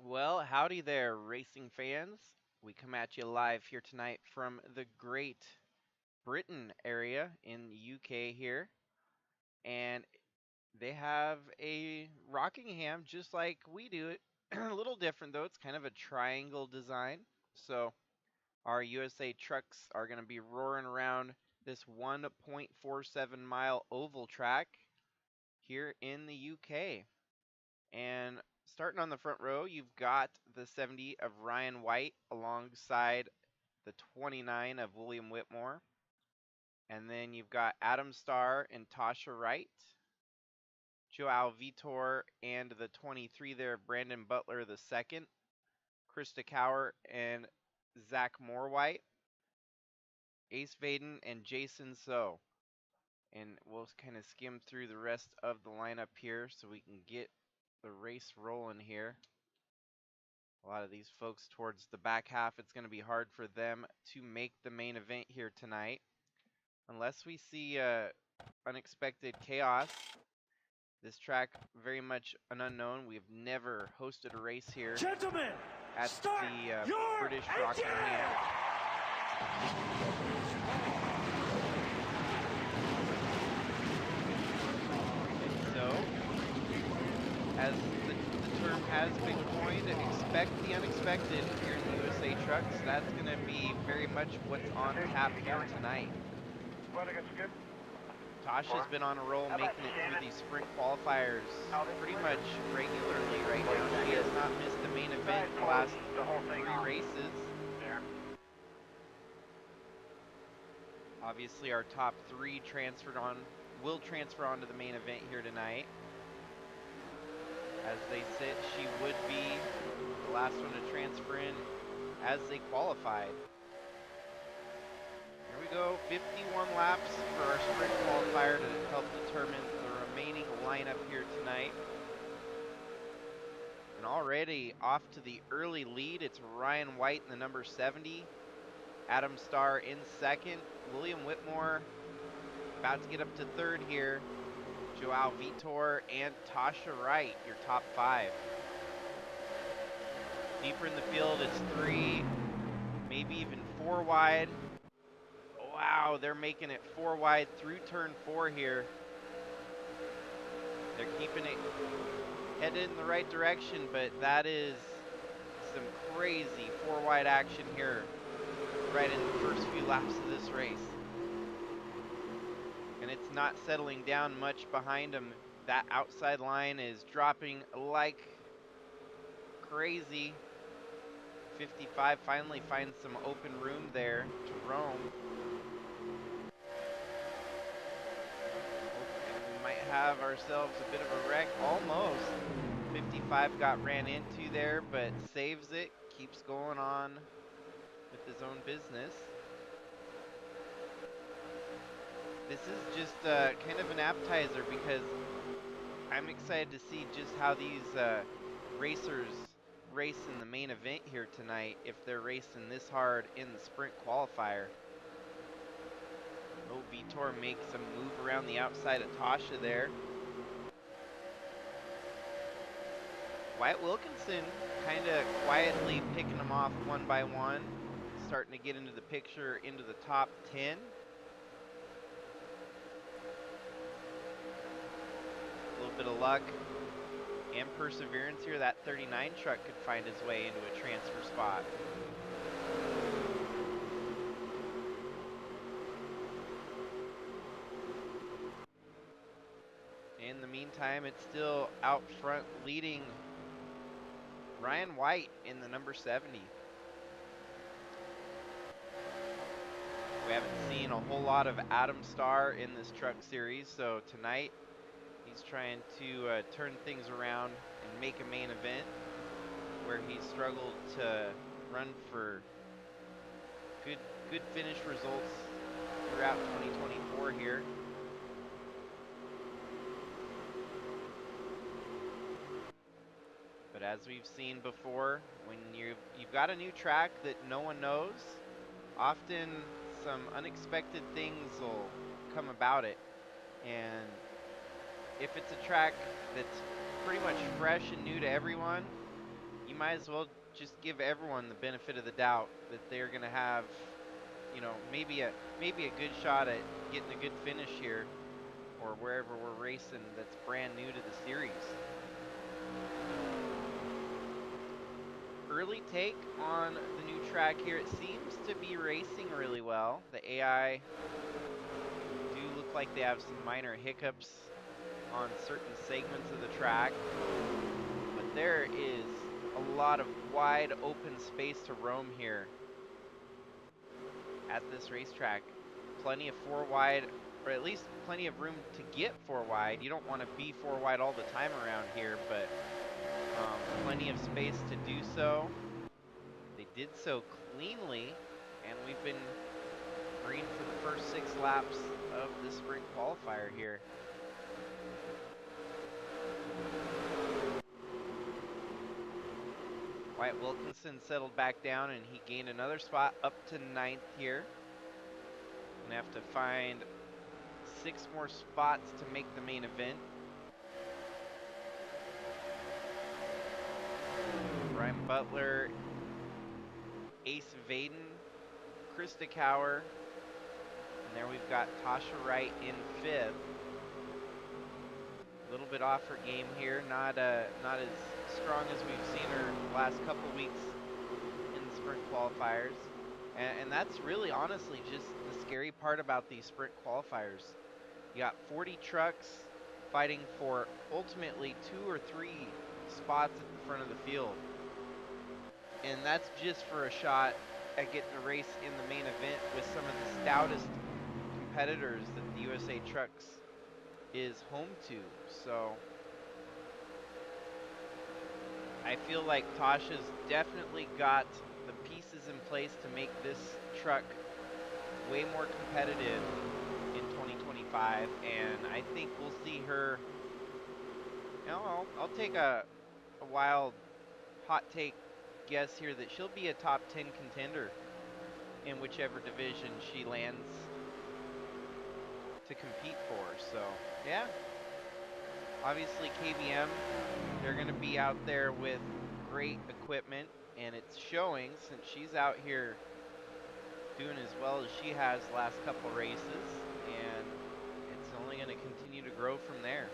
Well, howdy there, racing fans. We come at you live here tonight from the Great Britain area in the UK here. And they have a Rockingham just like we do it. A little different though, it's kind of a triangle design. So our USA trucks are going to be roaring around this 1.47 mile oval track here in the UK. And starting on the front row, you've got the 70 of Ryan White alongside the 29 of William Whitmore. And then you've got Adam Starr and Tasha Wright, Joao Vitor and the 23 there, Brandon Butler the second, Krista Cower and Zach Moorwhite, Ace Vaden and Jason So. And we'll kind of skim through the rest of the lineup here so we can get the race rolling here. A lot of these folks towards the back half, it's going to be hard for them to make the main event here tonight. Unless we see unexpected chaos. This track, very much an unknown. We've never hosted a race here Gentlemen, at the British Rockingham. And so, as the term has been coined, expect the unexpected here in the USA Trucks. That's going to be very much what's on tap here tonight. Tasha's been on a roll making it through these sprint qualifiers pretty much regularly right now. She has not missed the main event in the last 3 races. Obviously our top 3 will transfer on to the main event here tonight. As they sit, she would be the last one to transfer in as they qualified. Here we go, 51 laps for our sprint qualifier to help determine the remaining lineup here tonight. And already off to the early lead, it's Ryan White in the number 70, Adam Starr in second, William Whitmore about to get up to third here, Joao Vitor and Tasha Wright, your top 5. Deeper in the field, it's 3, maybe even 4 wide. Wow, they're making it 4 wide through turn 4 here. They're keeping it headed in the right direction, but that is some crazy 4 wide action here right in the first few laps of this race. And it's not settling down much behind them. That outside line is dropping like crazy. 55 finally finds some open room there to roam. Have ourselves a bit of a wreck, almost. 55 got ran into there, but saves it, keeps going on with his own business. This is just kind of an appetizer because I'm excited to see just how these racers race in the main event here tonight if they're racing this hard in the sprint qualifier. Oh, Vitor makes a move around the outside of Tasha there. Wyatt Wilkinson kind of quietly picking them off one by one, starting to get into the picture, into the top 10. A little bit of luck and perseverance here. That 39 truck could find his way into a transfer spot. In the meantime, it's still out front leading Ryan White in the number 70. We haven't seen a whole lot of Adam Starr in this truck series, so tonight he's trying to turn things around and make a main event where he struggled to run for good finish results throughout 2024 here. But as we've seen before, when you've got a new track that no one knows, often some unexpected things will come about it. And if it's a track that's pretty much fresh and new to everyone, you might as well just give everyone the benefit of the doubt that they're going to have, you know, maybe a good shot at getting a good finish here or wherever we're racing that's brand new to the series. Early take on the new track here. It seems to be racing really well. The AI do look like they have some minor hiccups on certain segments of the track, but there is a lot of wide open space to roam here at this racetrack. Plenty of 4 wide, or at least plenty of room to get 4 wide. You don't want to be 4 wide all the time around here, but plenty of space to do so. They did so cleanly, and we've been green for the first 6 laps of the sprint qualifier here. Wyatt Wilkinson settled back down, and he gained another spot up to 9th here. Gonna have to find 6 more spots to make the main event. Brian Butler, Ace Vaden, Krista Cower, and there we've got Tasha Wright in 5th. A little bit off her game here, not as strong as we've seen her the last couple weeks in the sprint qualifiers. And that's really honestly just the scary part about these sprint qualifiers. You got 40 trucks fighting for ultimately 2 or 3 spots at the front of the field. And that's just for a shot at getting a race in the main event with some of the stoutest competitors that the USA Trucks is home to. So I feel like Tasha's definitely got the pieces in place to make this truck way more competitive in 2025, and I think we'll see her, you know, I'll take a wild hot take guess here that she'll be a top 10 contender in whichever division she lands to compete for. So yeah, obviously KBM, they're going to be out there with great equipment, and it's showing since she's out here doing as well as she has last couple races, and it's only going to continue to grow from there.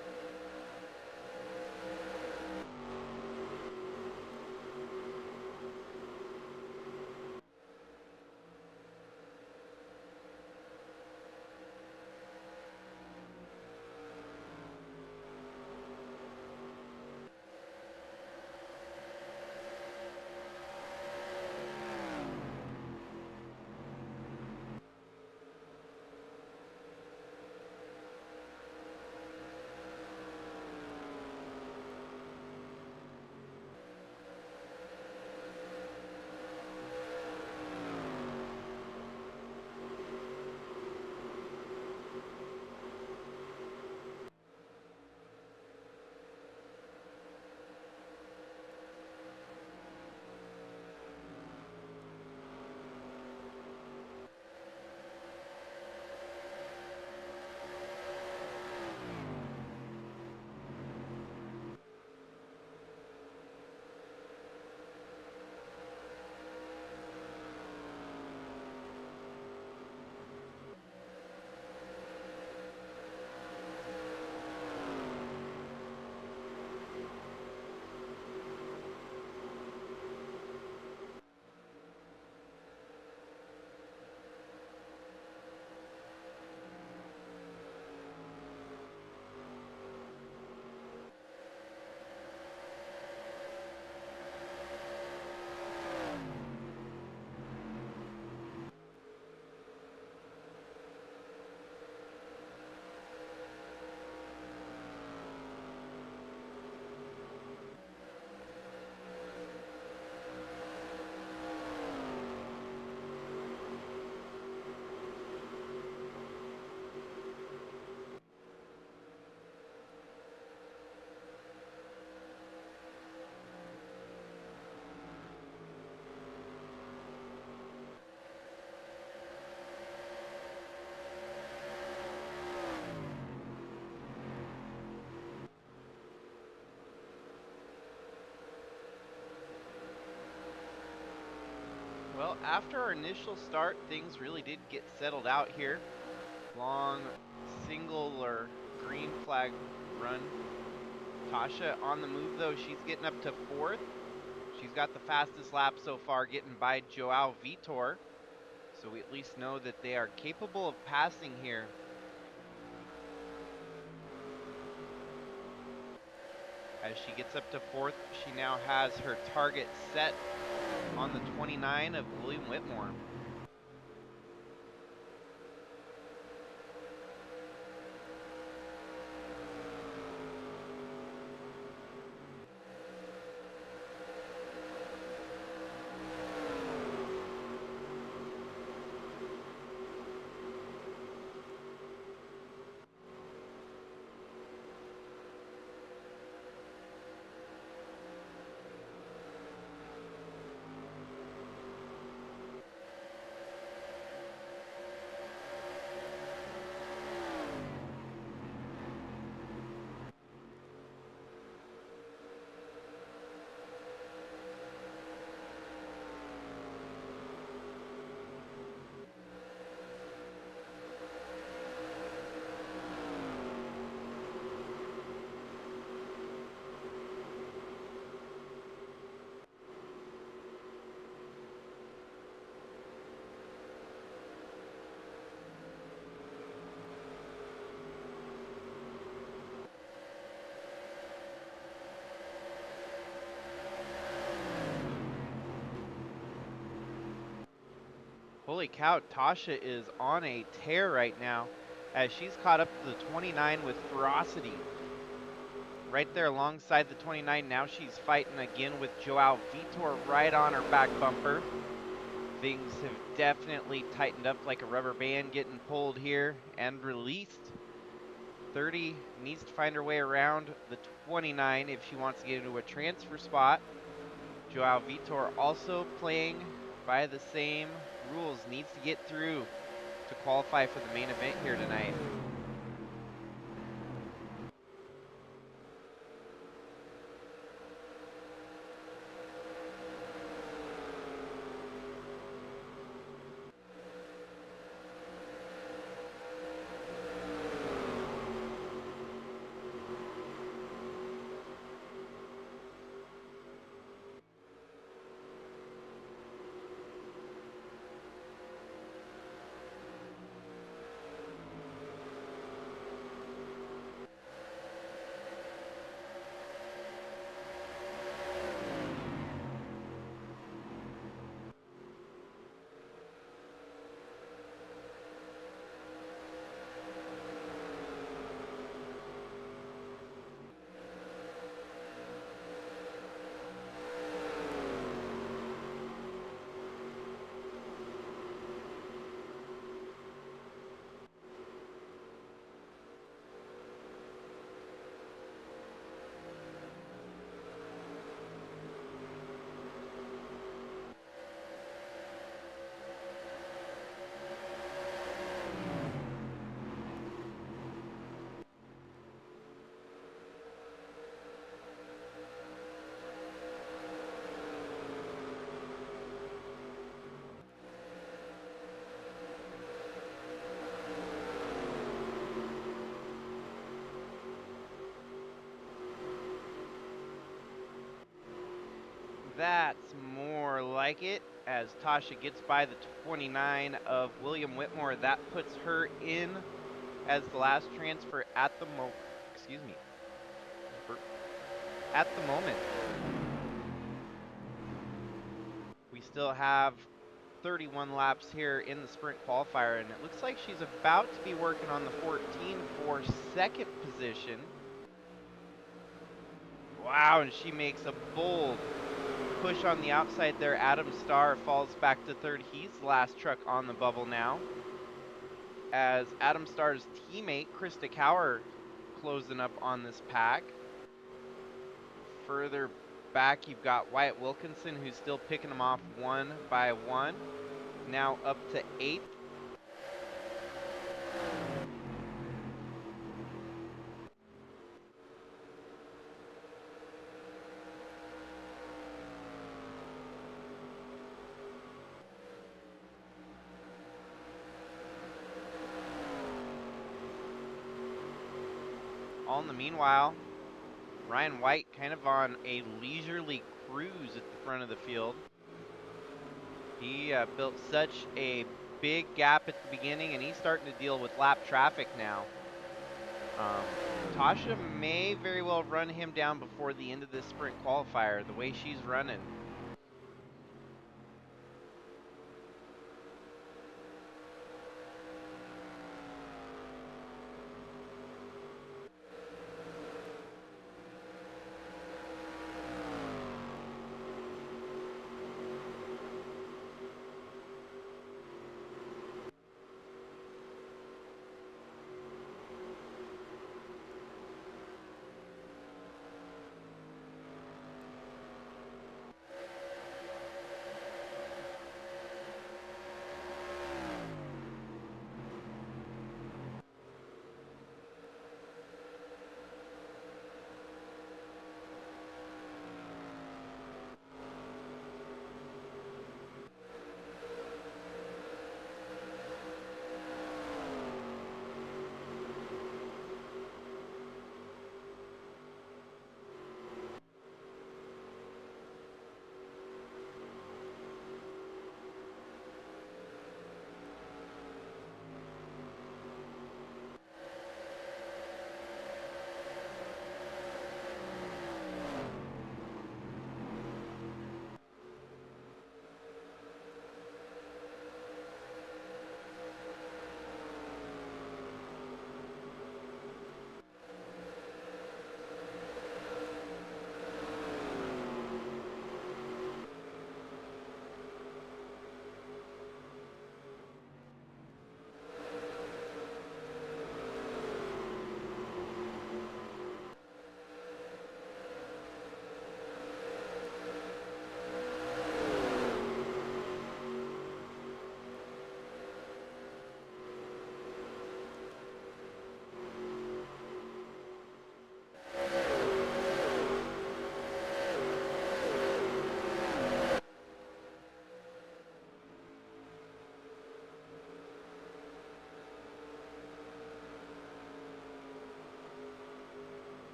Well, after our initial start, things really did get settled out here. Long single or green flag run. Tasha on the move though, she's getting up to 4th. She's got the fastest lap so far, getting by Joao Vitor. So we at least know that they are capable of passing here. As she gets up to 4th, she now has her target set on the 29 of William Whitmore. Holy cow, Tasha is on a tear right now as she's caught up to the 29 with ferocity. Right there alongside the 29, now she's fighting again with Joao Vitor right on her back bumper. Things have definitely tightened up like a rubber band getting pulled here and released. 30 needs to find her way around the 29 if she wants to get into a transfer spot. Joao Vitor also playing by the same rules, needs to get through to qualify for the main event here tonight. That's more like it as Tasha gets by the 29 of William Whitmore. That puts her in as the last transfer at the at the moment. We still have 31 laps here in the sprint qualifier, and it looks like she's about to be working on the 14 for second position. Wow, and she makes a bold push on the outside there. Adam Starr falls back to 3rd. He's the last truck on the bubble now, as Adam Starr's teammate Krista Cower closing up on this pack. Further back, you've got Wyatt Wilkinson, who's still picking them off one by one. Now up to 8th. All in the meanwhile, Ryan White kind of on a leisurely cruise at the front of the field. He built such a big gap at the beginning, and he's starting to deal with lap traffic now. Tasha may very well run him down before the end of this sprint qualifier, the way she's running.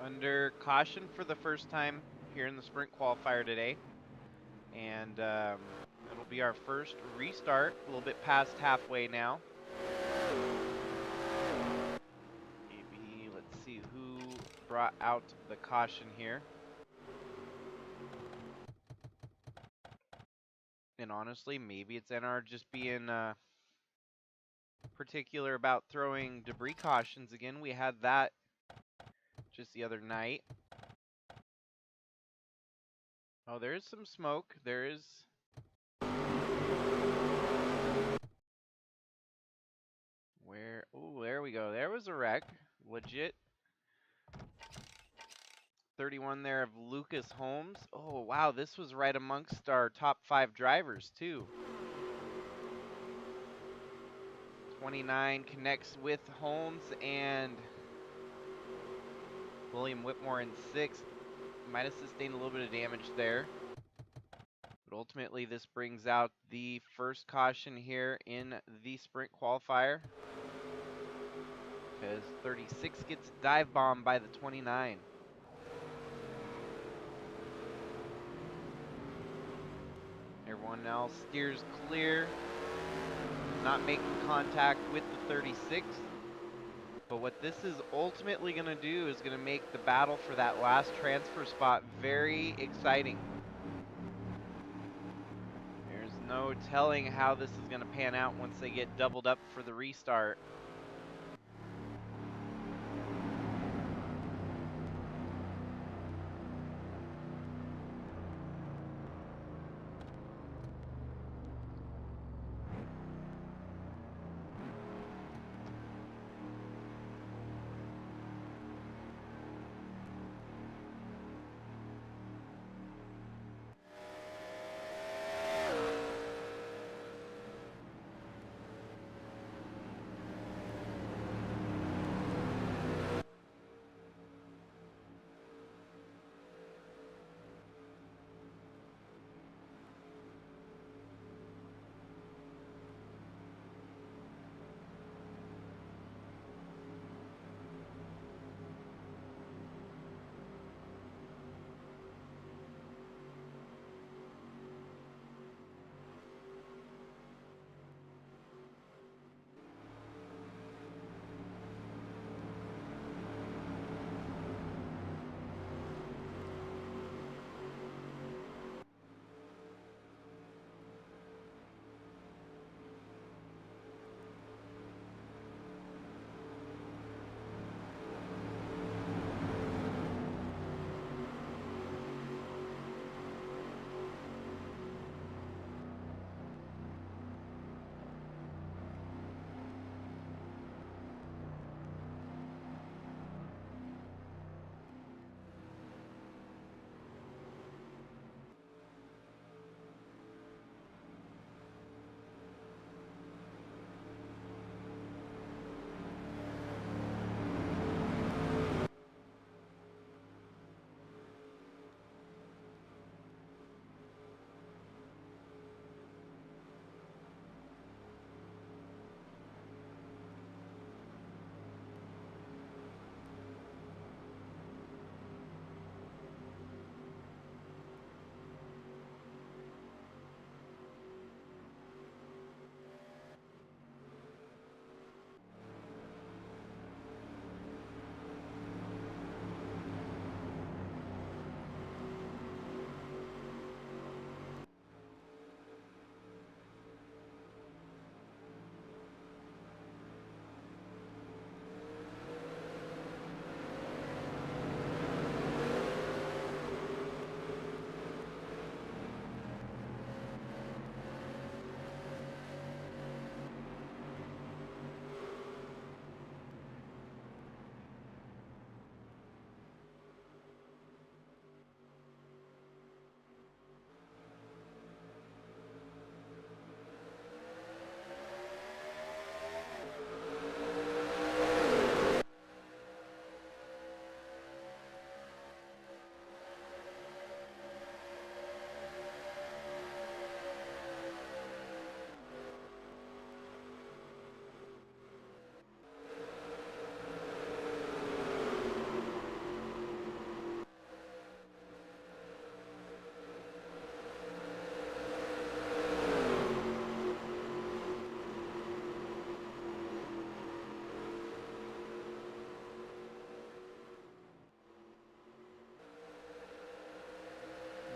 Under caution for the first time here in the sprint qualifier today. And it'll be our first restart, a little bit past halfway now. Maybe, let's see who brought out the caution here. And honestly, maybe it's NR just being particular about throwing debris cautions again. We had that just the other night. Oh, there is some smoke. There is. Where? Oh, there we go. There was a wreck. Legit 31 there of Lucas Holmes. Oh, wow, this was right amongst our top 5 drivers, too. 29 connects with Holmes and William Whitmore in 6th. Might have sustained a little bit of damage there. But ultimately, this brings out the first caution here in the sprint qualifier. Because 36 gets dive bombed by the 29. Everyone else steers clear, not making contact with the 36. But what this is ultimately going to do is going to make the battle for that last transfer spot very exciting. There's no telling how this is going to pan out once they get doubled up for the restart.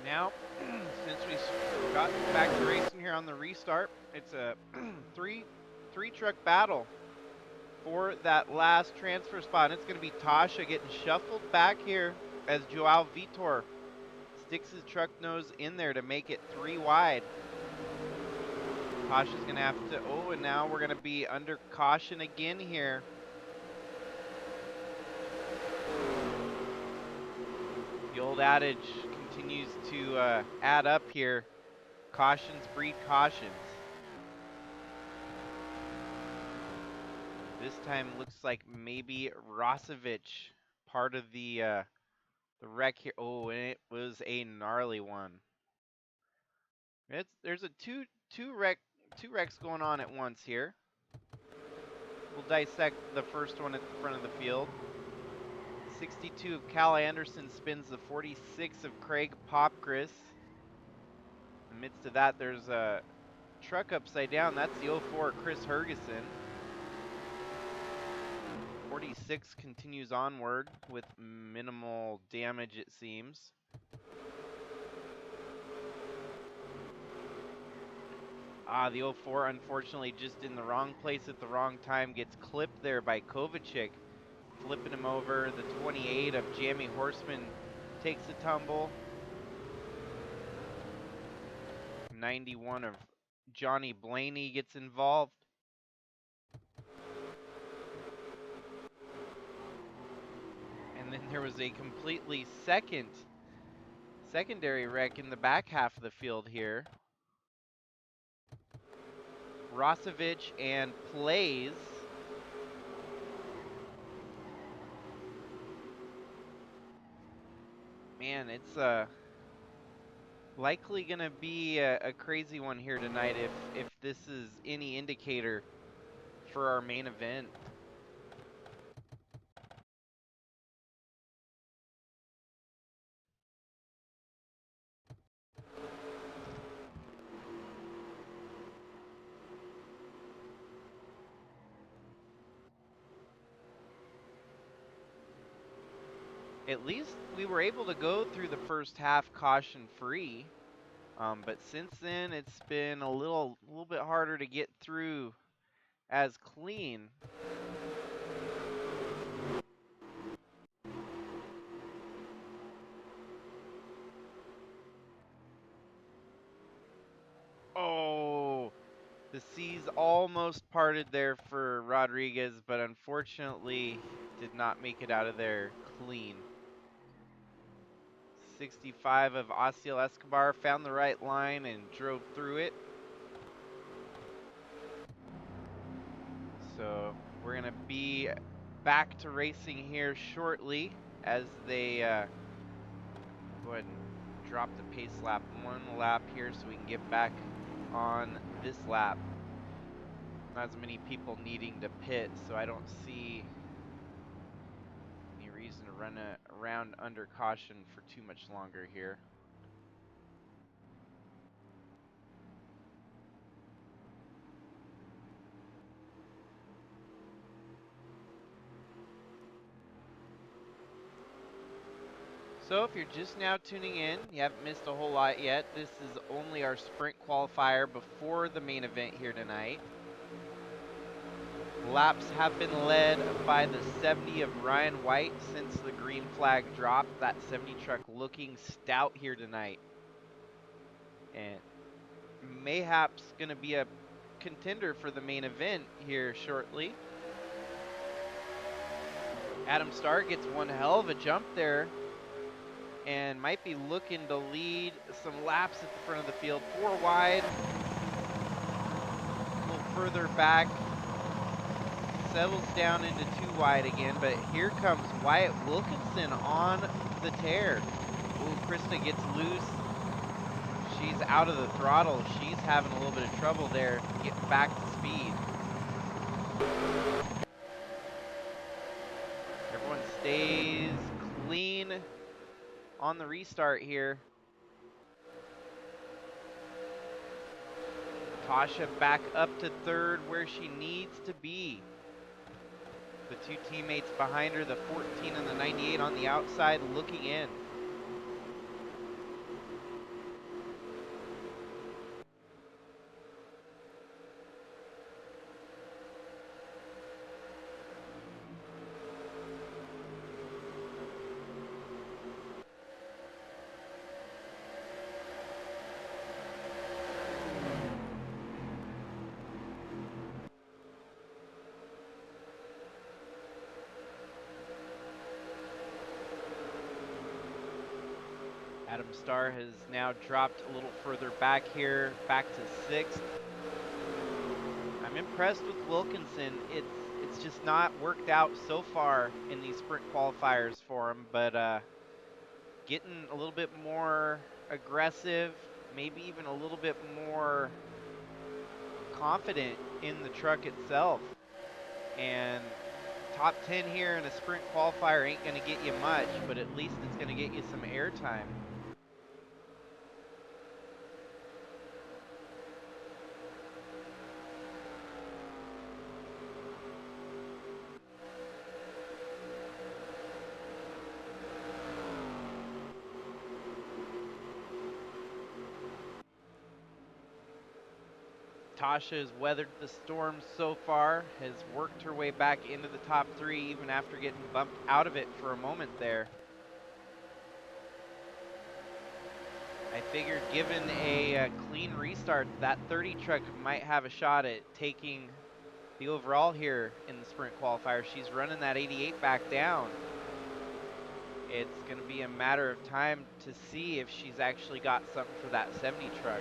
Now, since we got back to racing here on the restart, it's a three truck battle for that last transfer spot. And it's going to be Tasha getting shuffled back here as Joao Vitor sticks his truck nose in there to make it 3 wide. Tasha's going to have to, oh, and now we're going to be under caution again here. The old adage continues to add up here. Cautions breed cautions. This time looks like maybe Rosevich part of the wreck here. Oh, and it was a gnarly one. There's a two wrecks going on at once here. We'll dissect the first one at the front of the field. 62 of Cal Anderson spins the 46 of Craig Popchris. In the midst of that, there's a truck upside down. That's the 04 Chris Hergeson. 46 continues onward with minimal damage, it seems. The 04, unfortunately, just in the wrong place at the wrong time, gets clipped there by Kovacic, flipping him over. The 28 of Jamie Horseman takes a tumble. 91 of Johnny Blaney gets involved. And then there was a completely secondary wreck in the back half of the field here. Rosevich and Plays. Man, it's likely going to be a crazy one here tonight if this is any indicator for our main event. At least we were able to go through the first half caution-free, but since then it's been a little bit harder to get through as clean. Oh, the seas almost parted there for Rodriguez, but unfortunately did not make it out of there clean. 65 of Asiel Escobar found the right line and drove through it. So we're going to be back to racing here shortly as they go ahead and drop the pace lap one lap here so we can get back on this lap. Not as many people needing to pit, so I don't see any reason to run around under caution for too much longer here. So if you're just now tuning in, you haven't missed a whole lot yet. This is only our sprint qualifier before the main event here tonight. Laps have been led by the 70 of Ryan White since the green flag dropped. That 70 truck looking stout here tonight. And mayhaps going to be a contender for the main event here shortly. Adam Starr gets one hell of a jump there and might be looking to lead some laps at the front of the field. 4 wide, a little further back, settles down into 2 wide again, but here comes Wyatt Wilkinson on the tear. Ooh, Krista gets loose. She's out of the throttle. She's having a little bit of trouble there getting back to speed. Everyone stays clean on the restart here. Tasha back up to 3rd where she needs to be. The 2 teammates behind her, the 14 and the 98 on the outside looking in. Adam Starr has now dropped a little further back here, back to 6th. I'm impressed with Wilkinson. It's just not worked out so far in these sprint qualifiers for him, but getting a little bit more aggressive, maybe even a little bit more confident in the truck itself. And top 10 here in a sprint qualifier ain't going to get you much, but at least it's going to get you some air time. Tasha has weathered the storm so far, has worked her way back into the top 3 even after getting bumped out of it for a moment there. I figured given a clean restart, that 30 truck might have a shot at taking the overall here in the sprint qualifier. She's running that 88 back down. It's going to be a matter of time to see if she's actually got something for that 70 truck.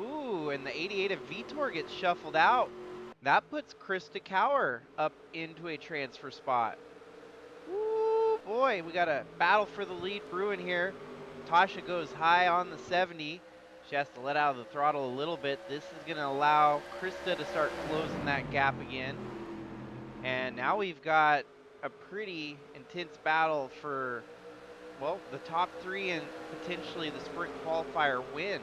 Ooh, and the 88 of Vitor gets shuffled out. That puts Krista Cower up into a transfer spot. Ooh, boy, we got a battle for the lead brewing here. Tasha goes high on the 70. She has to let out of the throttle a little bit. This is going to allow Krista to start closing that gap again. And now we've got a pretty intense battle for, well, the top 3 and potentially the sprint qualifier win.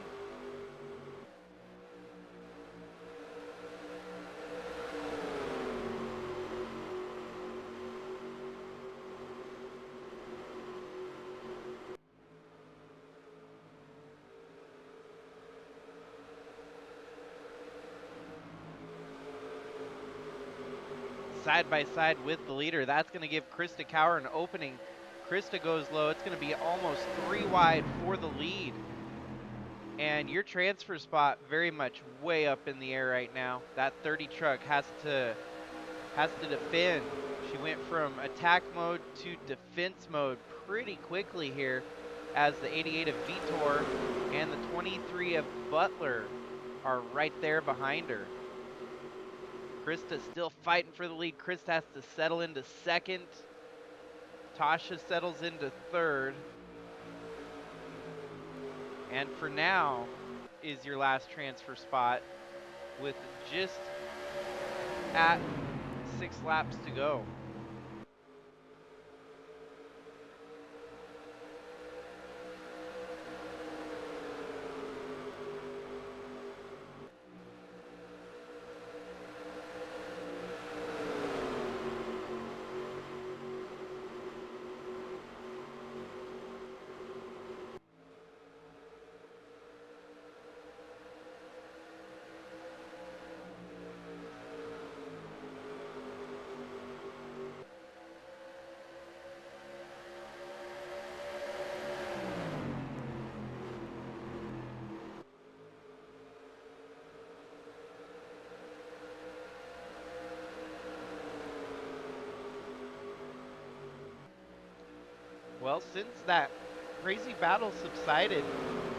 Side by side with the leader. That's going to give Krista Cower an opening. Krista goes low. It's going to be almost 3 wide for the lead. And your transfer spot very much way up in the air right now. That 30 truck has to defend. She went from attack mode to defense mode pretty quickly here as the 88 of Vitor and the 23 of Butler are right there behind her. Krista still fighting for the lead. Krista has to settle into 2nd. Tasha settles into 3rd. And for now is your last transfer spot with just at 6 laps to go. Well, since that crazy battle subsided,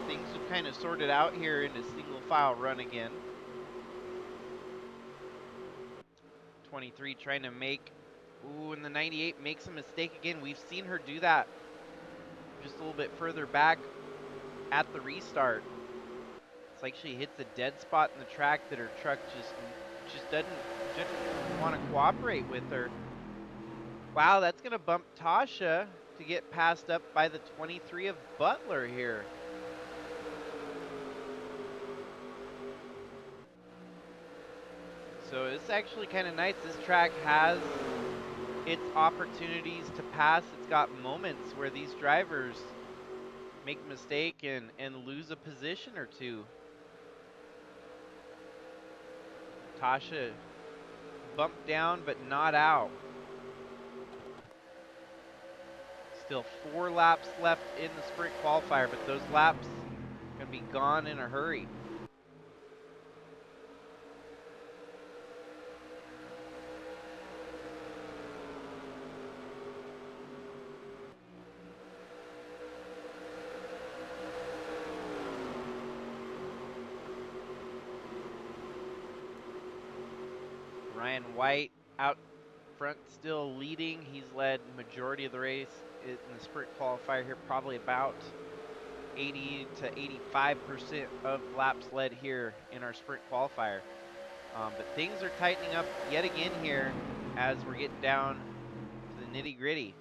things have kind of sorted out here in a single file run again. 23 trying to make, ooh, and the 98 makes a mistake again. We've seen her do that just a little bit further back at the restart. It's like she hits a dead spot in the track that her truck just doesn't want to cooperate with her. Wow, that's going to bump Tasha to get passed up by the 23 of Butler here. So it's actually kind of nice. This track has its opportunities to pass. It's got moments where these drivers make a mistake and lose a position or two. Tasha bumped down but not out. Still 4 laps left in the sprint qualifier, but those laps are going to be gone in a hurry. Ryan White out front still leading. He's led majority of the race in the sprint qualifier here, probably about 80 to 85% of laps led here in our sprint qualifier. But things are tightening up yet again here as we're getting down to the nitty gritty.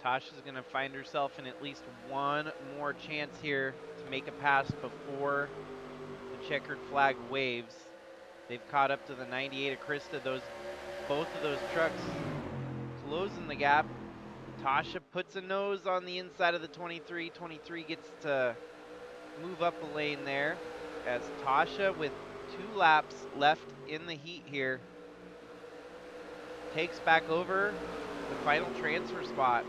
Tasha's going to find herself in at least one more chance here to make a pass before the checkered flag waves. They've caught up to the 98 of Krista. Both of those trucks closing the gap. Tasha puts a nose on the inside of the 23. 23 gets to move up a lane there as Tasha, with 2 laps left in the heat here, takes back over the final transfer spot.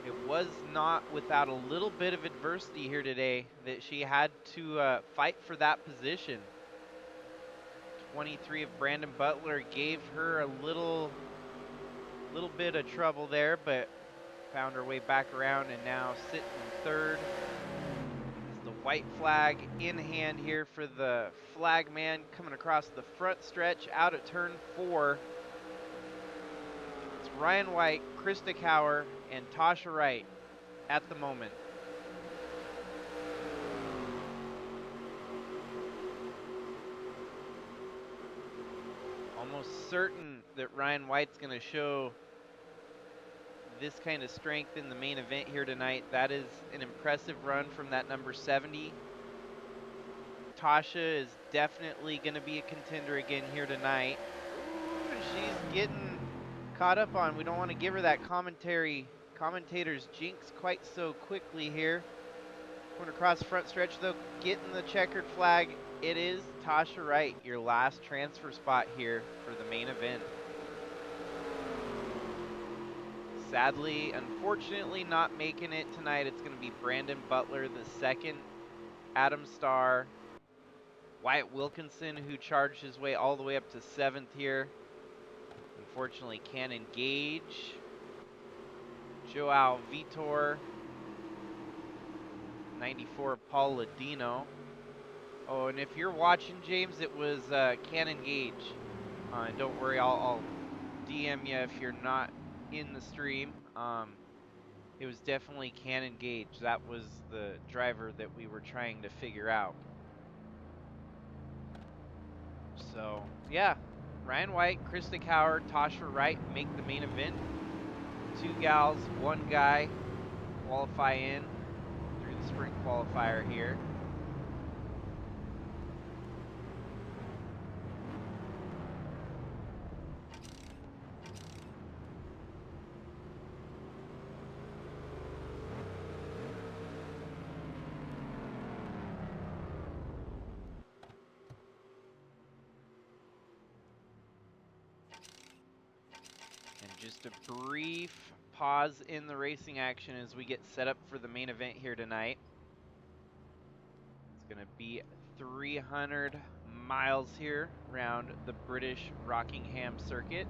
It was not without a little bit of adversity here today that she had to fight for that position. 23 of Brandon Butler gave her a little bit of trouble there, but found her way back around and now sitting in third. As the white flag in hand here for the flag man coming across the front stretch out of turn 4. It's Ryan White, Krista Cower, and Tasha Wright at the moment. Almost certain that Ryan White's going to show this kind of strength in the main event here tonight. That is an impressive run from that number 70. Tasha is definitely going to be a contender again here tonight. Ooh, she's getting caught up on. We don't want to give her that commentator's jinx quite so quickly here. Going across the front stretch though, getting the checkered flag. It is Tasha Wright, your last transfer spot here for the main event. Sadly, unfortunately, not making it tonight. It's going to be Brandon Butler, the second, Adam Starr, Wyatt Wilkinson, who charged his way all the way up to 7th here. Unfortunately, can't engage. Joao Vitor, 94, Paul Ladino. Oh, and if you're watching, James, it was can't engage. And don't worry, I'll DM you if you're not in the stream. It was definitely can engage. That was the driver that we were trying to figure out. So, yeah, Ryan White, Krista Cower, Tasha Wright make the main event. 2 gals, 1 guy qualify in through the sprint qualifier here. Just a brief pause in the racing action as we get set up for the main event here tonight. It's going to be 300 miles here around the British Rockingham circuit.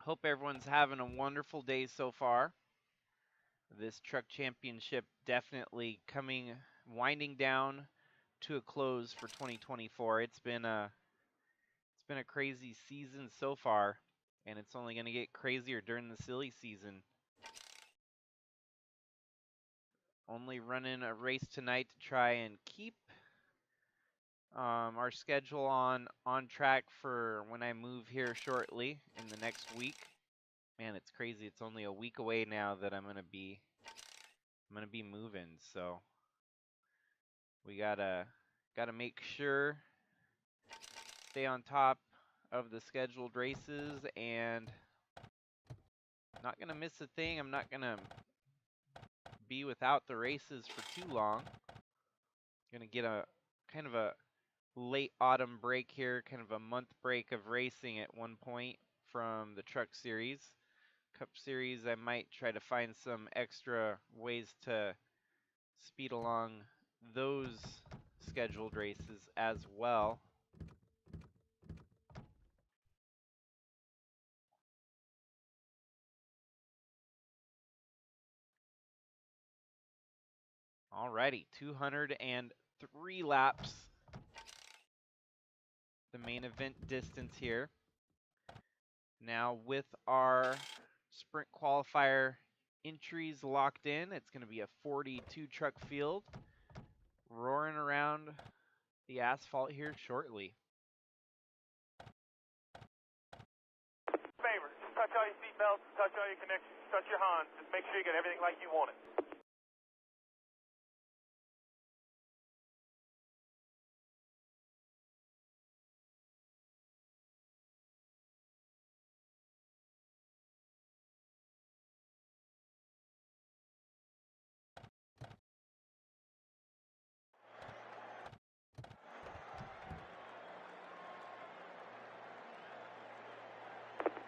Hope everyone's having a wonderful day so far. This truck championship definitely winding down to a close for 2024. It's been a crazy season so far, and it's only going to get crazier during the silly season. Only running a race tonight to try and keep our schedule on track for when I move here shortly in the next week. Man, it's crazy. It's only a week away now that I'm gonna be moving. So we gotta make sure stay on top of the scheduled races and not going to miss a thing. I'm not going to be without the races for too long. Going to get a kind of a late autumn break here, kind of a month break of racing at one point from the Truck Series. Cup Series, I might try to find some extra ways to speed along those scheduled races as well. Alrighty, 203 laps. The main event distance here. Now with our sprint qualifier entries locked in, it's going to be a 42 truck field roaring around the asphalt here shortly. Favor, just touch all your seatbelts, touch all your connections, touch your Hans. Just make sure you get everything like you want it.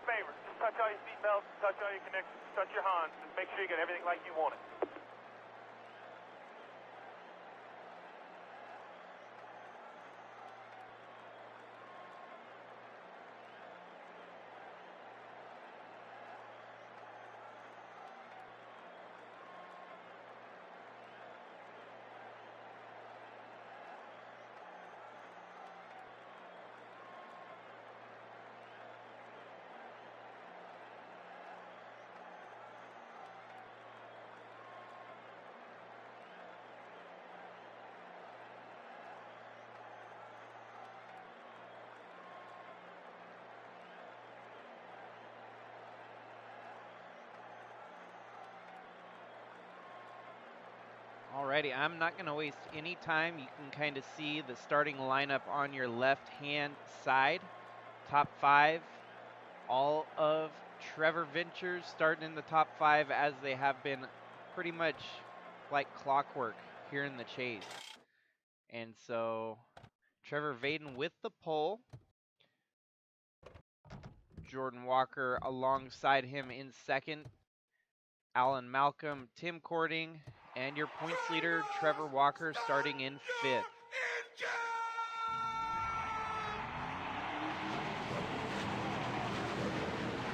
Favor, just touch all your seatbelts, touch all your connections, touch your Hans. Just make sure you get everything like you want it. Alrighty, I'm not going to waste any time. You can kind of see the starting lineup on your left-hand side. Top 5, all of Trevor Ventures starting in the top 5 as they have been pretty much like clockwork here in the chase. And so Trevor Vaden with the pole. Jordan Walker alongside him in second. Alan Malcolm, Tim Cording, and your points leader, Trevor Walker, starting in 5th.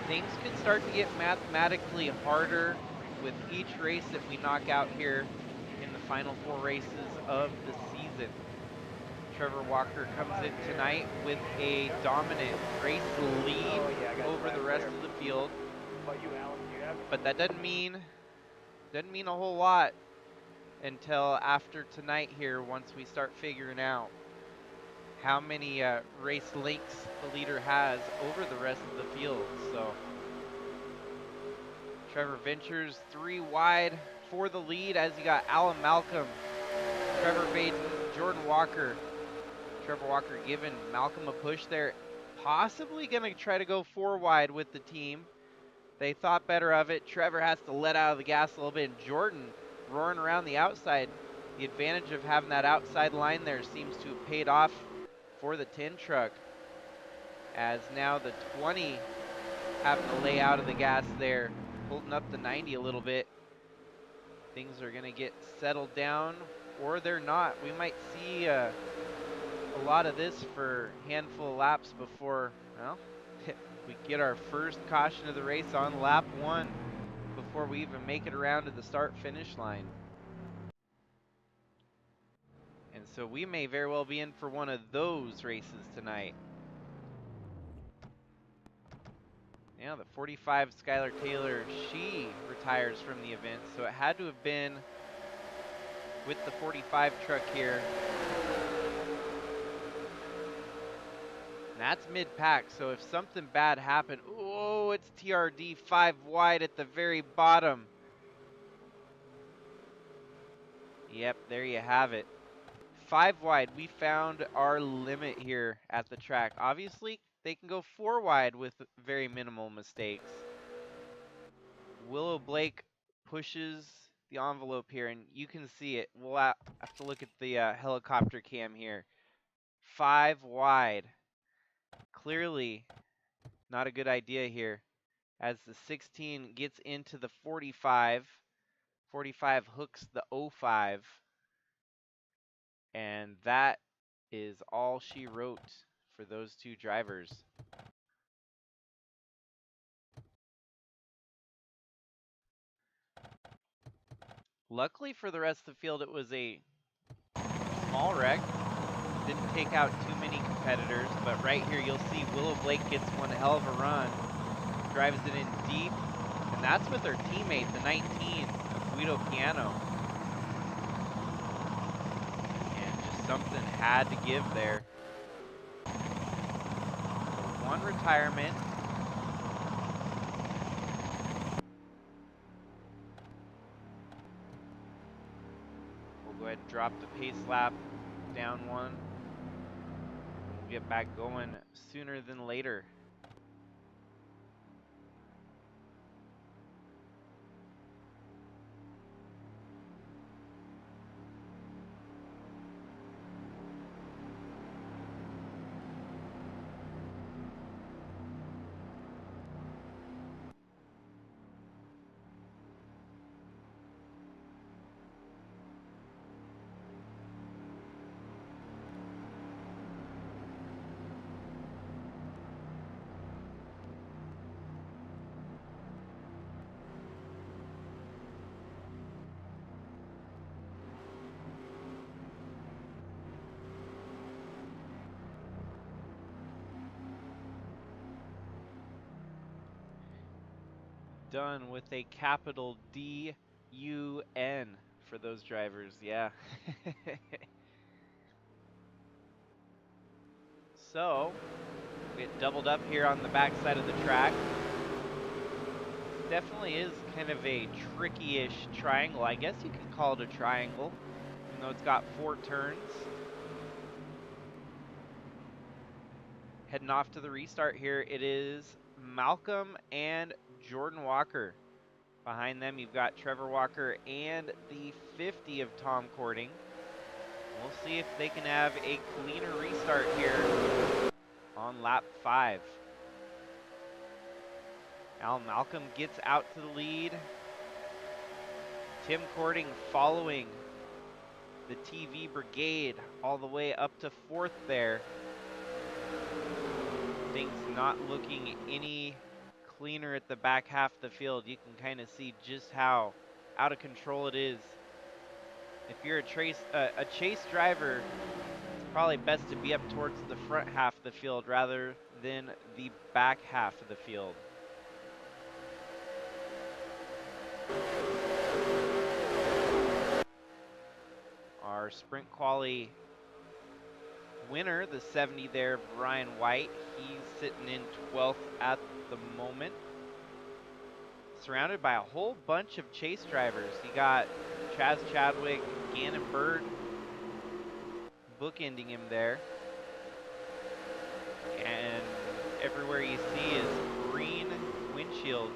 Things could start to get mathematically harder with each race that we knock out here in the final 4 races of the season. Trevor Walker comes in tonight with a dominant race lead over the rest of the field. But that doesn't mean a whole lot until after tonight here, once we start figuring out how many race lengths the leader has over the rest of the field. So Trevor Ventures 3 wide for the lead as you got Alan Malcolm, Trevor Vaden, Jordan Walker. Trevor Walker giving Malcolm a push there, possibly going to try to go 4 wide with the team. They thought better of it. Trevor has to let out of the gas a little bit, and Jordan roaring around the outside. The advantage of having that outside line there seems to have paid off for the 10 truck, as now the 20 having to lay out of the gas there, holding up the 90 a little bit. Things are going to get settled down, or they're not. We might see a lot of this for a handful of laps before, well, we get our first caution of the race on lap 1 before we even make it around to the start-finish line. And so we may very well be in for one of those races tonight. Now the 45 Skylar Taylor, she retires from the event, so it had to have been with the 45 truck here. And that's mid-pack, so if something bad happened, oh, it's TRD 5 wide at the very bottom. Yep, there you have it. 5 wide. We found our limit here at the track. Obviously, they can go 4 wide with very minimal mistakes. Willow Blake pushes the envelope here, and you can see it. We'll have to look at the helicopter cam here. 5 wide. Clearly not a good idea here. As the 16 gets into the 45, 45 hooks the 05, and that is all she wrote for those two drivers. Luckily for the rest of the field, it was a small wreck. Didn't take out too many competitors, but right here you'll see Willow Blake gets one hell of a run, drives it in deep, and that's with her teammate, the 19 of Guido Piano. And just something had to give there. One retirement. We'll go ahead and drop the pace lap down one. We'll get back going sooner than later. Done with a capital D-U-N for those drivers, yeah. So, we get doubled up here on the back side of the track. Definitely is kind of a tricky-ish triangle. I guess you could call it a triangle, even though it's got 4 turns. Heading off to the restart here, it is Malcolm and Jordan Walker. Behind them, you've got Trevor Walker and the 50 of Tom Cording. We'll see if they can have a cleaner restart here on lap 5. Al Malcolm gets out to the lead. Tim Cording following the TV Brigade all the way up to 4th there. Things not looking any cleaner at the back half of the field. You can kind of see just how out of control it is. If you're a chase driver, it's probably best to be up towards the front half of the field rather than the back half of the field. Our sprint quali winner, the 70 there, Brian White, he's sitting in 12th at the moment. Surrounded by a whole bunch of chase drivers. You got Chaz Chadwick, Gannon Bird bookending him there. And everywhere you see is green windshields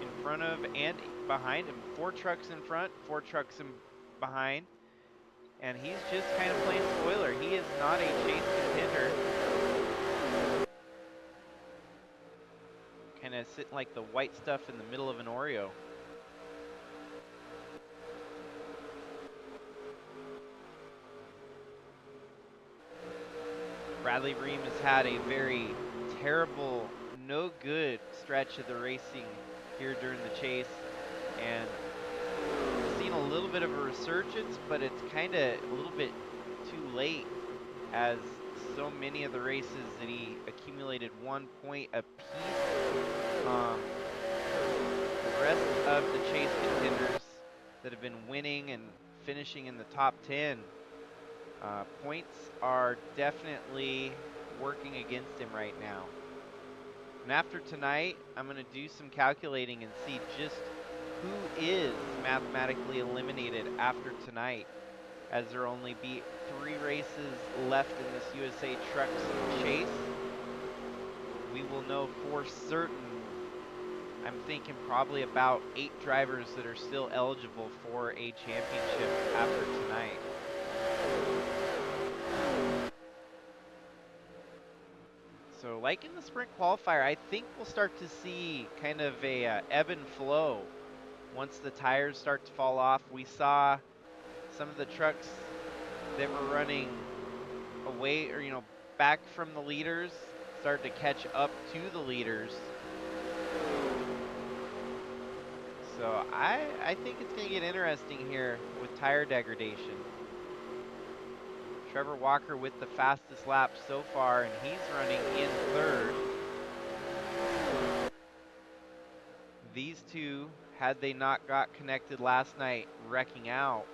in front of and behind him. 4 trucks in front, 4 trucks in behind. And he's just kind of playing spoiler. He is not a chase contender. Kind of sitting like the white stuff in the middle of an Oreo. Bradley Ream has had a very terrible, no good stretch of the racing here during the chase. And seen a little bit of a resurgence, but it's kind of a little bit too late, as so many of the races that he accumulated 1 point apiece. The rest of the chase contenders that have been winning and finishing in the top 10, points are definitely working against him right now. And after tonight, I'm going to do some calculating and see just who is mathematically eliminated after tonight. as there will only be 3 races left in this USA Trucks chase. We will know for certain, I'm thinking probably about 8 drivers that are still eligible for a championship after tonight. So like in the sprint qualifier, I think we'll start to see kind of a ebb and flow once the tires start to fall off. We saw some of the trucks that were running away, or back from the leaders, start to catch up to the leaders. So I think it's going to get interesting here with tire degradation. Trevor Walker with the fastest lap so far, and he's running in 3rd. These two, had they not got connected last night, wrecking out,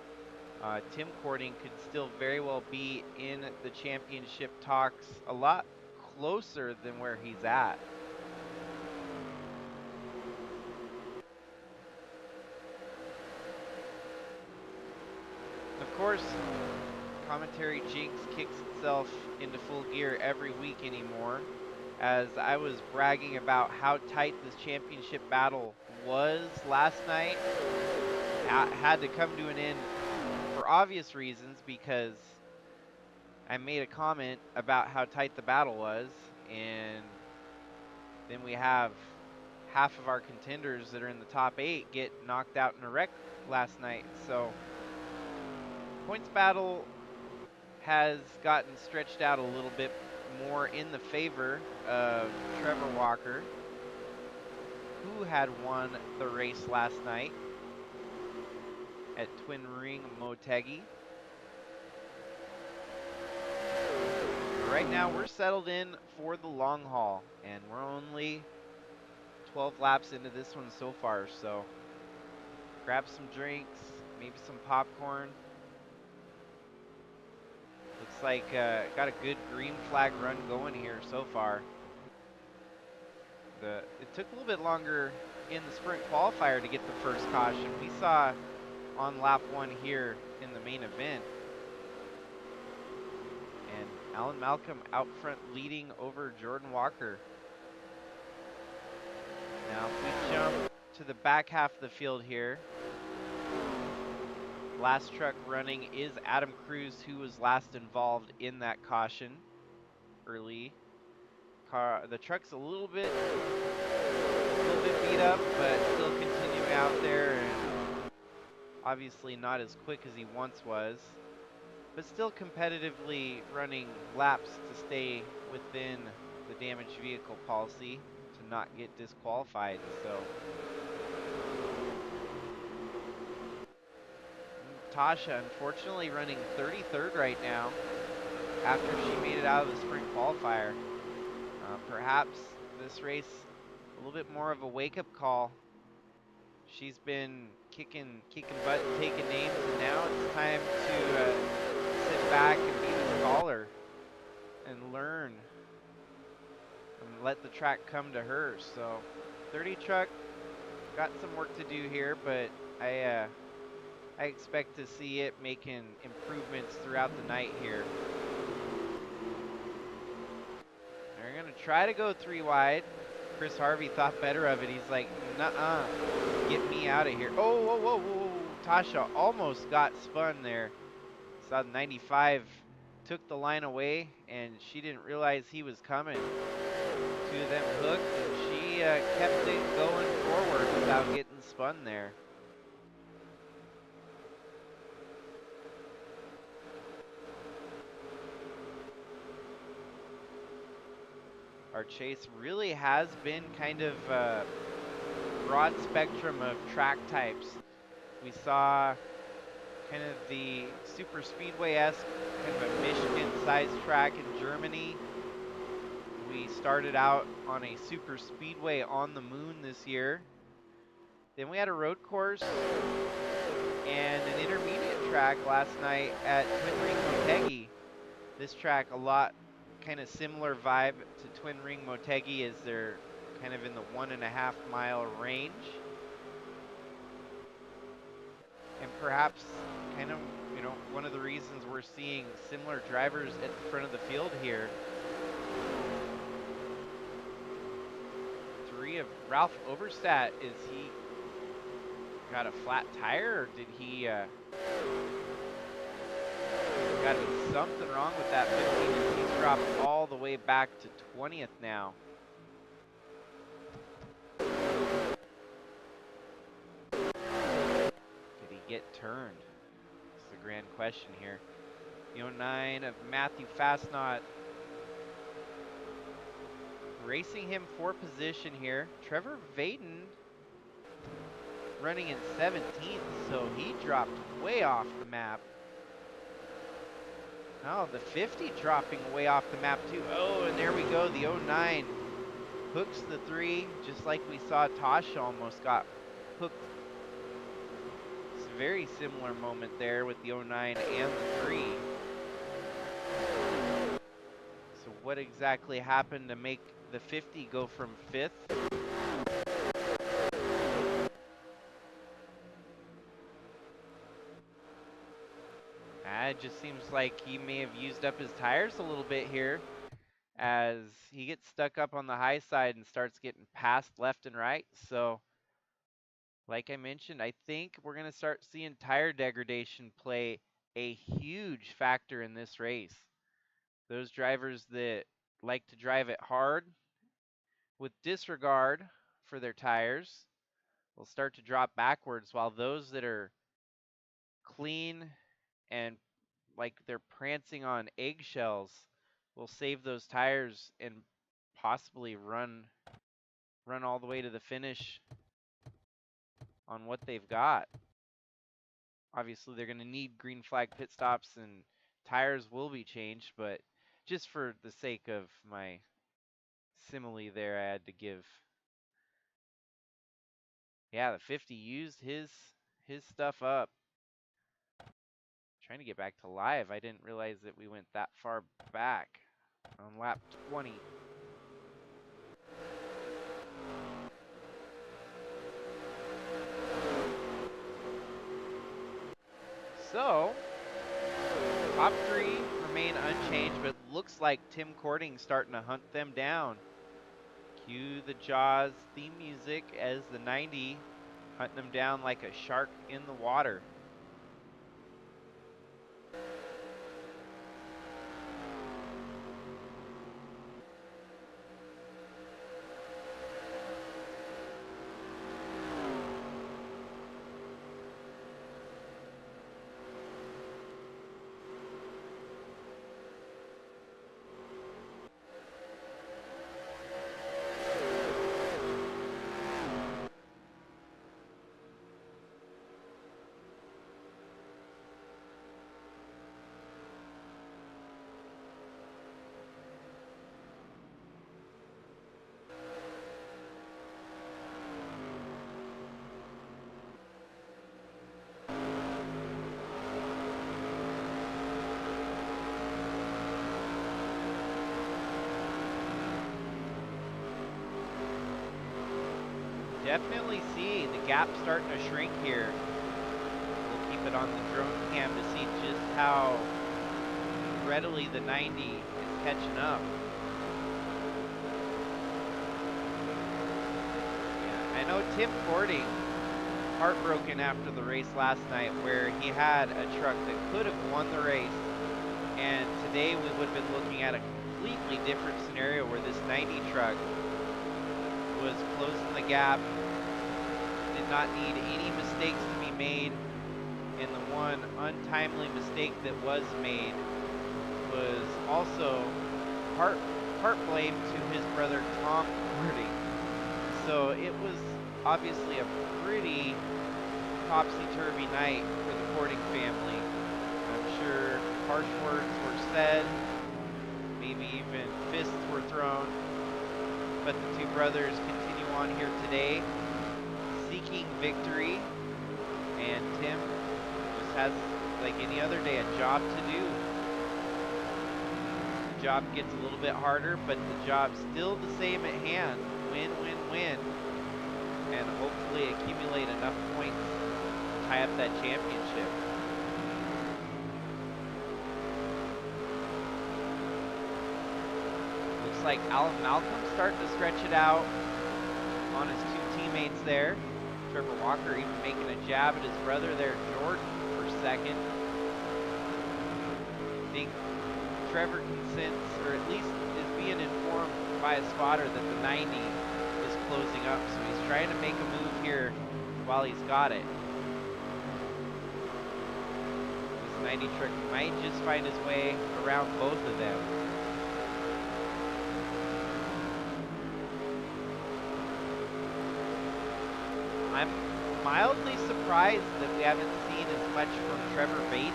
Tim Cording could still very well be in the championship talks a lot closer than where he's at. Of course, commentary jinx kicks itself into full gear every week anymore, as I was bragging about how tight this championship battle was last night. Had to come to an end for obvious reasons, because I made a comment about how tight the battle was, and then we have half of our contenders that are in the top 8 get knocked out in a wreck last night. So points battle has gotten stretched out a little bit more in the favor of Trevor Walker, who had won the race last night at Twin Ring Motegi. Right now we're settled in for the long haul, and we're only 12 laps into this one so far, so grab some drinks, maybe some popcorn. Looks like got a good green flag run going here so far. It took a little bit longer in the sprint qualifier to get the first caution. We saw on lap 1 here in the main event. And Alan Malcolm out front leading over Jordan Walker. Now if we jump to the back half of the field here, last truck running is Adam Cruz, who was last involved in that caution early. The truck's a little bit beat up, but still continuing out there, and obviously not as quick as he once was, but still competitively running laps to stay within the damaged vehicle policy to not get disqualified. So Tasha, unfortunately, running 33rd right now after she made it out of the sprint qualifier. Perhaps this race a little bit more of a wake-up call. She's been kicking butt and taking names, and now it's time to sit back and be the scholar and learn and let the track come to her. So 30 truck got some work to do here, but I expect to see it making improvements throughout the night here. They're gonna try to go 3 wide. Chris Harvey thought better of it. He's like, nuh-uh, get me out of here. Oh, whoa, whoa, whoa. Tasha almost got spun there. Saw 95 took the line away, and she didn't realize he was coming. 2 of them hooked, and she kept it going forward without getting spun there. Our chase really has been kind of a broad spectrum of track types. We saw kind of the super speedway-esque, kind of a Michigan-sized track in Germany. We started out on a super speedway on the moon this year. Then we had a road course and an intermediate track last night at Twin Ring Motegi. This track, a lot kind of similar vibe to Twin Ring Motegi, as they're kind of in the 1.5 mile range. And perhaps kind of, one of the reasons we're seeing similar drivers at the front of the field here. 3 of Ralph Oberstadt, is he got a flat tire, or did he got to be something wrong with that 15, as he's dropped all the way back to 20th now. Did he get turned? That's the grand question here. The 09 of Matthew Fastnot racing him for position here. Trevor Vaden running in 17th, so he dropped way off the map. Oh, the 50 dropping way off the map too. Oh, and there we go. The 09 hooks the 3, just like we saw Tasha almost got hooked. It's a very similar moment there with the 09 and the 3. So what exactly happened to make the 50 go from 5th? It just seems like he may have used up his tires a little bit here, as he gets stuck up on the high side and starts getting passed left and right. So like I mentioned, I think we're going to start seeing tire degradation play a huge factor in this race. Those drivers that like to drive it hard with disregard for their tires will start to drop backwards, while those that are clean and like they're prancing on eggshells will save those tires and possibly run all the way to the finish on what they've got. Obviously, they're going to need green flag pit stops and tires will be changed, but just for the sake of my simile there, I had to give. Yeah, the 50 used his stuff up. Trying to get back to live. I didn't realize that we went that far back on lap 20. So, top 3 remain unchanged, but it looks like Tim Cording's starting to hunt them down. Cue the Jaws theme music as the 90 hunting them down like a shark in the water. Definitely see the gap starting to shrink here. We'll keep it on the drone cam to see just how readily the 90 is catching up. Yeah, I know Tim Cording heartbroken after the race last night, where he had a truck that could have won the race, and today we would have been looking at a completely different scenario where this 90 truck was closing the gap, did not need any mistakes to be made, and the one untimely mistake that was made was also part blame to his brother Tom Cording. So it was obviously a pretty topsy-turvy night for the Cording family. I'm sure harsh words were said, maybe even fists were thrown. But the two brothers continue on here today, seeking victory, and Tim just has, like any other day, a job to do. The job gets a little bit harder, but the job's still the same at hand. Win, win, win, and hopefully accumulate enough points to tie up that championship. like Alan Malcolm's starting to stretch it out on his two teammates there. Trevor Walker even making a jab at his brother there, Jordan, for second. I think Trevor can sense, or at least is being informed by a spotter, that the 90 is closing up, so he's trying to make a move here while he's got it. This 90 truck might just find his way around both of them. I'm mildly surprised that we haven't seen as much from Trevor Baden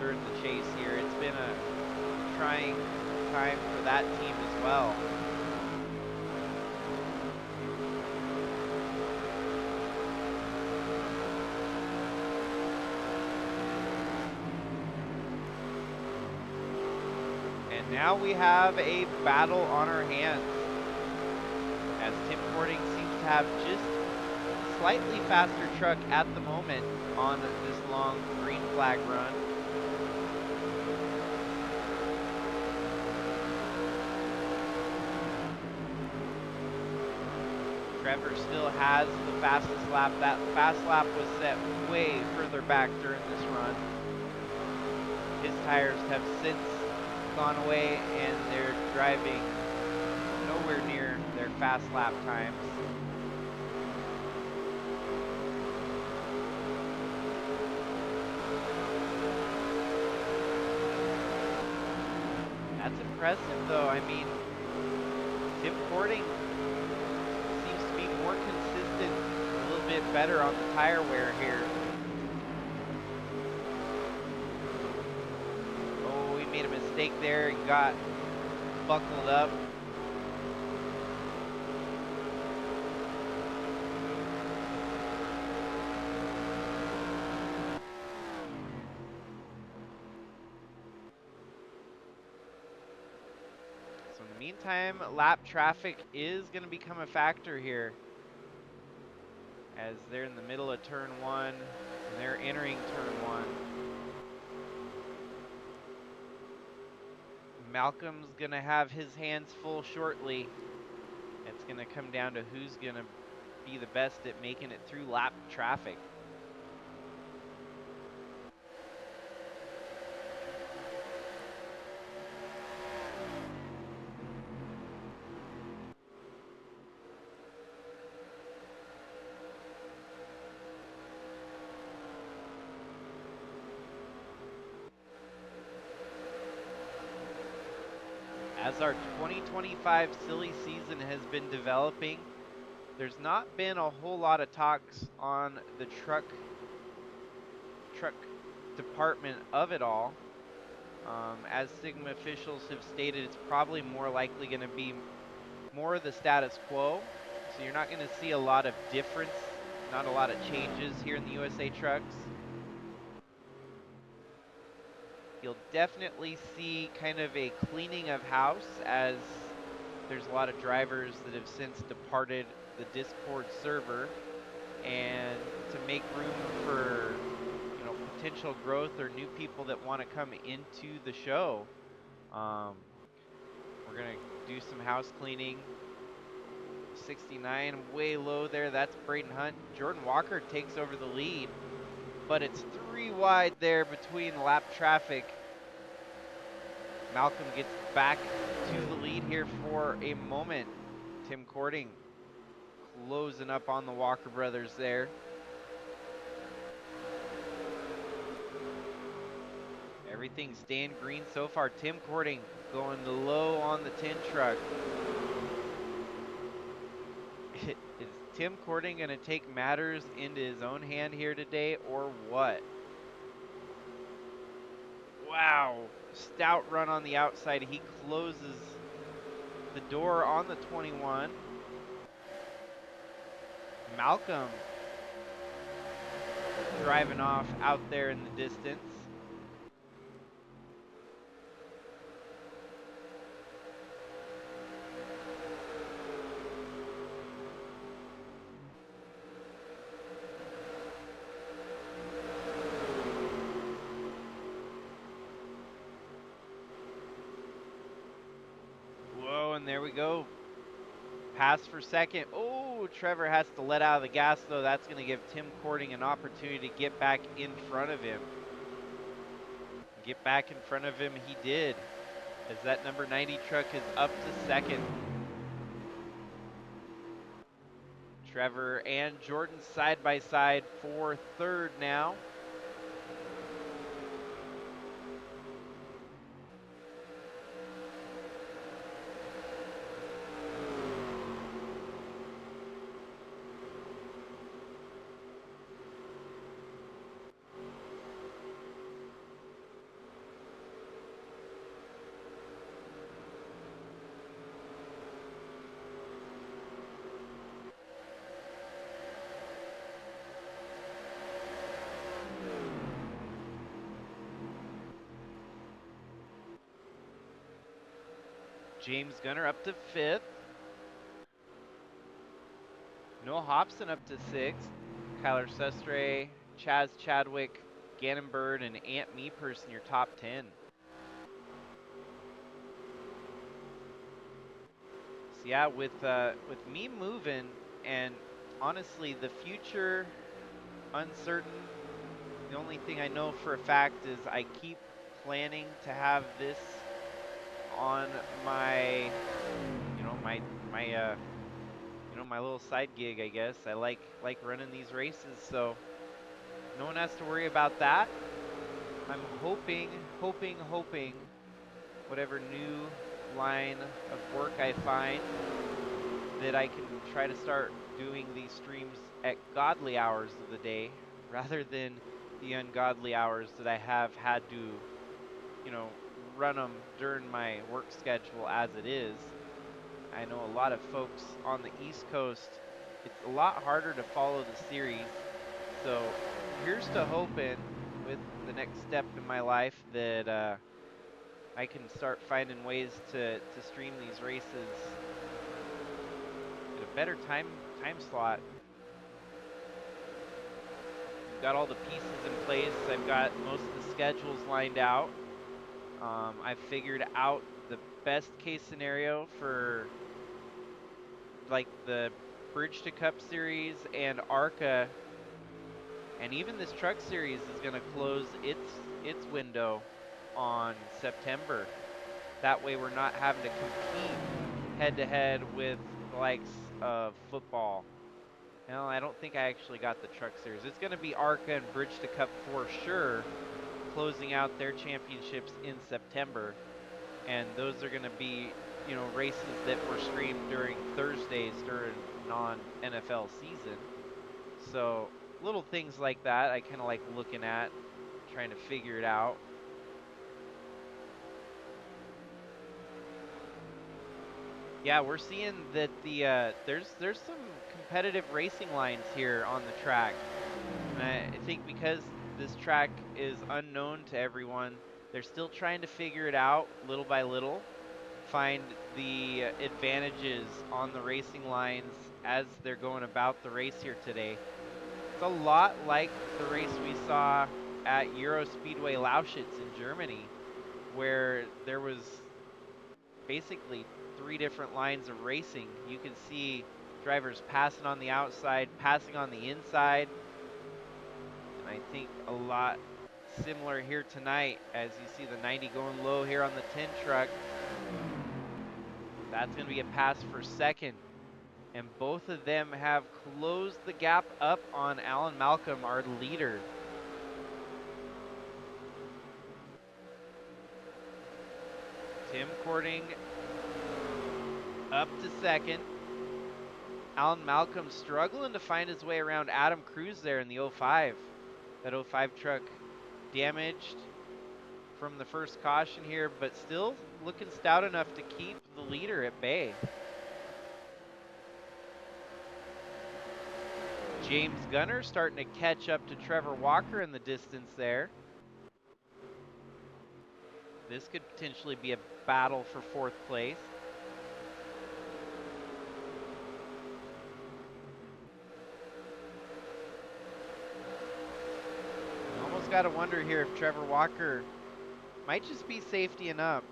during the chase here. It's been a trying time for that team as well. And now we have a battle on our hands, as Tim Cording seems to have just a slightly faster truck at the moment on this long green flag run. Trevor still has the fastest lap. That fast lap was set way further back during this run. His tires have since gone away and they're driving nowhere near their fast lap times. That's impressive though. I mean, Tim Cording seems to be more consistent, a little bit better on the tire wear here. Oh, he made a mistake there and got buckled up. So in the meantime, lap traffic is going to become a factor here, as they're in the middle of turn one and they're entering turn one. Malcolm's going to have his hands full shortly. It's going to come down to who's going to be the best at making it through lap traffic. As our 2025 silly season has been developing, there's not been a whole lot of talks on the truck department of it all. As Sigma officials have stated, it's probably more likely going to be more of the status quo. So you're not going to see a lot of difference, not a lot of changes here in the USA trucks. You'll definitely see kind of a cleaning of house, as there's a lot of drivers that have since departed the Discord server, and to make room for, you know, potential growth or new people that want to come into the show. We're gonna do some house cleaning. 69 way low there, that's Braden Hunt. Jordan Walker takes over the lead, but it's 3 wide there between lap traffic. Malcolm gets back to the lead here for a moment. Tim Cording closing up on the Walker brothers there. Everything staying green so far. Tim Cording going low on the tin truck. Is Tim Cording going to take matters into his own hand here today, or what? Wow, stout run on the outside. He closes the door on the 21. Malcolm driving off out there in the distance. And there we go. Pass for second. Oh, Trevor has to let out of the gas, though. That's going to give Tim Cording an opportunity to get back in front of him. Get back in front of him, he did, as that number 90 truck is up to second. Trevor and Jordan side by side for third now. James Gunner up to fifth. Noah Hobson up to sixth. Kyler Sestre, Chaz Chadwick, Gannon Bird, and Ant Meepers in your top 10. So yeah, with me moving and honestly the future uncertain, the only thing I know for a fact is I keep planning to have this on my, my little side gig, I guess. I like running these races, so no one has to worry about that. I'm hoping, whatever new line of work I find, that I can try to start doing these streams at godly hours of the day rather than the ungodly hours that I have had to, run them during my work schedule as it is. I know a lot of folks on the East Coast, it's a lot harder to follow the series. So here's to hoping with the next step in my life that I can start finding ways to stream these races at a better time slot. I've got all the pieces in place. I've got most of the schedules lined out. I've figured out the best case scenario for like the Bridge to Cup series and ARCA, and even this truck series is going to close its window on September. That way we're not having to compete head to head with the likes of football. No, I don't think I actually got the truck series. It's going to be ARCA and Bridge to Cup for sure, closing out their championships in September. And those are going to be, races that were streamed during Thursdays during non-NFL season. So little things like that I kind of like looking at, trying to figure it out. Yeah, we're seeing that there's some competitive racing lines here on the track. And I think because this track is unknown to everyone, they're still trying to figure it out little by little, find the advantages on the racing lines as they're going about the race here today. It's a lot like the race we saw at Euro Speedway Lausitz in Germany, where there was basically 3 different lines of racing. You can see drivers passing on the outside, passing on the inside. And I think a lot similar here tonight as you see the 90 going low here on the 10 truck. That's going to be a pass for second. And both of them have closed the gap up on Alan Malcolm, our leader. Tim Cording up to second. Alan Malcolm struggling to find his way around Adam Cruz there in the 05. That 05 truck damaged from the first caution here, but still looking stout enough to keep the leader at bay. James Gunner starting to catch up to Trevor Walker in the distance there. This could potentially be a battle for 4th place. Almost got to wonder here if Trevor Walker might just be safetying up.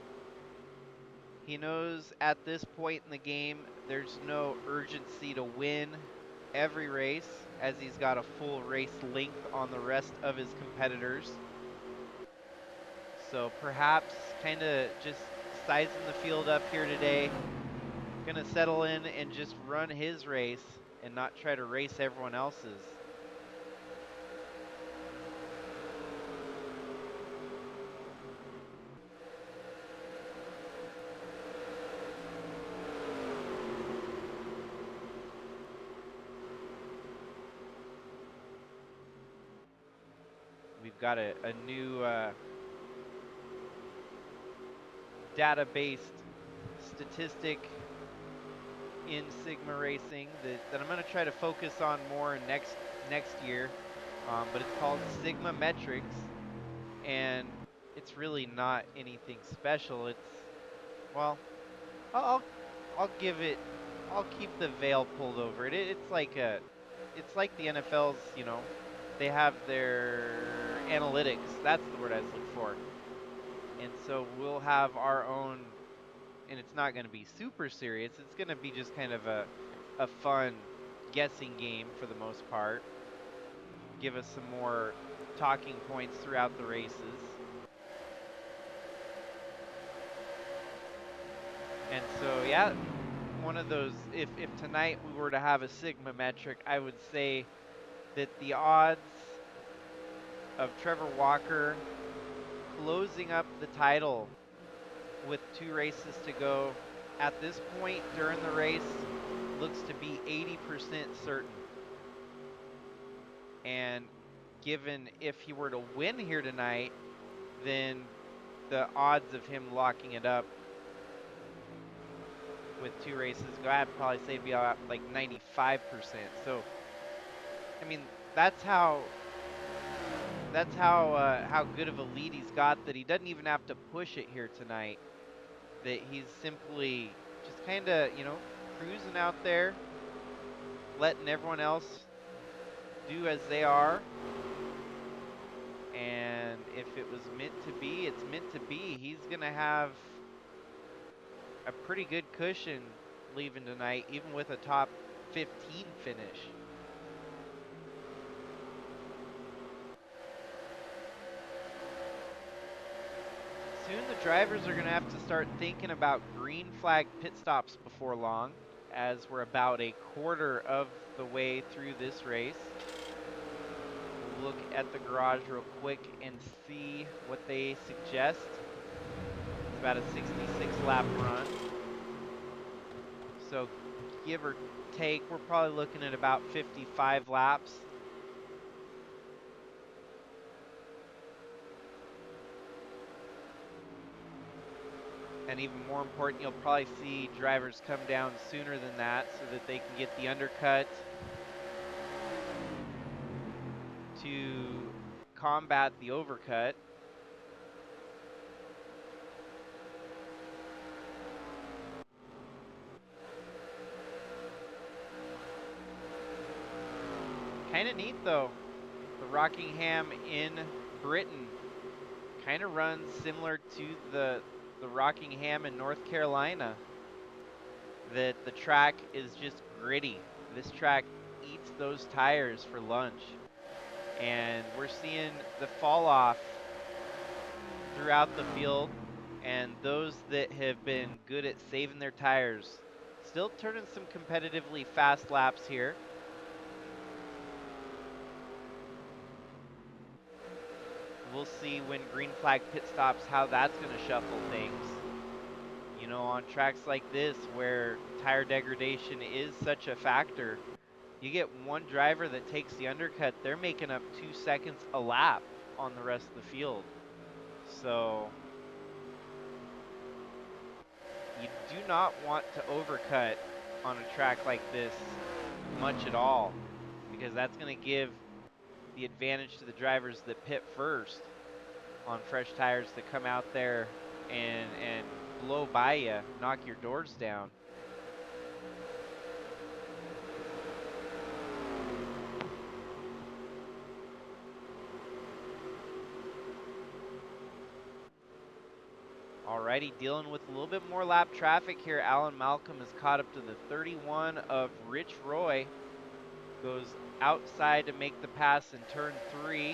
He knows at this point in the game, there's no urgency to win every race, as he's got a full race length on the rest of his competitors. So perhaps kind of just sizing the field up here today. Gonna settle in and just run his race and not try to race everyone else's. We've got a new data-based statistic in Sigma racing that I'm going to try to focus on more next year, but it's called Sigma Metrics, and it's really not anything special. It's, well, I'll I'll give it, I'll keep the veil pulled over it. It's like the NFL's, you know, they have their analytics. That's the word I was looking for. And so we'll have our own, and it's not going to be super serious. It's going to be just kind of a fun guessing game for the most part. Give us some more talking points throughout the races. And so, yeah, one of those, if tonight we were to have a Sigma metric, I would say that the odds of Trevor Walker closing up the title with 2 races to go at this point during the race looks to be 80% certain. And given if he were to win here tonight, then the odds of him locking it up with 2 races to go, I'd probably say it'd be like 95%. So, I mean, that's how good of a lead he's got, that he doesn't even have to push it here tonight. That he's simply just kind of, you know, cruising out there, letting everyone else do as they are. And if it was meant to be, it's meant to be. He's going to have a pretty good cushion leaving tonight, even with a top 15 finish. Soon the drivers are going to have to start thinking about green flag pit stops before long, as we're about a quarter of the way through this race. We'll look at the garage real quick and see what they suggest. It's about a 66 lap run. So give or take, we're probably looking at about 55 laps. And even more important, you'll probably see drivers come down sooner than that so that they can get the undercut to combat the overcut. Kind of neat though. The Rockingham in Britain kind of runs similar to the Rockingham in North Carolina. That the track is just gritty. This track eats those tires for lunch. And we're seeing the fall off throughout the field, and those that have been good at saving their tires still turning some competitively fast laps here. We'll see when green flag pit stops how that's going to shuffle things. You know, on tracks like this where tire degradation is such a factor, you get one driver that takes the undercut, they're making up 2 seconds a lap on the rest of the field. So you do not want to overcut on a track like this much at all, because that's going to give the advantage to the drivers that pit first on fresh tires to come out there and blow by you, knock your doors down. All Alrighty, dealing with a little bit more lap traffic here. Alan Malcolm is caught up to the 31 of Rich Roy. Goes outside to make the pass in turn 3.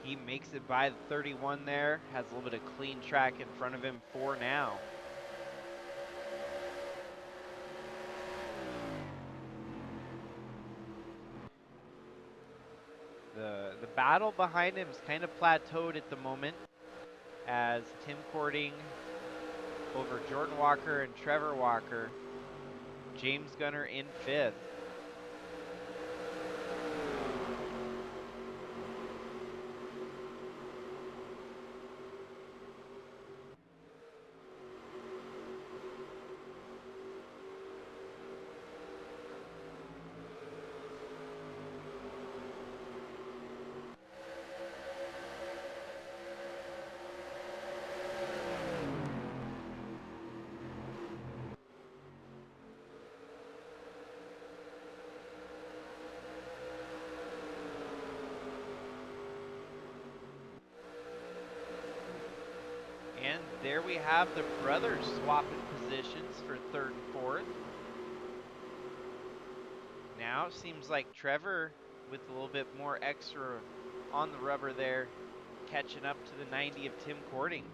He makes it by the 31 there. Has a little bit of clean track in front of him for now. The battle behind him is kind of plateaued at the moment as Tim Cording over Jordan Walker and Trevor Walker. James Gunner in 5th. And there we have the brothers swapping positions for 3rd and 4th. Now it seems like Trevor, with a little bit more extra on the rubber there, catching up to the 90 of Tim Cording.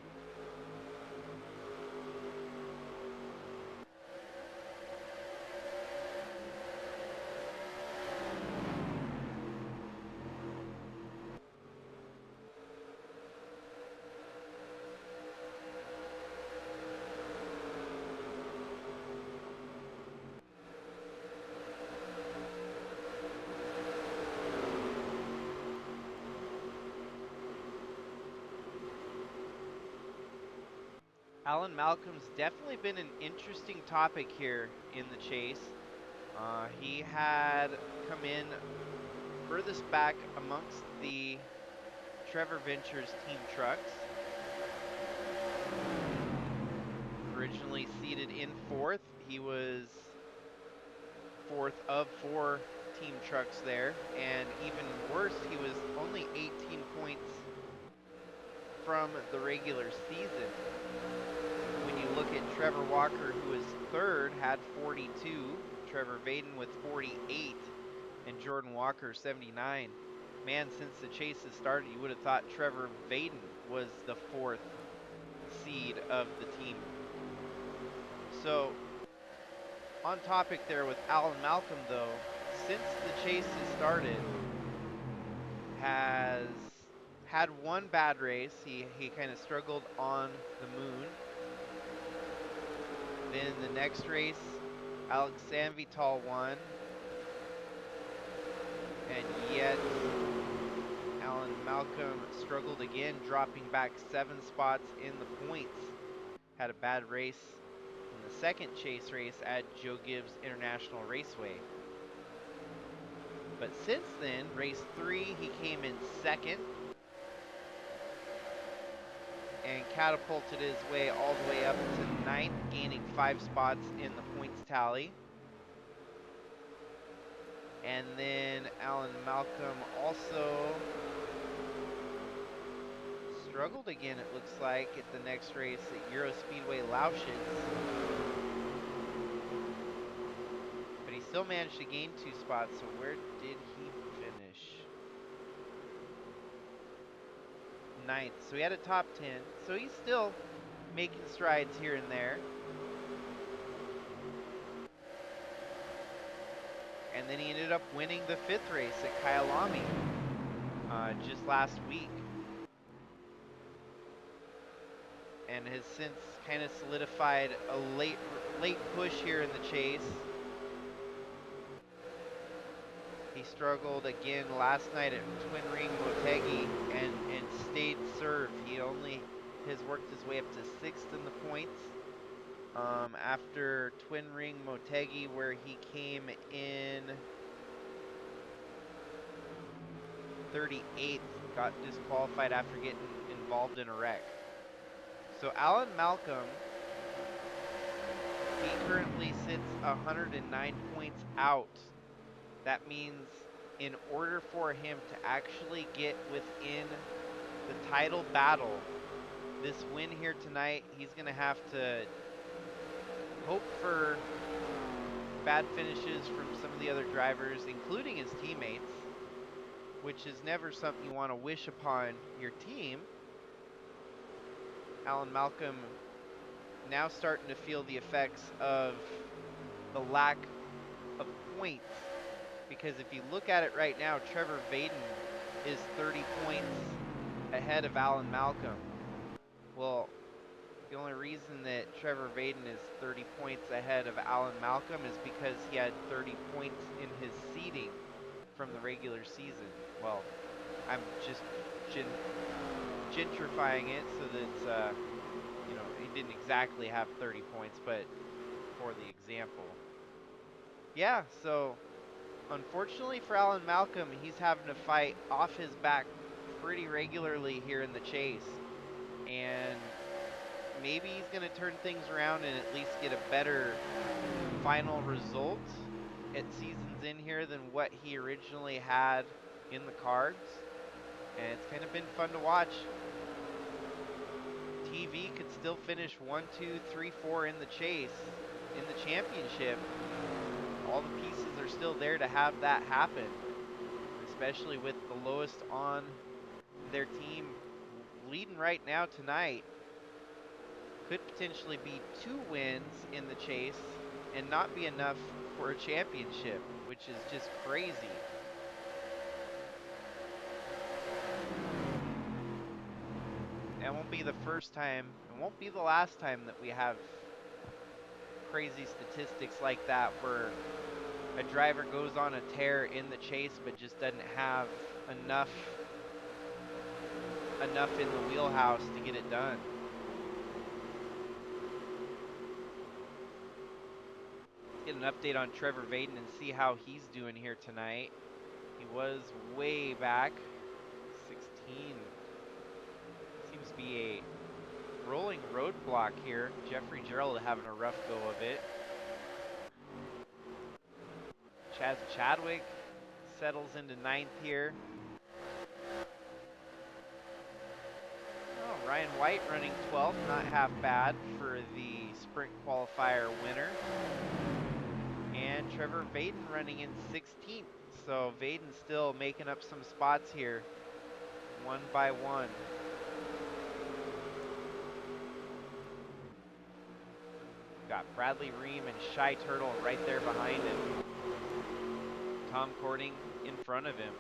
Alan Malcolm's definitely been an interesting topic here in the chase. He had come in furthest back amongst the Trevor Ventures team trucks. Originally seated in 4th, he was 4th of 4 team trucks there, and even worse, he was only 18 points from the regular season. When you look at Trevor Walker, who was 3rd, had 42, Trevor Vaden with 48, and Jordan Walker 79. Man, since the chase has started, you would have thought Trevor Vaden was the 4th seed of the team. So, on topic there with Alan Malcolm, though, since the chase has started, has had one bad race. He kind of struggled on the moon. Then the next race, Alex Sanvital won. And yet, Alan Malcolm struggled again, dropping back 7 spots in the points. Had a bad race in the second chase race at Joe Gibbs International Raceway. But since then, race 3, he came in 2nd and catapulted his way all the way up to 9th, gaining 5 spots in the points tally. And then Alan Malcolm also struggled again, it looks like, at the next race at Euro Speedway Lausitz. But he still managed to gain 2 spots, so where did he finish? 9th, so he had a top 10, so he's still making strides here and there. And then he ended up winning the 5th race at Kyalami just last week. And has since kind of solidified a late push here in the chase. He struggled again last night at Twin Ring Motegi and stayed serve. Has worked his way up to 6th in the points. After Twin Ring Motegi, where he came in 38th, got disqualified after getting involved in a wreck. So Alan Malcolm, he currently sits 109 points out. That means in order for him to actually get within the title battle, this win here tonight, he's going to have to hope for bad finishes from some of the other drivers, including his teammates, which is never something you want to wish upon your team. Alan Malcolm now starting to feel the effects of the lack of points, because if you look at it right now, Trevor Vaden is 30 points ahead of Alan Malcolm. Well, the only reason that Trevor Vaden is 30 points ahead of Alan Malcolm is because he had 30 points in his seeding from the regular season. Well, I'm just gentrifying it so that he didn't exactly have 30 points, but for the example. Yeah, so unfortunately for Alan Malcolm, he's having to fight off his back pretty regularly here in the chase. And maybe he's going to turn things around and at least get a better final result at season's in here than what he originally had in the cards. And it's kind of been fun to watch. TV could still finish 1, 2, 3, 4 in the chase, in the championship. All the pieces are still there to have that happen, especially with the lowest on their team leading right now tonight. Could potentially be 2 wins in the chase and not be enough for a championship, which is just crazy. That won't be the first time, it won't be the last time that we have crazy statistics like that where a driver goes on a tear in the chase but just doesn't have enough in the wheelhouse to get it done. Get an update on Trevor Vaden and see how he's doing here tonight. He was way back, 16. Seems to be a rolling roadblock here. Jeffrey Gerald having a rough go of it. Chaz Chadwick settles into 9th here. Oh, Ryan White running 12th, not half bad for the sprint qualifier winner. And Trevor Vaden running in 16th. So Vaden still making up some spots here, one by one. Got Bradley Ream and Shy Turtle right there behind him. Tom Cording in front of him.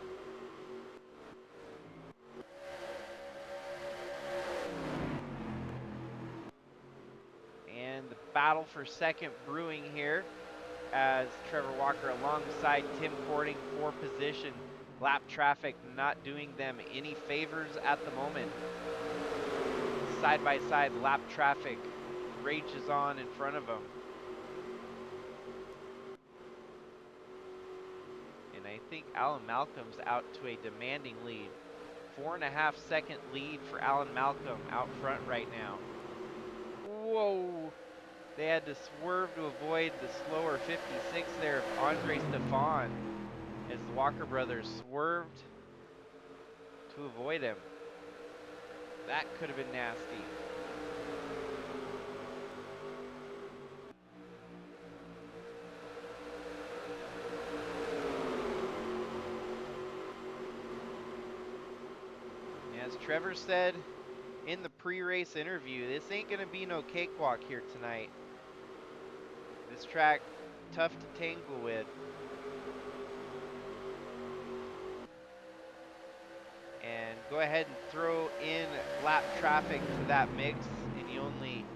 And the battle for second brewing here as Trevor Walker alongside Tim Cording for position. Lap traffic not doing them any favors at the moment. Side by side lap traffic rages on in front of them. And I think Alan Malcolm's out to a demanding lead. 4.5 second lead for Alan Malcolm out front right now. Whoa! They had to swerve to avoid the slower 56 there of Andre Stefan as the Walker brothers swerved to avoid him. That could have been nasty. As Trevor said in the pre-race interview, this ain't going to be no cakewalk here tonight. This track, tough to tangle with. And go ahead and throw in lap traffic to that mix, and you only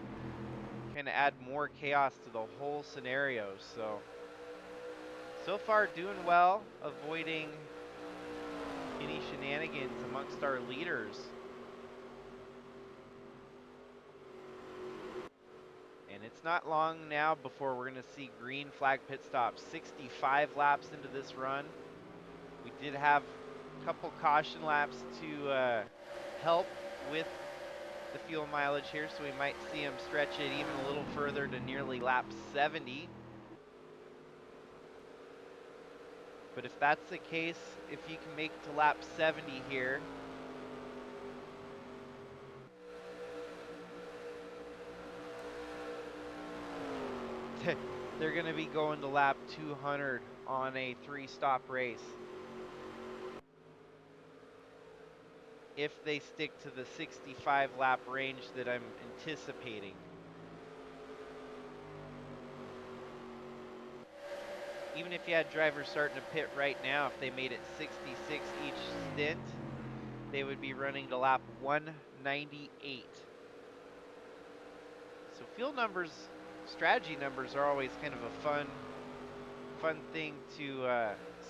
kind of add more chaos to the whole scenario. So So far doing well, avoiding any shenanigans amongst our leaders. And it's not long now before we're going to see green flag pit stops. 65 laps into this run. We did have a couple caution laps to help with the fuel mileage here, so we might see him stretch it even a little further to nearly lap 70. But if that's the case, if you can make it to lap 70 here, they're going to be going to lap 200 on a 3-stop race. If they stick to the 65 lap range that I'm anticipating. Even if you had drivers starting to pit right now, if they made it 66 each stint, they would be running to lap 198. So field numbers, strategy numbers are always kind of a fun thing to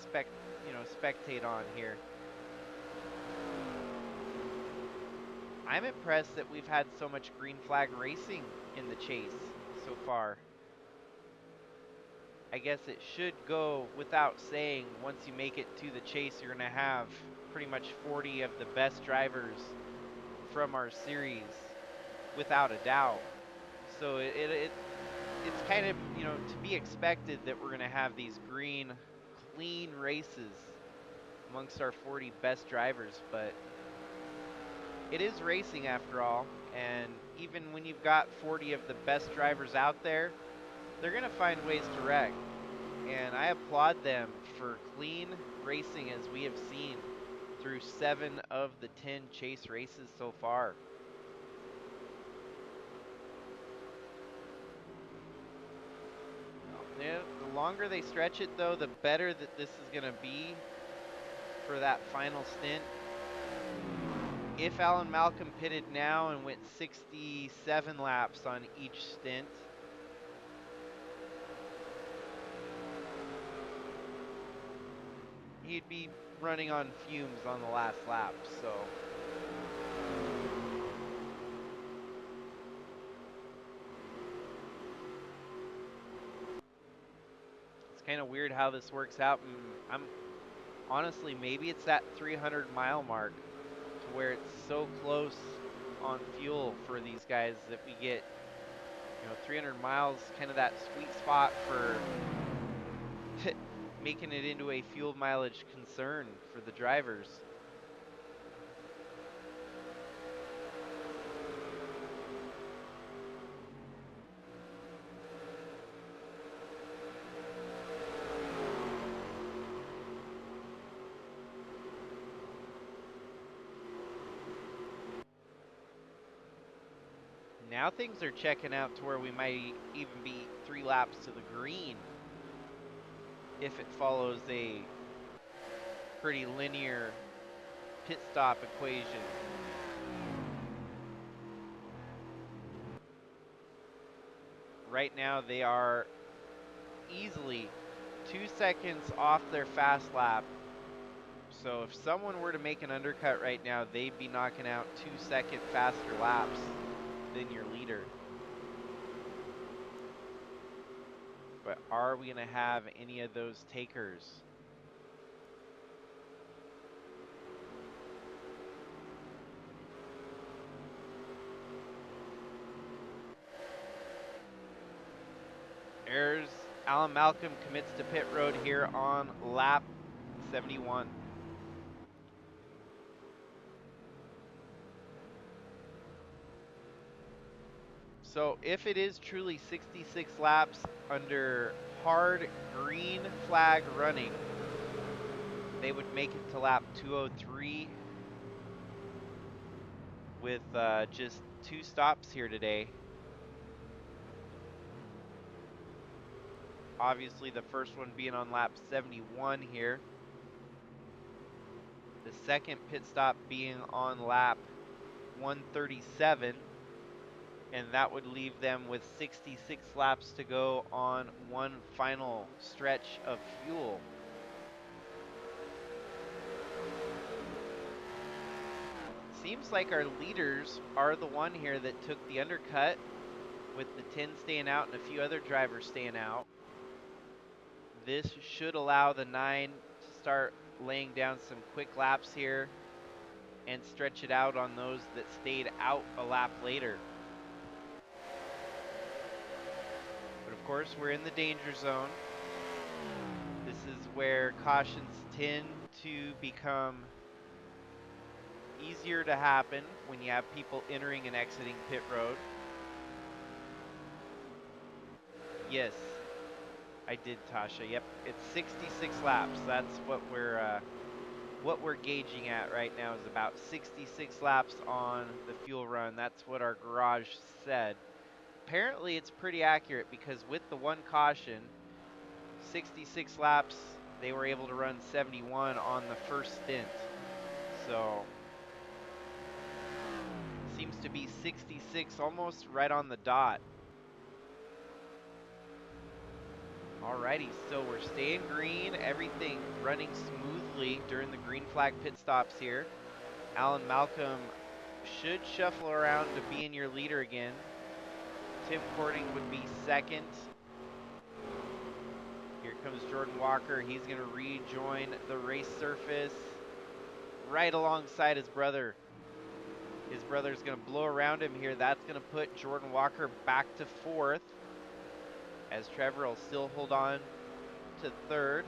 spectate on here. I'm impressed that we've had so much green flag racing in the chase so far. I guess it should go without saying, once you make it to the chase, you're going to have pretty much 40 of the best drivers from our series, without a doubt. So it's kind of, to be expected that we're going to have these green, clean races amongst our 40 best drivers, but it is racing after all, and even when you've got 40 of the best drivers out there, they're going to find ways to wreck. And I applaud them for clean racing as we have seen through 7 of the 10 chase races so far. The longer they stretch it, though, the better that this is going to be for that final stint. If Alan Malcolm pitted now and went 67 laps on each stint, he'd be running on fumes on the last lap, so. It's kind of weird how this works out. I'm honestly, maybe it's that 300-mile mark to where it's so close on fuel for these guys that we get, 300 miles, kind of that sweet spot for making it into a fuel mileage concern for the drivers. Now things are checking out to where we might even be 3 laps to the green if it follows a pretty linear pit stop equation. Right now they are easily 2 seconds off their fast lap. So if someone were to make an undercut right now, they'd be knocking out 2-second faster laps than your leader. But are we going to have any of those takers? There's Alan Malcolm commits to pit road here on lap 71. So if it is truly 66 laps under hard green flag running, they would make it to lap 203 with just 2 stops here today. Obviously the first one being on lap 71 here. The second pit stop being on lap 137. and that would leave them with 66 laps to go on one final stretch of fuel. Seems like our leaders are the one here that took the undercut, with the 10 staying out and a few other drivers staying out. This should allow the 9 to start laying down some quick laps here and stretch it out on those that stayed out a lap later. But of course, we're in the danger zone. This is where cautions tend to become easier to happen when you have people entering and exiting pit road. Yes, I did, Tasha. Yep, it's 66 laps. That's what we're gauging at right now, is about 66 laps on the fuel run. That's what our garage said. Apparently it's pretty accurate, because with the one caution, 66 laps, they were able to run 71 on the first stint. So seems to be 66 almost right on the dot. Alrighty, so we're staying green, everything running smoothly during the green flag pit stops here. Alan Malcolm should shuffle around to be in your leader again. Tim Cording would be second. Here comes Jordan Walker. He's going to rejoin the race surface right alongside his brother. His brother's going to blow around him here. That's going to put Jordan Walker back to fourth, as Trevor will still hold on to third.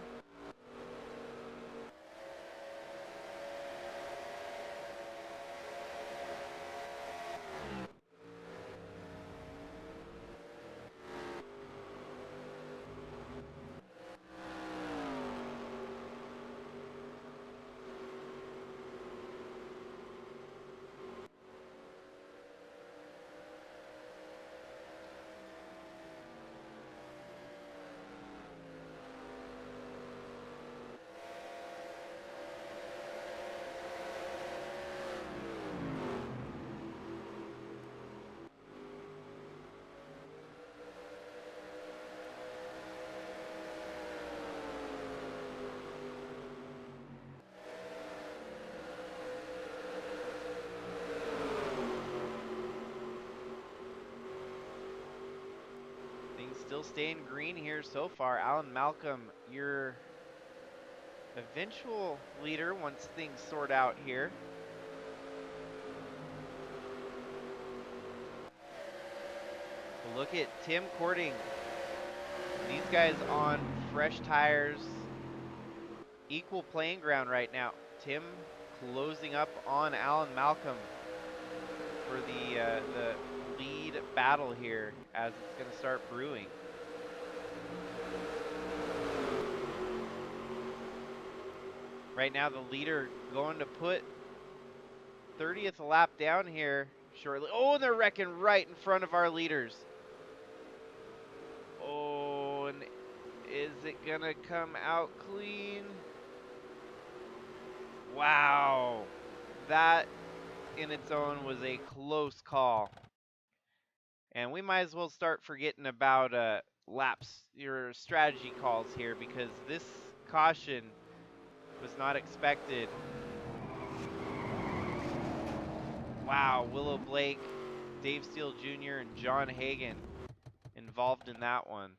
Still staying green here so far. Alan Malcolm, your eventual leader once things sort out here. Look at Tim Cording. These guys on fresh tires, equal playing ground right now. Tim closing up on Alan Malcolm for the lead battle here, as it's going to start brewing. Right now, the leader going to put 30th lap down here shortly. Oh, they're wrecking right in front of our leaders. Oh, and is it going to come out clean? Wow. That in its own was a close call. And we might as well start forgetting about laps, your strategy calls here, because this caution was not expected. Wow, Willow Blake, Dave Steele Jr., and John Hagan involved in that one.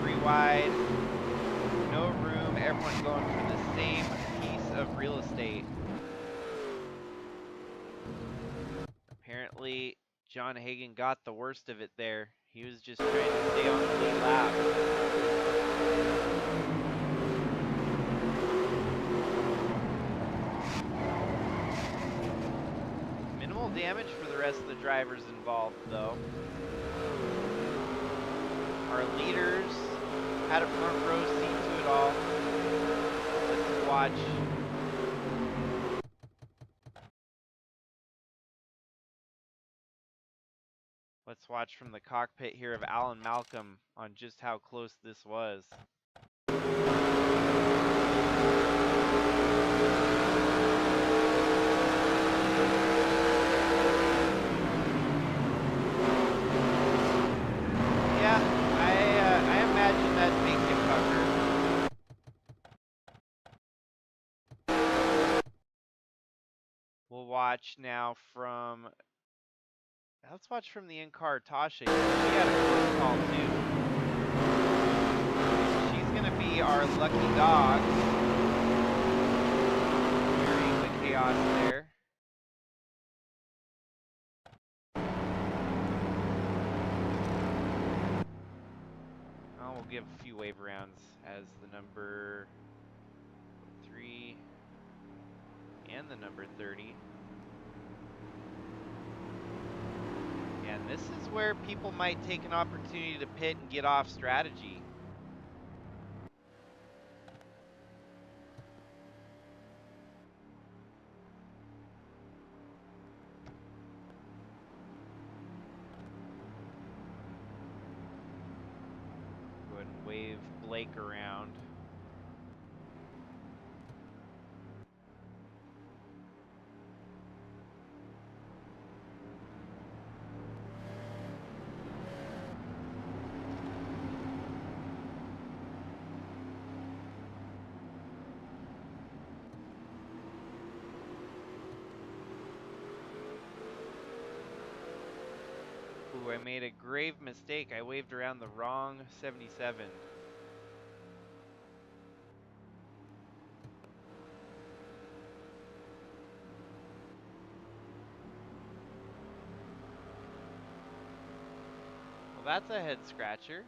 Three wide, no room, everyone going for the same piece of real estate. Apparently, John Hagan got the worst of it there. He was just trying to stay on the lead lap. Minimal damage for the rest of the drivers involved, though. Our leaders had a front row seat to it all. Let's watch. Let's watch from the cockpit here of Alan Malcolm on just how close this was. We'll watch now from, let's watch from the in-car Tasha. She had a close call too. She's gonna be our lucky dog during the chaos there. Oh, we'll give a few wave rounds as the number 3 and the number 30. And this is where people might take an opportunity to pit and get off strategy. Go ahead and wave Blake around. Ooh, I made a grave mistake. I waved around the wrong 77. Well, that's a head scratcher.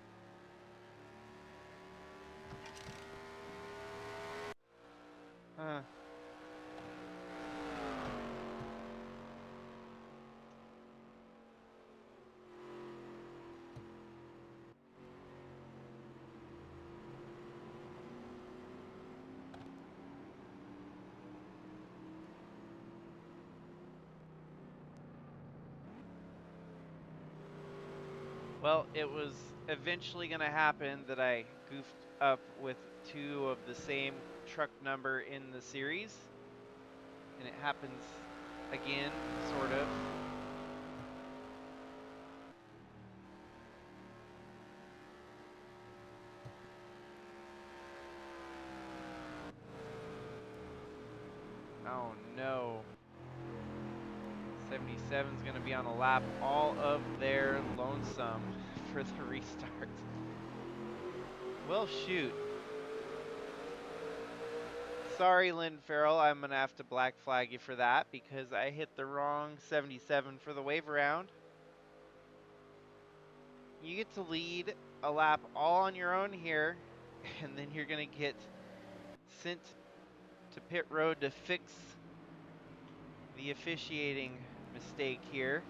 Huh. Well, it was eventually going to happen that I goofed up with 2 of the same truck number in the series. And it happens again, sort of. Oh no. 77's going to be on a lap all of their lonesome for the restart. Well, shoot. Sorry, Lynn Farrell, I'm going to have to black flag you for that because I hit the wrong 77 for the wave round. You get to lead a lap all on your own here, and then you're going to get sent to pit road to fix the officiating mistake here.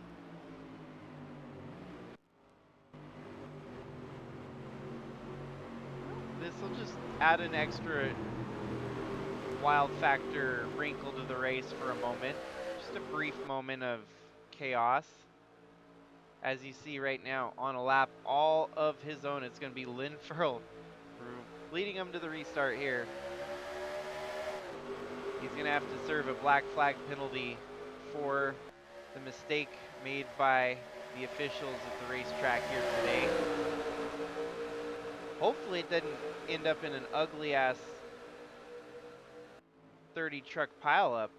This will just add an extra wild factor wrinkle to the race for a moment. Just a brief moment of chaos. As you see right now, on a lap all of his own, it's going to be Lynn Farrell leading him to the restart here. He's going to have to serve a black flag penalty for the mistake made by the officials at the racetrack here today. Hopefully it doesn't end up in an ugly ass 30 truck pileup.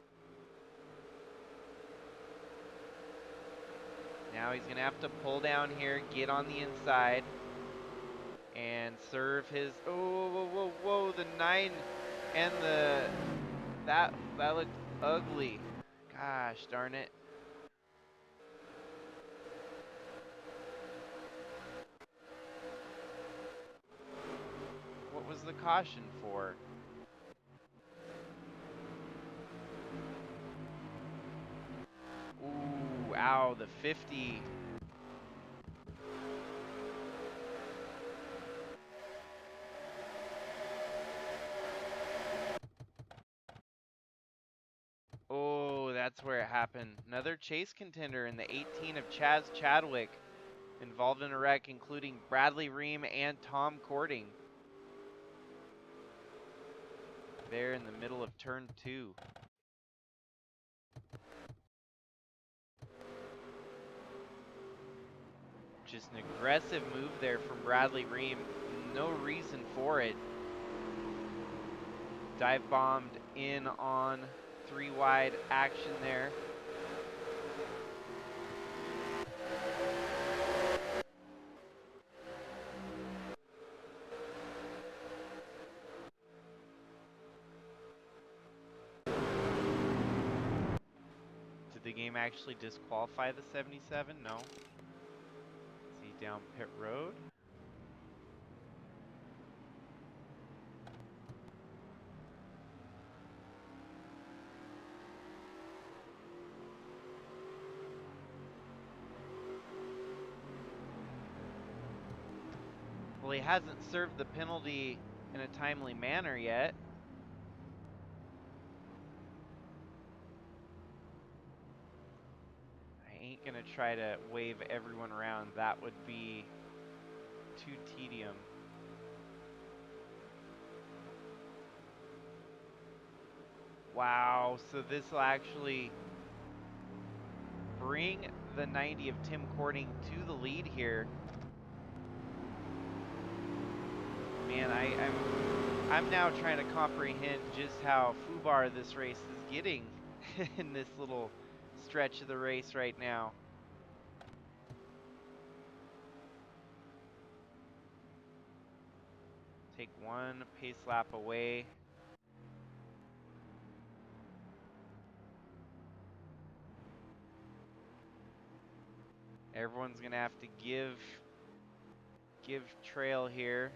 Now he's gonna have to pull down here, get on the inside, and serve his, whoa, the 9 and the, that looked ugly. Gosh darn it. What was the caution for? Ooh, ow, the 50. Oh, that's where it happened. Another chase contender in the 18 of Chaz Chadwick involved in a wreck, including Bradley Ream and Tom Cording. There in the middle of turn 2. Just an aggressive move there from Bradley Ream. No reason for it. Dive bombed in on 3 wide. wide action there. Did the game actually disqualify the 77? No. See down pit road. Well, he hasn't served the penalty in a timely manner yet. I ain't gonna try to wave everyone around. That would be too tedium. Wow, so this will actually bring the 90 of Tim Cording to the lead here. Man, I'm now trying to comprehend just how foobar this race is getting in this little stretch of the race right now. Take one pace lap away. Everyone's gonna have to give trail here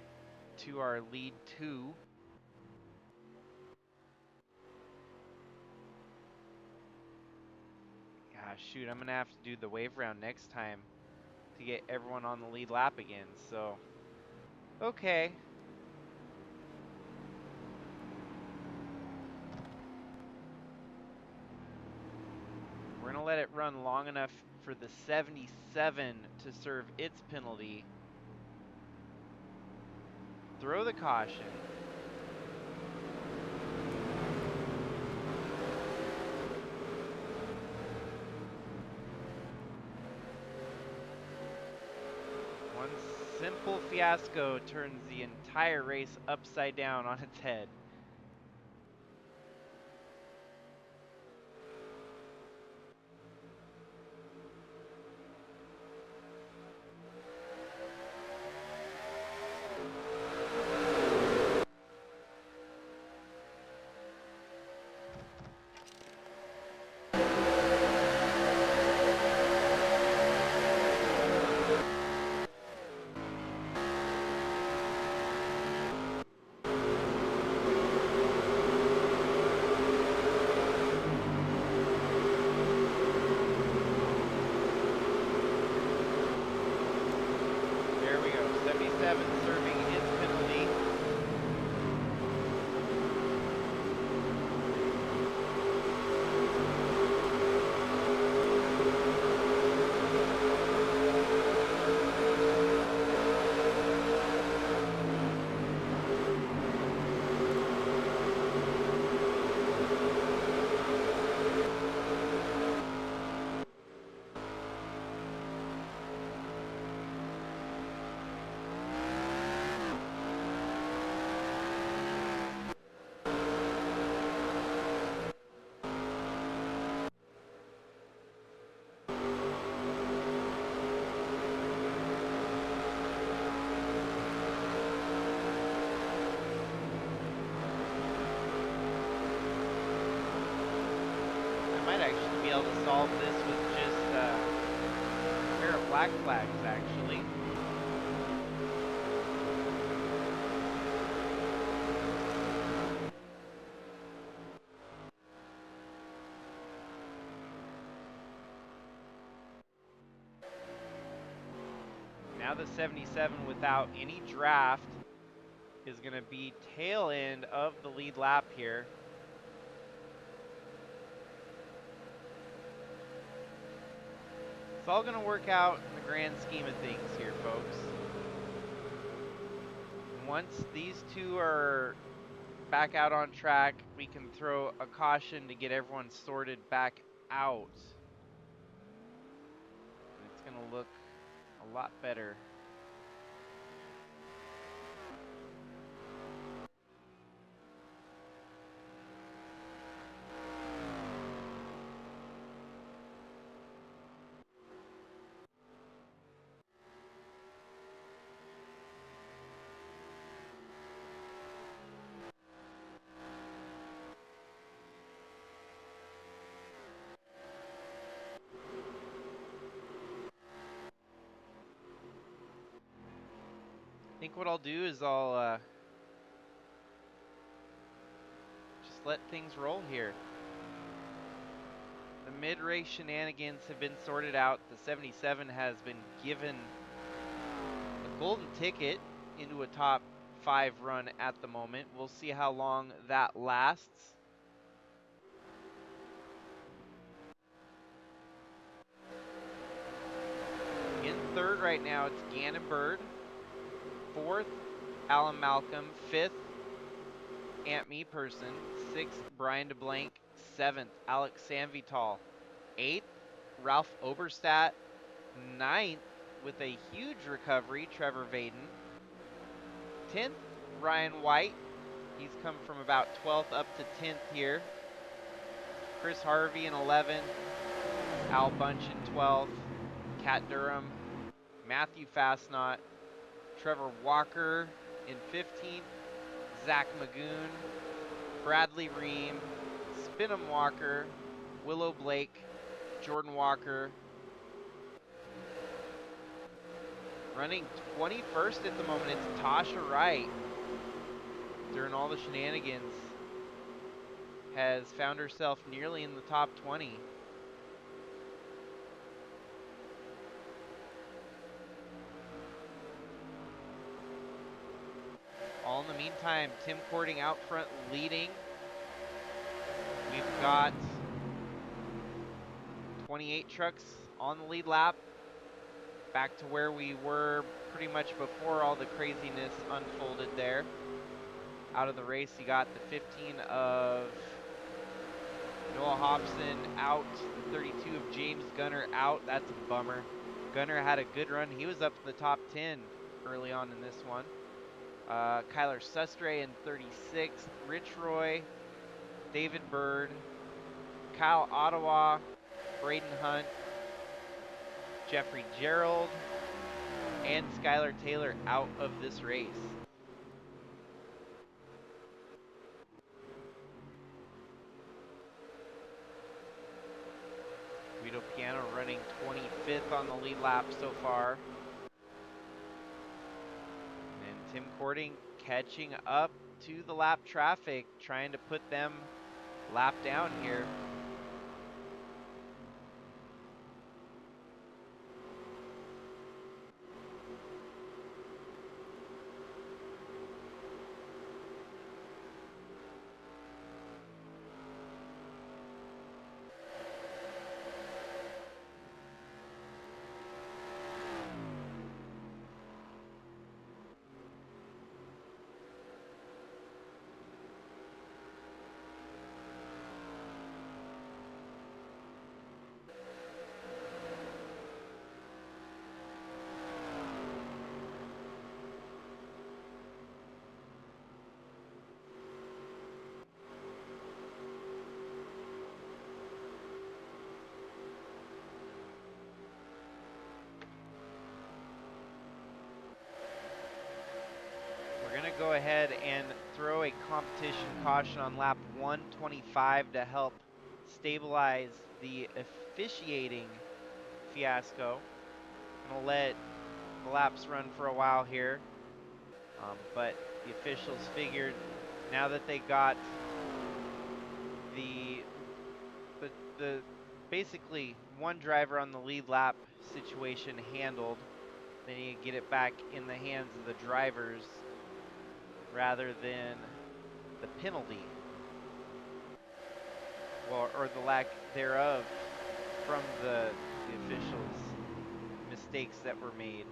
to our lead two. Gosh, shoot, I'm gonna have to do the wave round next time to get everyone on the lead lap again, so okay. We're gonna let it run long enough for the 77 to serve its penalty. Throw the caution. One simple fiasco turns the entire race upside down on its head. There we go, 77 serving its penalty. Might actually be able to solve this with just a pair of black flags, actually. Now the 77 without any draft is going to be tail end of the lead lap here. It's all going to work out in the grand scheme of things here, folks. Once these two are back out on track, we can throw a caution to get everyone sorted back out. And it's going to look a lot better. think what I'll do is I'll just let things roll here. The mid-race shenanigans have been sorted out. The 77 has been given a golden ticket into a top 5 run at the moment. We'll see how long that lasts. In third right now, it's Gannon Bird. Fourth, Alan Malcolm. Fifth, Ant Meeperson. Sixth, Brian DeBlank. Seventh, Alex Sanvital. Eighth, Ralph Oberstadt. Ninth, with a huge recovery, Trevor Vaden. 10th, Ryan White. He's come from about 12th up to 10th here. Chris Harvey in 11th. Al Bunch in 12th. Kat Durham. Matthew Fastnot. Trevor Walker in 15th. Zach Magoon. Bradley Ream. Spinham Walker. Willow Blake. Jordan Walker. Running 21st at the moment, it's Tasha Wright. During all the shenanigans, has found herself nearly in the top 20. All in the meantime, Tim Cording out front leading. We've got 28 trucks on the lead lap. Back to where we were pretty much before all the craziness unfolded there. Out of the race, you got the 15 of Noah Hobson out, the 32 of James Gunner out. That's a bummer. Gunner had a good run. He was up in the top 10 early on in this one. Kyler Sustre in 36th. Rich Roy, David Bird, Kyle Ottawa, Braden Hunt, Jeffrey Gerald, and Skylar Taylor out of this race. Guido Piano running 25th on the lead lap so far. And Tim Cording catching up to the lap traffic, trying to put them lap down here. Go ahead and throw a competition caution on lap 125 to help stabilize the officiating fiasco. Gonna let the laps run for a while here, but the officials figured now that they got the basically one driver on the lead lap situation handled, they need to get it back in the hands of the drivers rather than the penalty, well, or the lack thereof from the officials' mistakes that were made.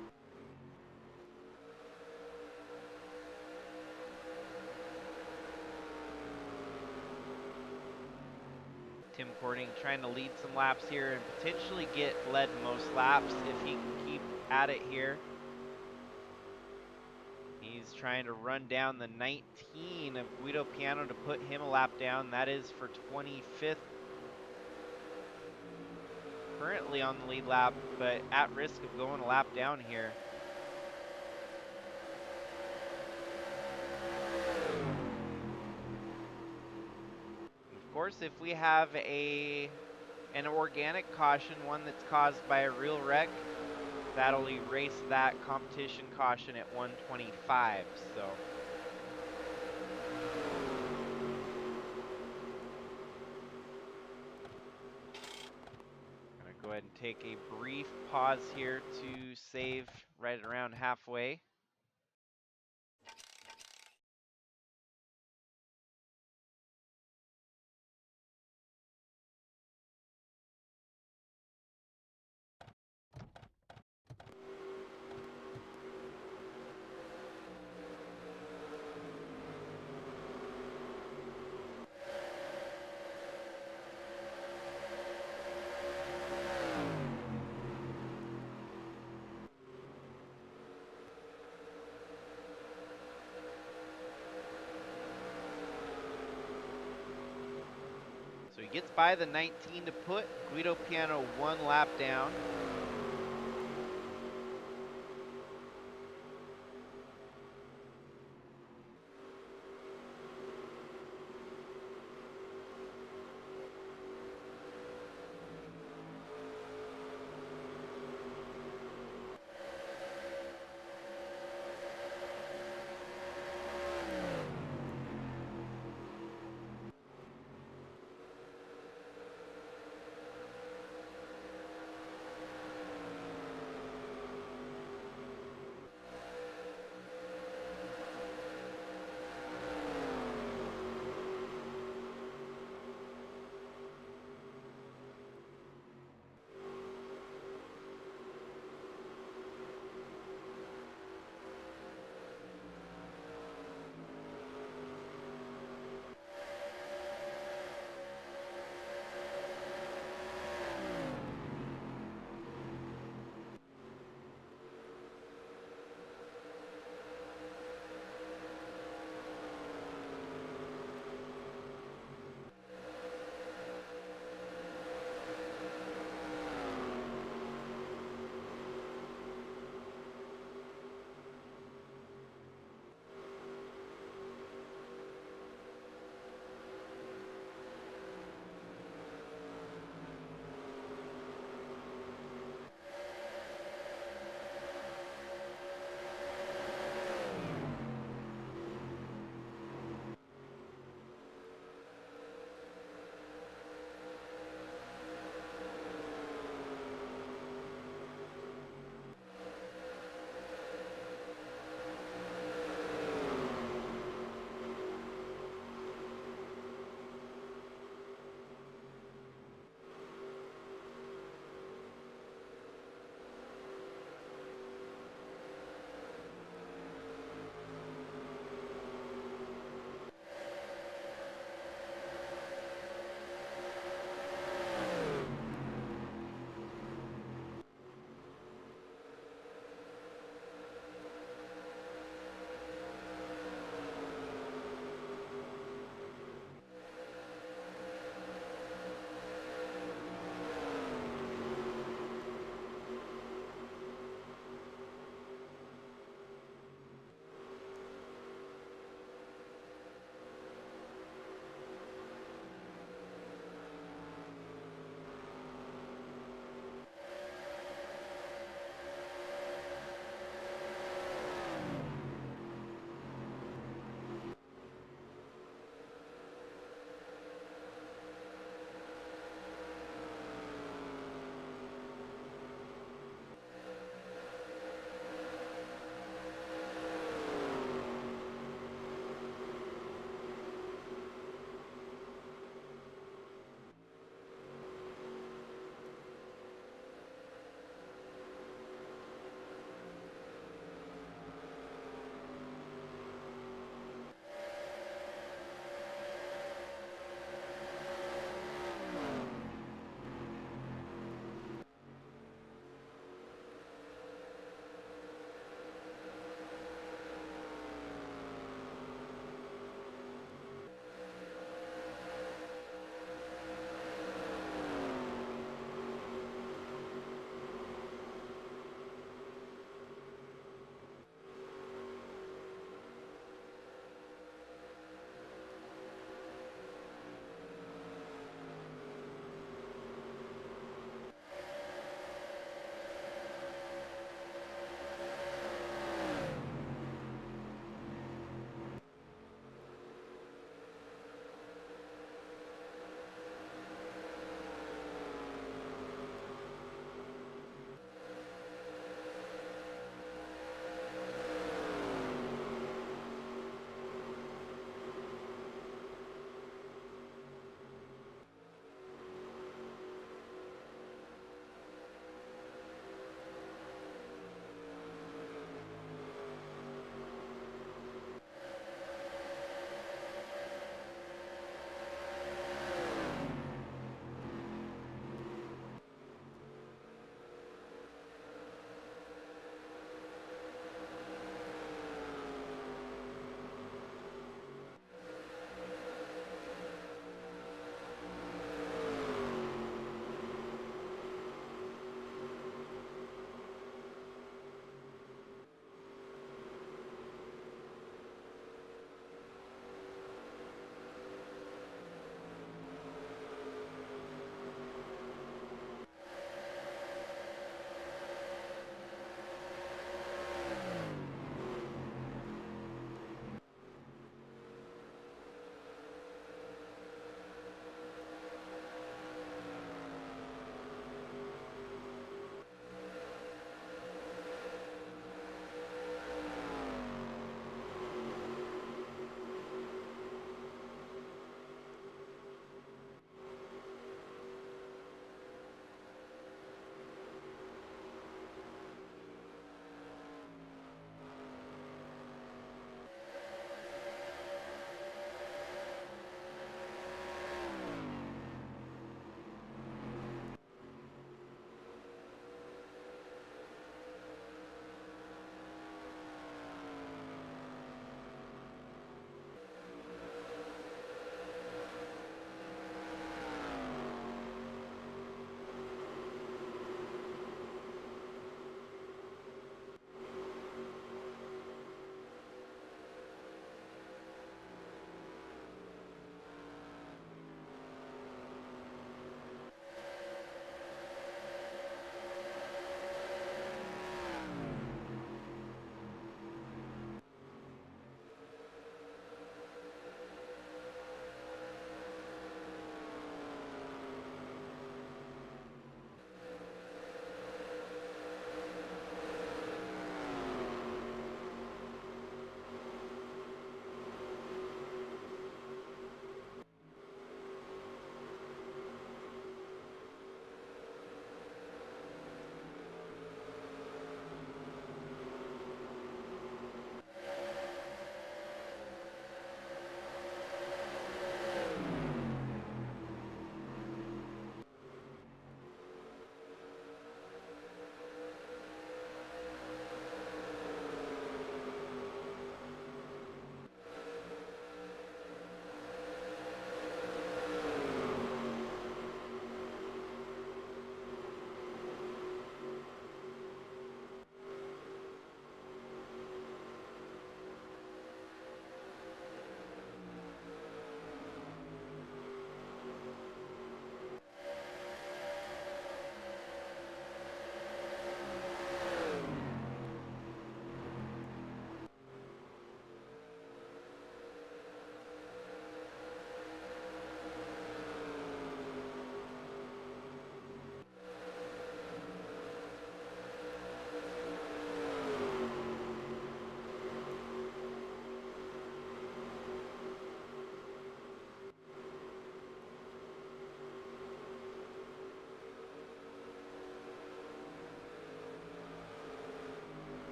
Tim Cording trying to lead some laps here and potentially get led most laps if he can keep at it here. He's trying to run down the 19 of Guido Piano to put him a lap down. That is for 25th. Currently on the lead lap, but at risk of going a lap down here. Of course, if we have an organic caution, one that's caused by a real wreck, that'll erase that competition caution at 125. So I'm going to go ahead and take a brief pause here to save right around halfway. So he gets by the 19 to put Guido Piano 1 lap down.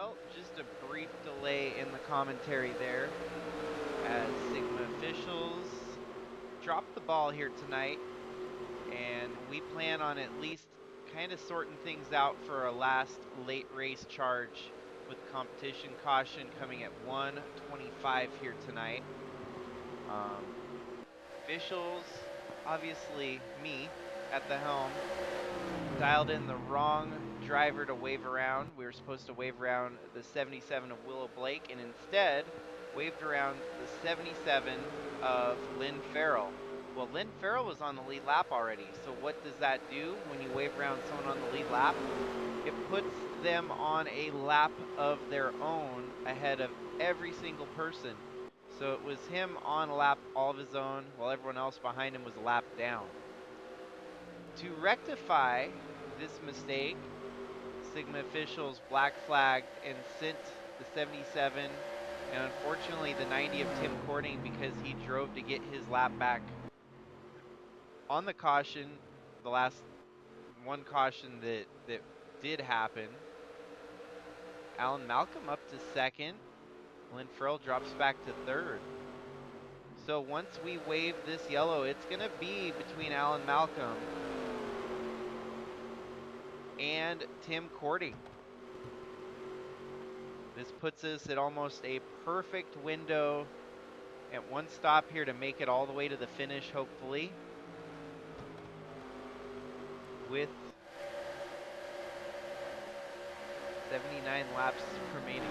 Well, just a brief delay in the commentary there as Sigma officials dropped the ball here tonight, and we plan on at least kind of sorting things out for our last late race charge with competition caution coming at 1:25 here tonight. Officials, obviously me at the helm, dialed in the wrong driver to wave around. We were supposed to wave around the 77 of Willow Blake and instead waved around the 77 of Lynn Farrell. Well, Lynn Farrell was on the lead lap already, so what does that do when you wave around someone on the lead lap? It puts them on a lap of their own ahead of every single person. So it was him on a lap all of his own while everyone else behind him was a lap down. To rectify this mistake, Sigma officials black flagged and sent the 77 and unfortunately the 90 of Tim Cording because he drove to get his lap back on the caution, the last one caution that did happen. Alan Malcolm up to second. Lynn Farrell drops back to third. So once we wave this yellow, it's going to be between Alan Malcolm and Tim Cording. This puts us at almost a perfect window at one stop here to make it all the way to the finish, hopefully, with 79 laps remaining.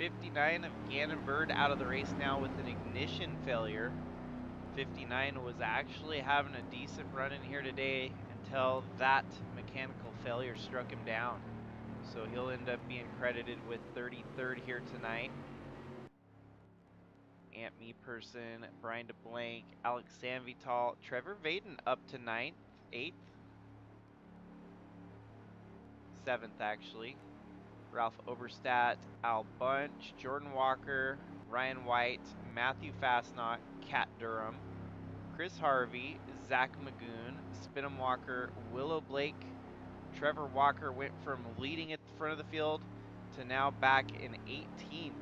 '59 of Gannon Bird out of the race now with an ignition failure. '59 was actually having a decent run in here today until that mechanical failure struck him down. So he'll end up being credited with 33rd here tonight. Ant Me Person, Brian DeBlank, Alex Sanvital, Trevor Vaden up to 9th, 8th, 7th actually. Ralph Oberstadt, Al Bunch, Jordan Walker, Ryan White, Matthew Fastnot, Kat Durham, Chris Harvey, Zach Magoon, Spinham Walker, Willow Blake, Trevor Walker went from leading at the front of the field to now back in 18th.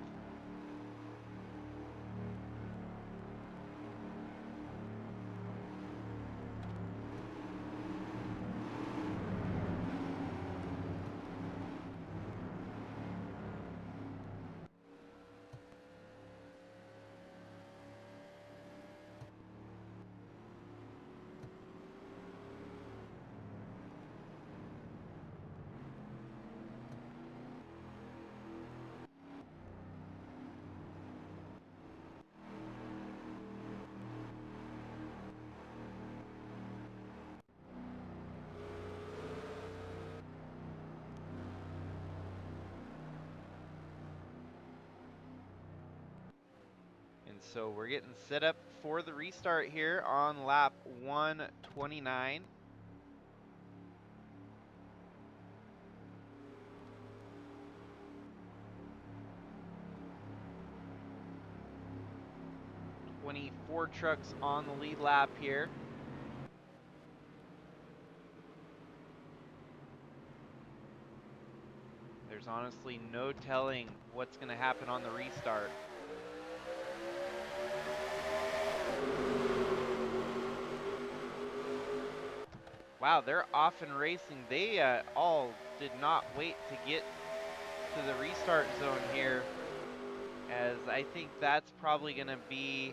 So we're getting set up for the restart here on lap 129. Four trucks on the lead lap here. There's honestly no telling what's going to happen on the restart. Wow, they're off and racing. They all did not wait to get to the restart zone here, as I think that's probably going to be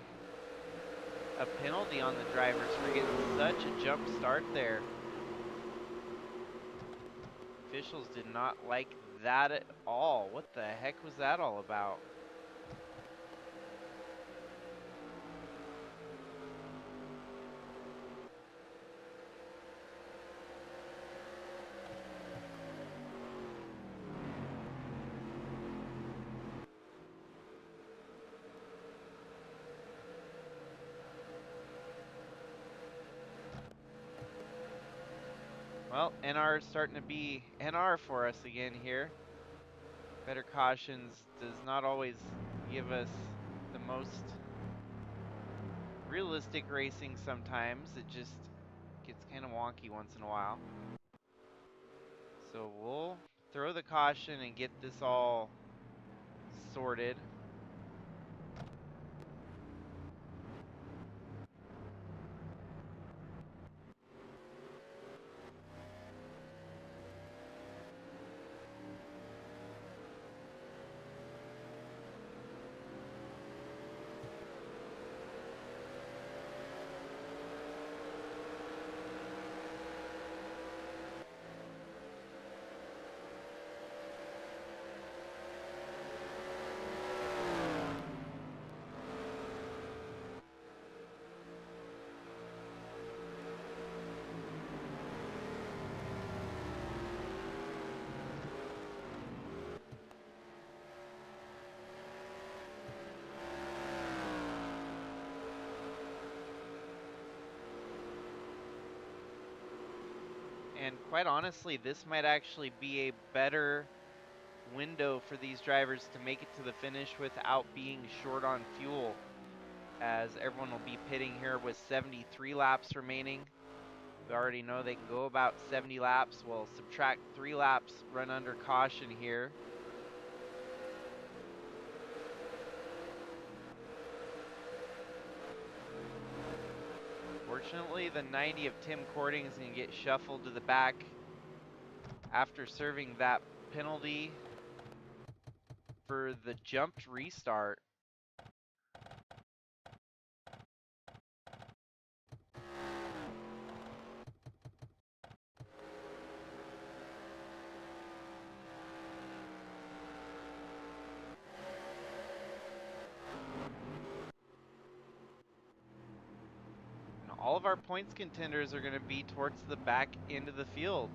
a penalty on the drivers for getting such a jump start there. Officials did not like that at all. What the heck was that all about? Well, NR is starting to be NR for us again here. Better cautions does not always give us the most realistic racing sometimes. It just gets kind of wonky once in a while. So we'll throw the caution and get this all sorted. And quite honestly, this might actually be a better window for these drivers to make it to the finish without being short on fuel, as everyone will be pitting here with 73 laps remaining. We already know they can go about 70 laps. We'll subtract 3 laps run under caution here. Fortunately, the 90 of Tim Cording is going to get shuffled to the back after serving that penalty for the jumped restart. All of our points contenders are going to be towards the back end of the field,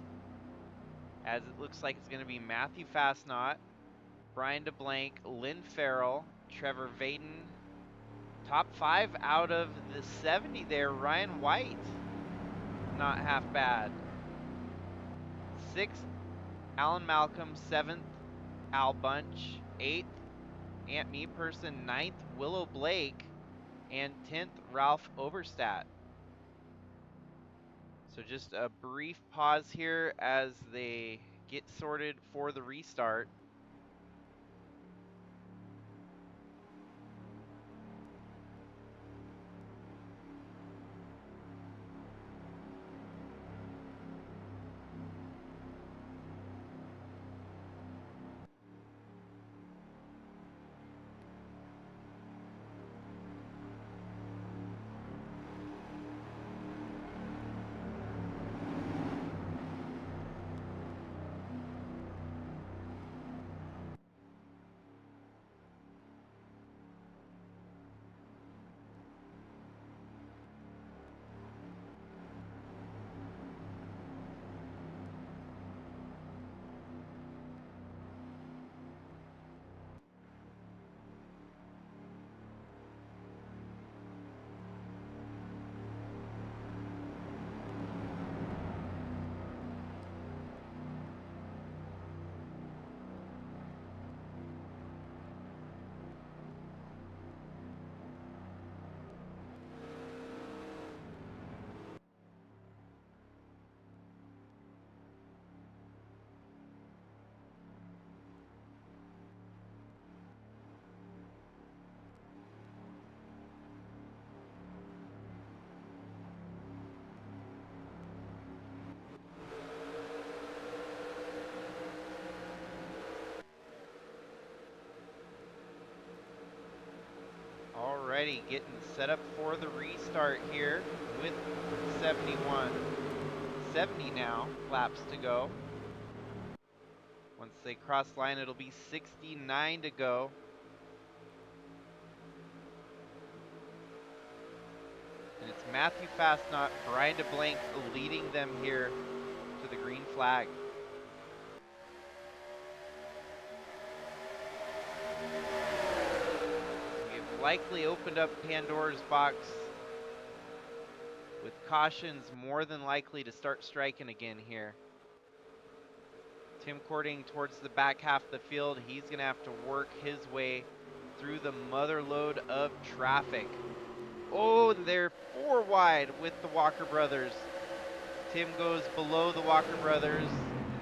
as it looks like it's going to be Matthew Fastnot, Brian DeBlank, Lynn Farrell, Trevor Vaden. Top 5 out of the 70 there, Ryan White, not half bad. 6th, Alan Malcolm. 7th, Al Bunch. 8th, Ant Meeperson. 9th, Willow Blake. And 10th, Ralph Oberstadt. So just a brief pause here as they get sorted for the restart. Alrighty, getting set up for the restart here with 71. 70 now, laps to go. Once they cross line, it'll be 69 to go. And it's Matthew Fastnot, Brian DeBlank leading them here to the green flag. We've likely opened up Pandora's box with cautions more than likely to start striking again here. Tim Cording towards the back half of the field. He's going to have to work his way through the mother lode of traffic. Oh, they're 4 wide with the Walker brothers. Tim goes below the Walker brothers.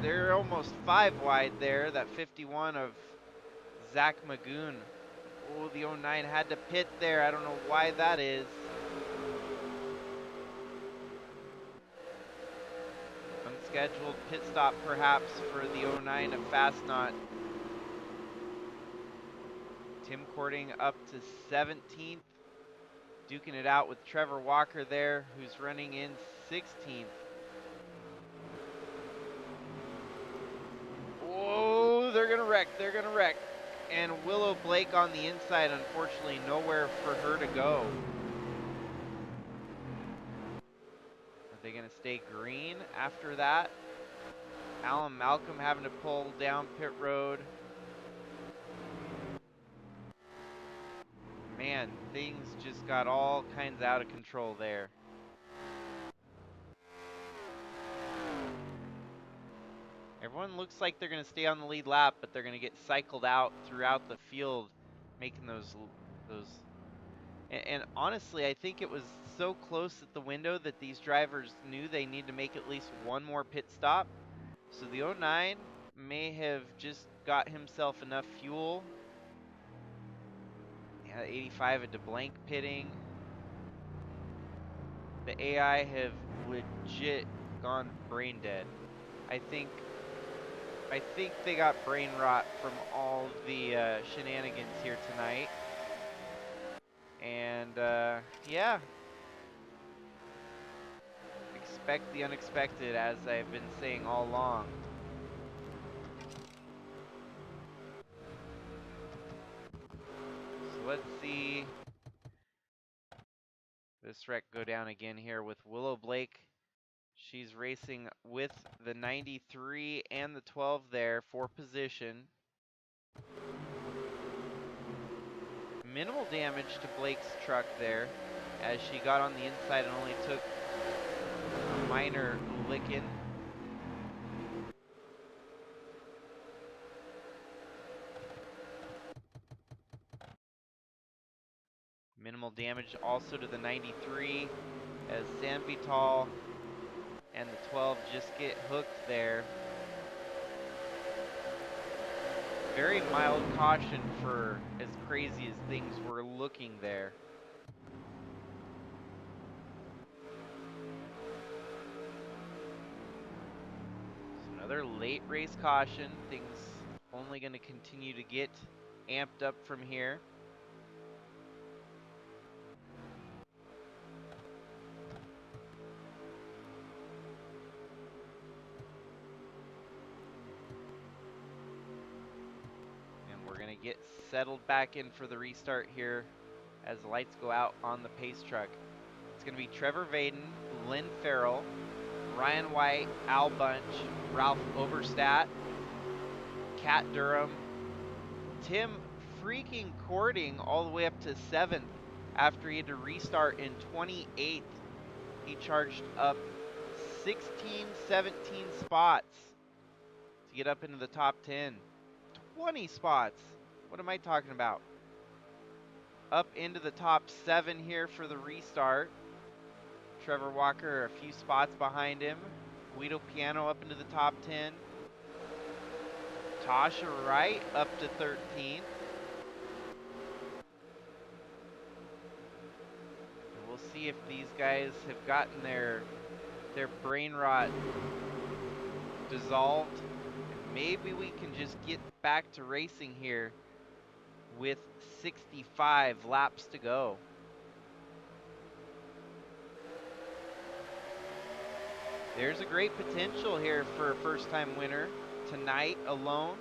They're almost 5 wide there. That 51 of Zach Magoon. Oh, the 09 had to pit there. I don't know why that is. Unscheduled pit stop perhaps for the 09 of Fastnot. Tim Cording up to 17th. Duking it out with Trevor Walker there, who's running in 16th. Oh, they're gonna wreck, they're gonna wreck. And Willow Blake on the inside, unfortunately nowhere for her to go. Are they gonna stay green after that? Alan Malcolm having to pull down pit road. Man, things just got all kinds out of control there. Everyone looks like they're going to stay on the lead lap, but they're going to get cycled out throughout the field, making those. And honestly, I think it was so close at the window that these drivers knew they need to make at least one more pit stop. So the 09 may have just got himself enough fuel. Yeah, 85 at DeBlank pitting. The AI have legit gone brain dead. I think they got brain rot from all the shenanigans here tonight. And yeah, expect the unexpected, as I've been saying all along. So let's see this wreck go down again here with Willow Blake. She's racing with the 93 and the 12 there for position. Minimal damage to Blake's truck there as she got on the inside and only took a minor licking. Minimal damage also to the 93 as San Vital and the 12 just get hooked there. Very mild caution for as crazy as things were looking there. So another late race caution. Things only going to continue to get amped up from here. And we're going to get settled back in for the restart here as the lights go out on the pace truck. It's going to be Trevor Vaden, Lynn Farrell, Ryan White, Al Bunch, Ralph Oberstadt, Kat Durham, Tim freaking Cording all the way up to 7th after he had to restart in 28th. He charged up 16, 17 spots to get up into the top 10. 20 spots. What am I talking about? Up into the top 7 here for the restart. Trevor Walker a few spots behind him. Guido Piano up into the top 10. Tasha Wright up to 13th. And we'll see if these guys have gotten their brain rot dissolved. And maybe we can just get back to racing here with 65 laps to go. There's a great potential here for a first-time winner tonight alone.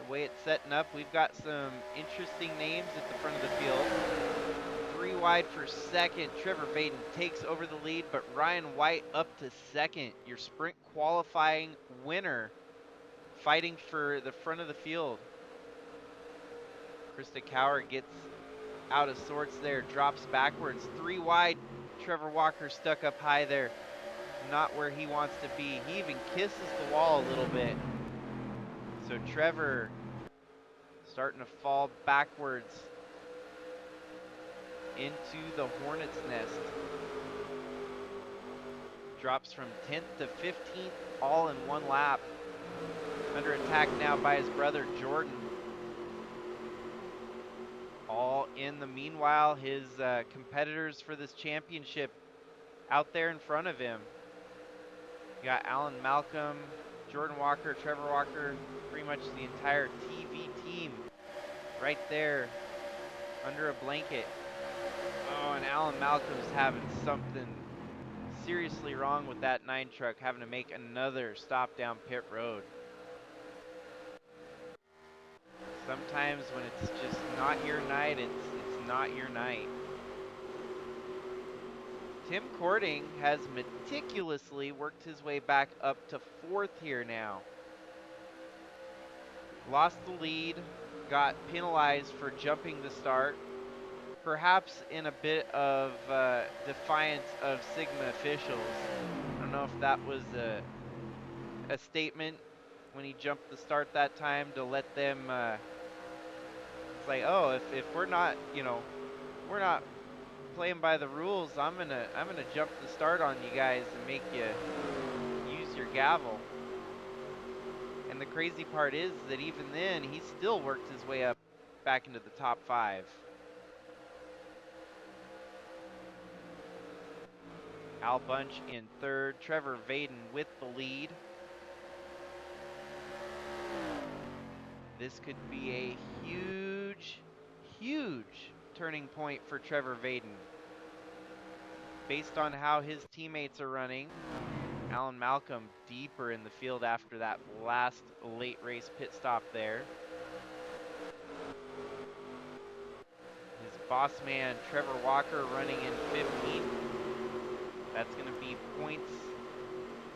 The way it's setting up, we've got some interesting names at the front of the field. 3 wide for second. Trevor Vaden takes over the lead, but Ryan White up to second. Your sprint qualifying winner fighting for the front of the field. Krista Cower gets out of sorts there, drops backwards. 3 wide. Trevor Walker stuck up high there. Not where he wants to be. He even kisses the wall a little bit. So Trevor starting to fall backwards into the Hornet's nest. Drops from 10th to 15th all in one lap. Under attack now by his brother Jordan. All in the meanwhile, his competitors for this championship out there in front of him. You got Alan Malcolm, Jordan Walker, Trevor Walker, pretty much the entire TV team right there under a blanket. Oh, and Alan Malcolm's having something seriously wrong with that 9 truck, having to make another stop down pit road. Sometimes when it's just not your night, it's not your night. Tim Cording has meticulously worked his way back up to 4th here now. Lost the lead, got penalized for jumping the start, perhaps in a bit of defiance of Sigma officials. I don't know if that was a statement when he jumped the start that time to let them, it's like, oh, if we're not, you know, we're not playing by the rules, I'm gonna jump the start on you guys and make you use your gavel. And the crazy part is that even then, he still worked his way up back into the top 5. Al Bunch in 3rd, Trevor Vaden with the lead. This could be a huge, huge turning point for Trevor Vaden. Based on how his teammates are running, Alan Malcolm deeper in the field after that last late race pit stop there. His boss man, Trevor Walker, running in 15th. That's going to be points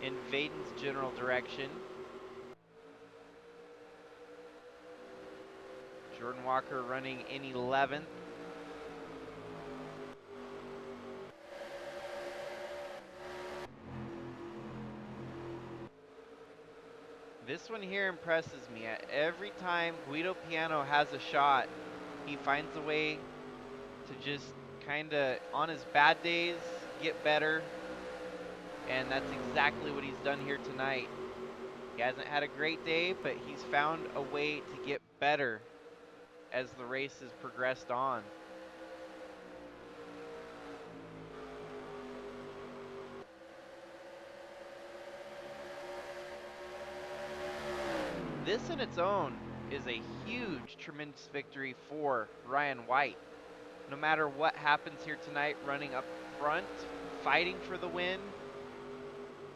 in Vaden's general direction. Jordan Walker running in 11th. This one here impresses me. Every time Guido Piano has a shot, he finds a way to just kind of, on his bad days, get better. And that's exactly what he's done here tonight. He hasn't had a great day, but he's found a way to get better as the race has progressed on. This in its own is a huge, tremendous victory for Ryan White. No matter what happens here tonight, running up front, fighting for the win,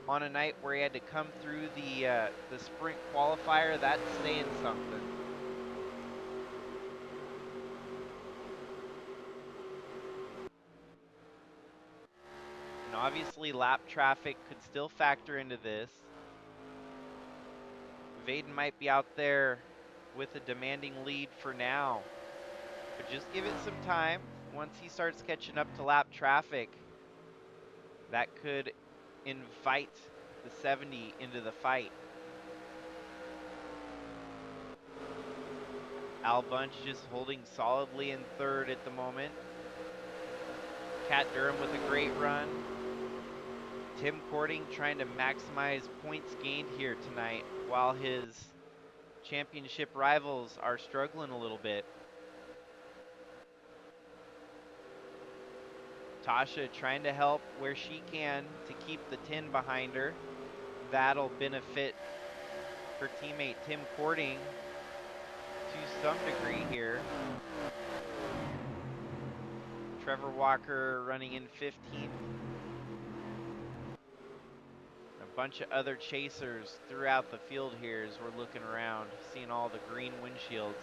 on a night where he had to come through the sprint qualifier, that's saying something. And obviously lap traffic could still factor into this. Vaden might be out there with a demanding lead for now, but just give it some time. Once he starts catching up to lap traffic, that could invite the 70 into the fight. Al Bunch just holding solidly in third at the moment. Cat Durham with a great run. Tim Cording trying to maximize points gained here tonight while his championship rivals are struggling a little bit. Tasha trying to help where she can to keep the 10 behind her. That'll benefit her teammate Tim Cording to some degree here. Trevor Walker running in 15th. A bunch of other chasers throughout the field here as we're looking around, seeing all the green windshields.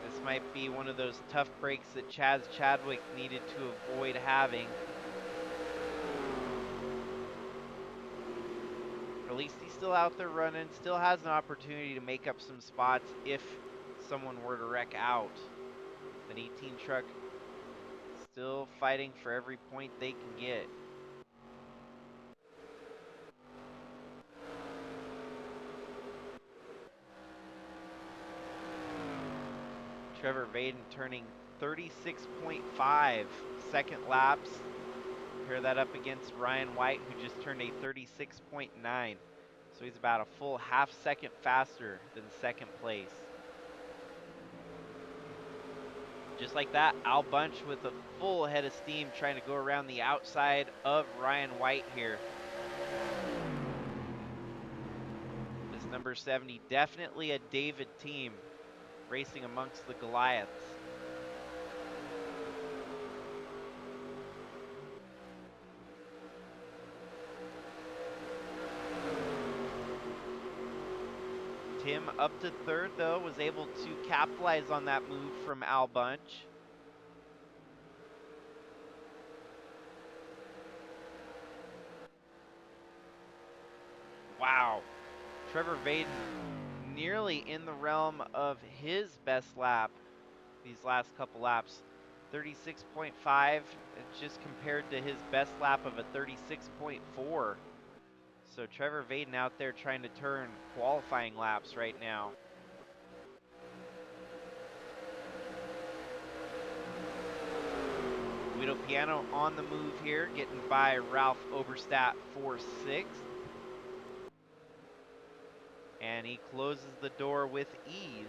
This might be one of those tough breaks that Chaz Chadwick needed to avoid having. At least he's still out there running, still has an opportunity to make up some spots if someone were to wreck out. An 18 truck still fighting for every point they can get. Trevor Vaden turning 36.5 second laps. Pair that up against Ryan White, who just turned a 36.9. So he's about a full half second faster than second place. Just like that, Al Bunch with a full head of steam trying to go around the outside of Ryan White here. This number 70, definitely a David team racing amongst the Goliaths. Tim up to third though, was able to capitalize on that move from Al Bunch. Wow, Trevor Vaden nearly in the realm of his best lap these last couple laps. 36.5 just compared to his best lap of a 36.4. So Trevor Vaden out there trying to turn qualifying laps right now. Guido Piano on the move here, getting by Ralph Oberstadt for 6th. And he closes the door with ease.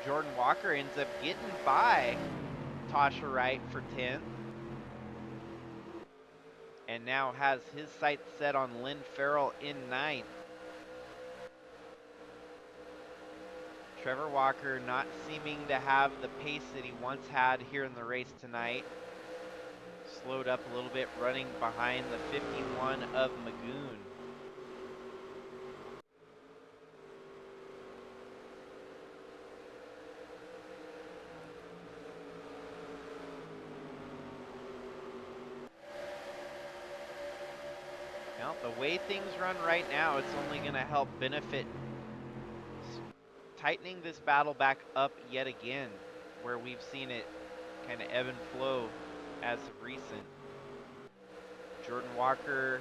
Jordan Walker ends up getting by Tasha Wright for 10th. And now has his sights set on Lynn Farrell in 9th. Trevor Walker not seeming to have the pace that he once had here in the race tonight. Slowed up a little bit, running behind the 51 of Magoon. Now, the way things run right now, it's only going to help benefit tightening this battle back up yet again, where we've seen it kind of ebb and flow as of recent. Jordan Walker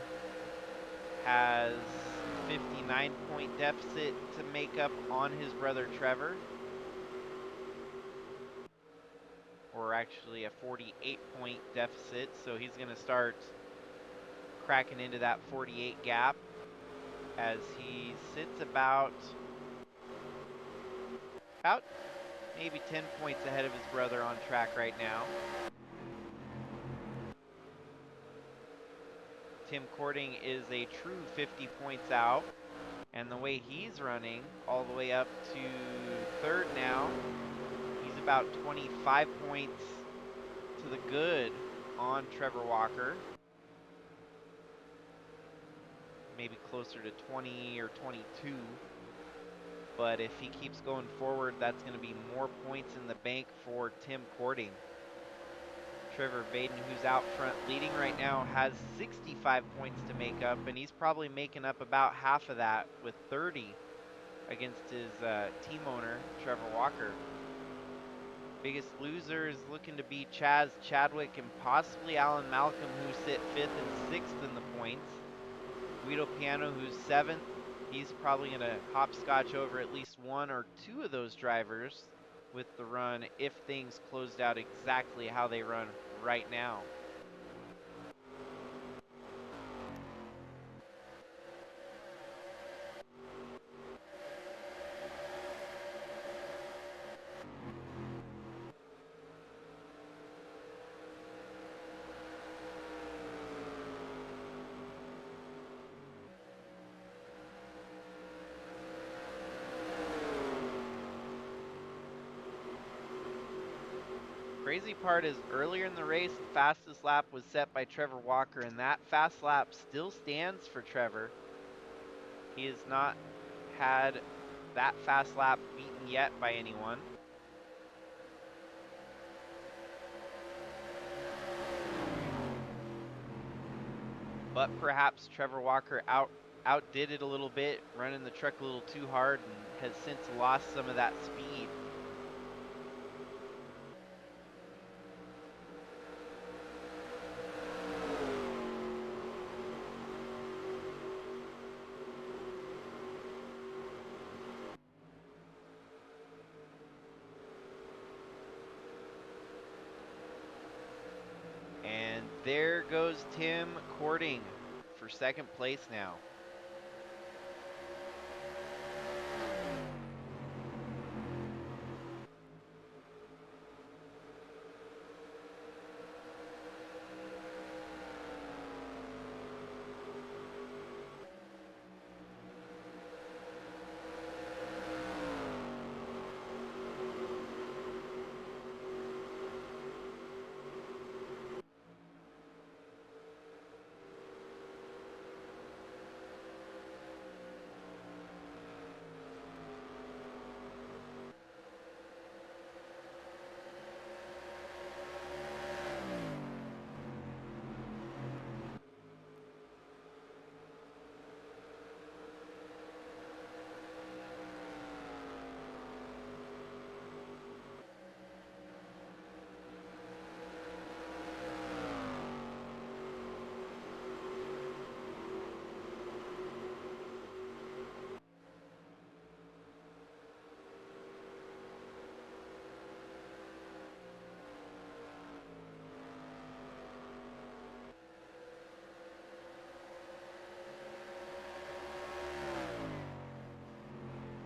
has 59-point deficit to make up on his brother Trevor. Or actually a 48-point deficit, so he's going to start cracking into that 48 gap as he sits about maybe 10 points ahead of his brother on track right now. Tim Courting is a true 50 points out, and the way he's running all the way up to third now, he's about 25 points to the good on Trevor Walker. Maybe closer to 20 or 22. But if he keeps going forward, that's going to be more points in the bank for Tim Courting. Trevor Vaden, who's out front leading right now, has 65 points to make up, and he's probably making up about half of that with 30 against his team owner, Trevor Walker. Biggest loser is looking to be Chaz Chadwick and possibly Alan Malcolm, who sit 5th and 6th in the points. Guido Piano, who's 7th. He's probably going to hopscotch over at least one or two of those drivers with the run if things closed out exactly how they run right now. Crazy part is earlier in the race, the fastest lap was set by Trevor Walker, and that fast lap still stands for Trevor. He has not had that fast lap beaten yet by anyone. But perhaps Trevor Walker outdid it a little bit, running the truck a little too hard, and has since lost some of that speed. And there goes Tim Courting for second place now.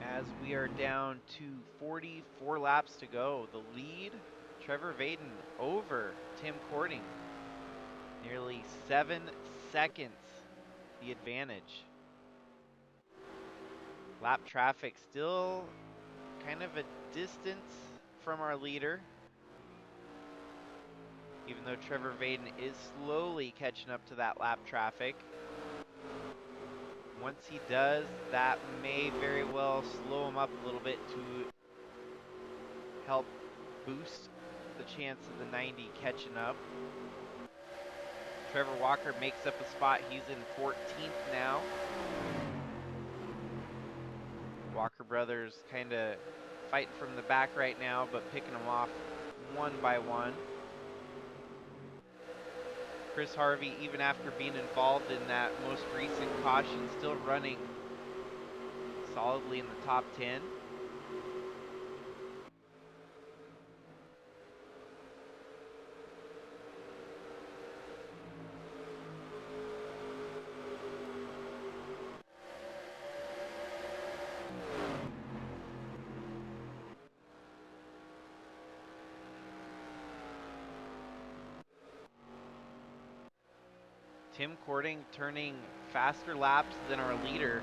As we are down to 44 laps to go, the lead, Trevor Vaden over Tim Courting. Nearly 7 seconds the advantage. Lap traffic still kind of a distance from our leader, even though Trevor Vaden is slowly catching up to that lap traffic. Once he does, that may very well slow him up a little bit to help boost the chance of the 90 catching up. Trevor Walker makes up a spot. He's in 14th now. Walker brothers kind of fighting from the back right now, but picking them off one by one. Chris Harvey, even after being involved in that most recent caution, still running solidly in the top 10. Tim Cording turning faster laps than our leader,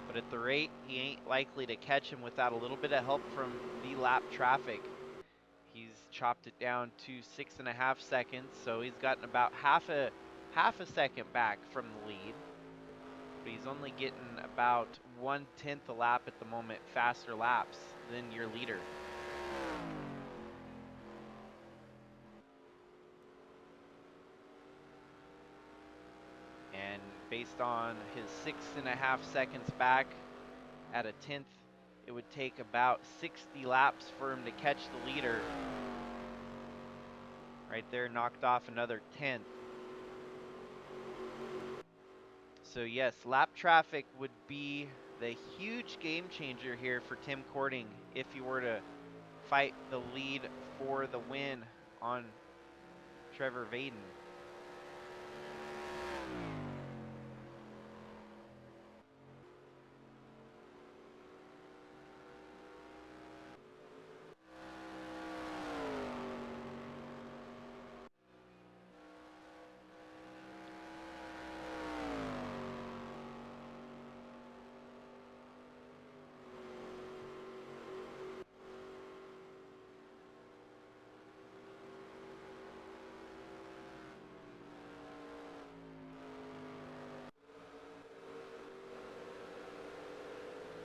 but at the rate, he ain't likely to catch him without a little bit of help from the lap traffic. He's chopped it down to 6.5 seconds, so he's gotten about half a second back from the lead. But he's only getting about 1/10 a lap at the moment faster laps than your leader. And based on his 6.5 seconds back at a 10th, it would take about 60 laps for him to catch the leader. Right there, knocked off another 10th. So yes, lap traffic would be the huge game changer here for Tim Cording if he were to fight the lead for the win on Trevor Vaden.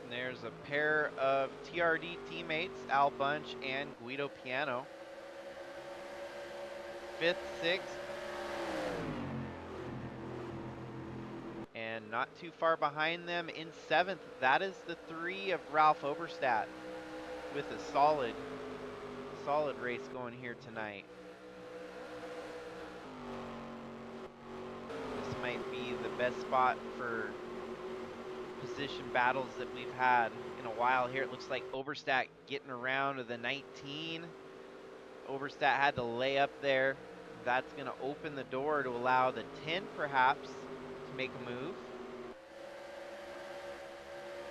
There's a pair of TRD teammates, Al Bunch and Guido Piano. 5th, 6th. And not too far behind them in 7th, that is the 3 of Ralph Oberstadt with a solid race going here tonight. This might be the best spot for position battles that we've had in a while here. It looks like Oberstadt getting around to the 19. Oberstadt had to lay up there. That's going to open the door to allow the 10 perhaps to make a move.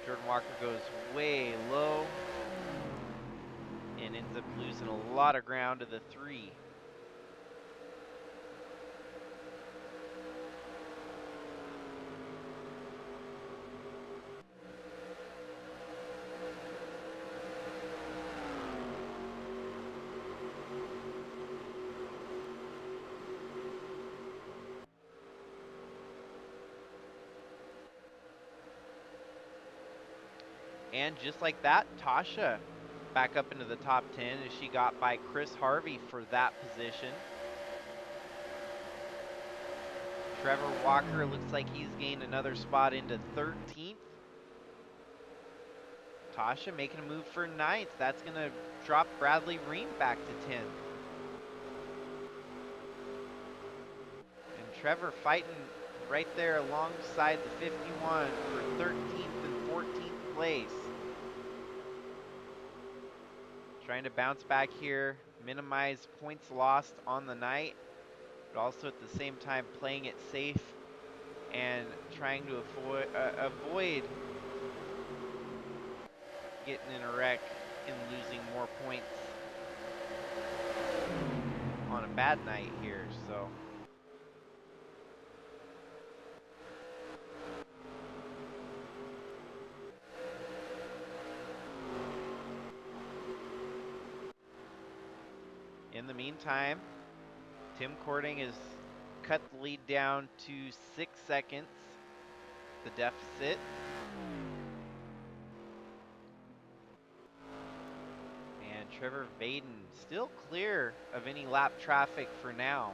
Jordan Walker goes way low and ends up losing a lot of ground to the 3. And just like that, Tasha back up into the top 10 as she got by Chris Harvey for that position. Trevor Walker looks like he's gained another spot into 13th. Tasha making a move for 9th. That's going to drop Bradley Ream back to 10th. And Trevor fighting right there alongside the 51 for 13th and 14th place. Trying to bounce back here, minimize points lost on the night, but also at the same time playing it safe and trying to avoid getting in a wreck and losing more points on a bad night here. So in the meantime, Tim Cording has cut the lead down to 6 seconds, the deficit. And Trevor Vaden still clear of any lap traffic for now.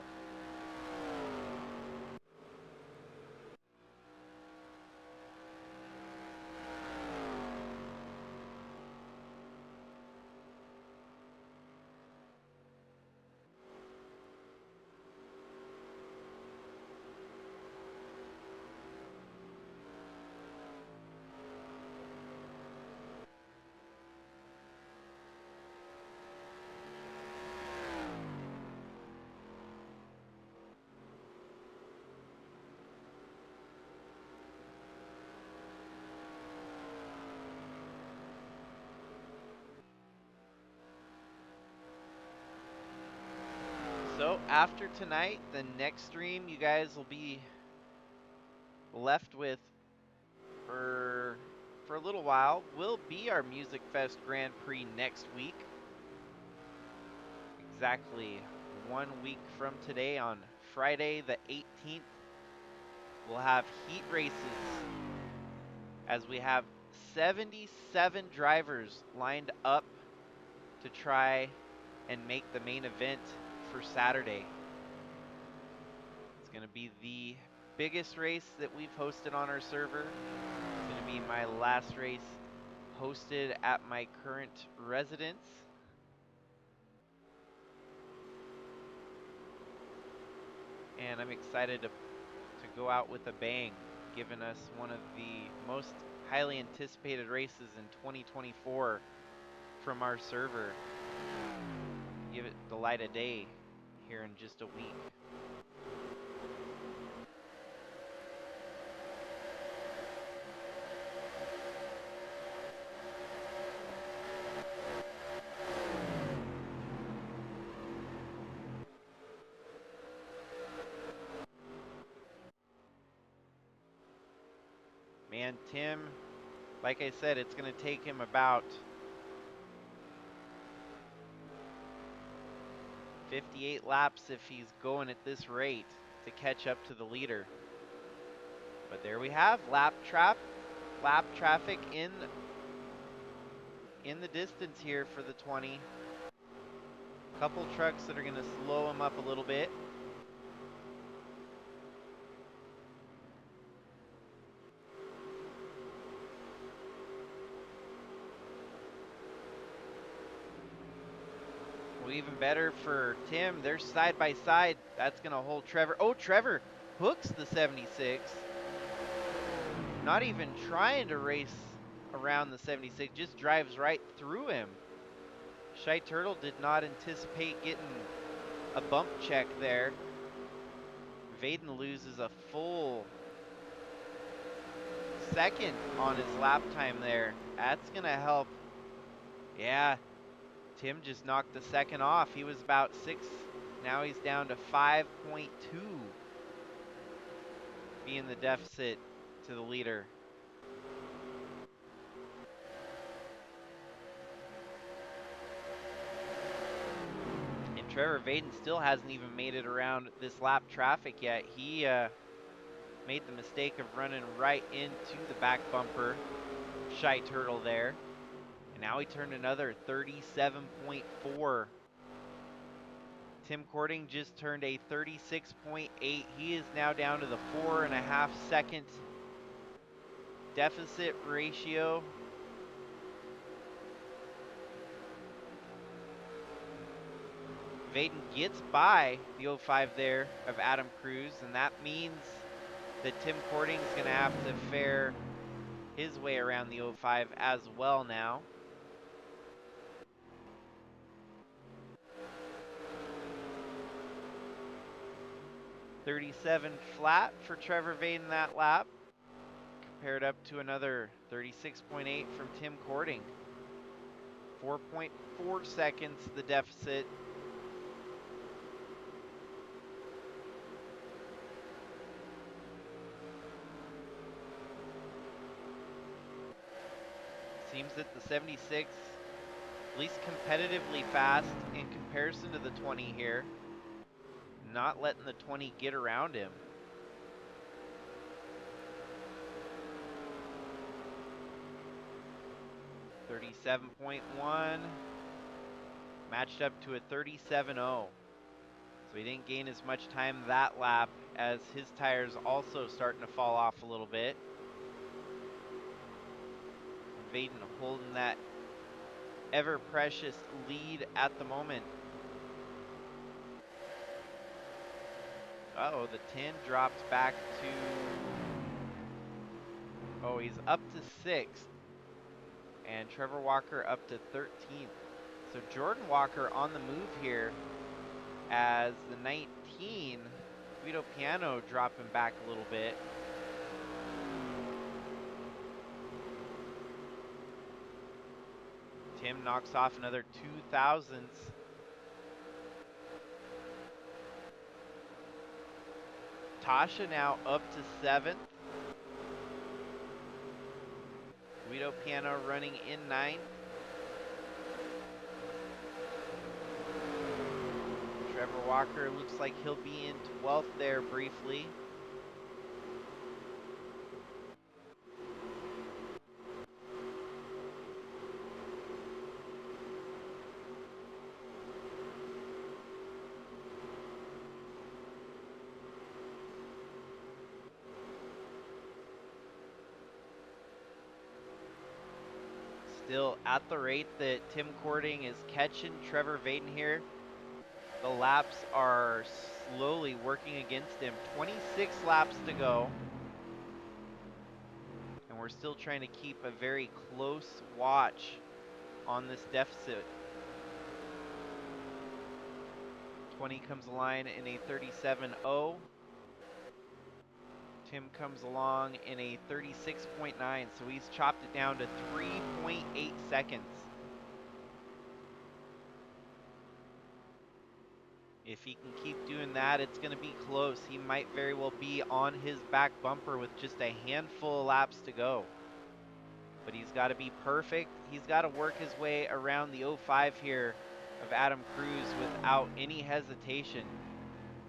So after tonight, the next stream you guys will be left with for a little while will be our Music Fest Grand Prix next week. Exactly 1 week from today, on Friday the 18th, we'll have heat races as we have 77 drivers lined up to try and make the main event for Saturday. It's going to be the biggest race that we've hosted on our server. It's going to be my last race hosted at my current residence. And I'm excited to go out with a bang, giving us one of the most highly anticipated races in 2024 from our server. Give it the light of day here in just a week. Man, Tim, like I said, it's going to take him about 58 laps if he's going at this rate to catch up to the leader. But there we have lap traffic in the distance here for the 20. Couple trucks that are going to slow him up a little bit. Well, even better for Tim, they're side by side. That's going to hold Trevor. Oh, Trevor hooks the 76. Not even trying to race around the 76, just drives right through him. Shy Turtle did not anticipate getting a bump check there. Vaden loses a full second on his lap time there. That's going to help. Yeah, Tim just knocked the second off. He was about 6. Now he's down to 5.2, being the deficit to the leader. And Trevor Vaden still hasn't even made it around this lap traffic yet. He made the mistake of running right into the back bumper. Shy Turtle there. And now he turned another 37.4. Tim Cording just turned a 36.8. He is now down to the 4.5 second deficit ratio. Vaden gets by the 05 there of Adam Cruz, and that means that Tim Cording is going to have to fare his way around the 05 as well now. .37 flat for Trevor Vaden that lap, compared up to another 36.8 from Tim Cording. 4.4 seconds the deficit. Seems that the 76, at least competitively fast in comparison to the 20 here. Not letting the 20 get around him. .37.1 matched up to a 37.0. So he didn't gain as much time that lap, as his tires also starting to fall off a little bit. Vaden holding that ever precious lead at the moment. Uh-oh, the 10 dropped back to, oh, he's up to 6th. And Trevor Walker up to 13th. So Jordan Walker on the move here, as the 19, Guido Piano, dropping back a little bit. Tim knocks off another 2 thousandths. Tasha now up to 7th. Guido Piano running in 9th. Trevor Walker looks like he'll be in 12th there briefly. Still at the rate that Tim Cording is catching Trevor Vaden here, the laps are slowly working against him. 26 laps to go. And we're still trying to keep a very close watch on this deficit. 20 comes line in a 37.0. Tim comes along in a 36.9, so he's chopped it down to 3.8 seconds. If he can keep doing that, it's going to be close. He might very well be on his back bumper with just a handful of laps to go. But he's got to be perfect. He's got to work his way around the 05 here of Adam Cruz without any hesitation.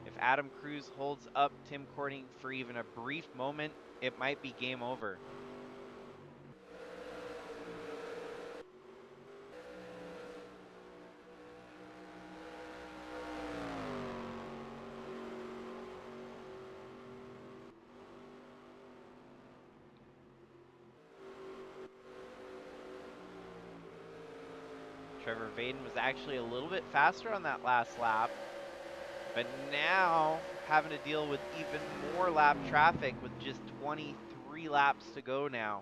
If Adam Cruz holds up Tim Cording for even a brief moment, it might be game over. Trevor Vaden was actually a little bit faster on that last lap, but now having to deal with even more lap traffic with just 23 laps to go now.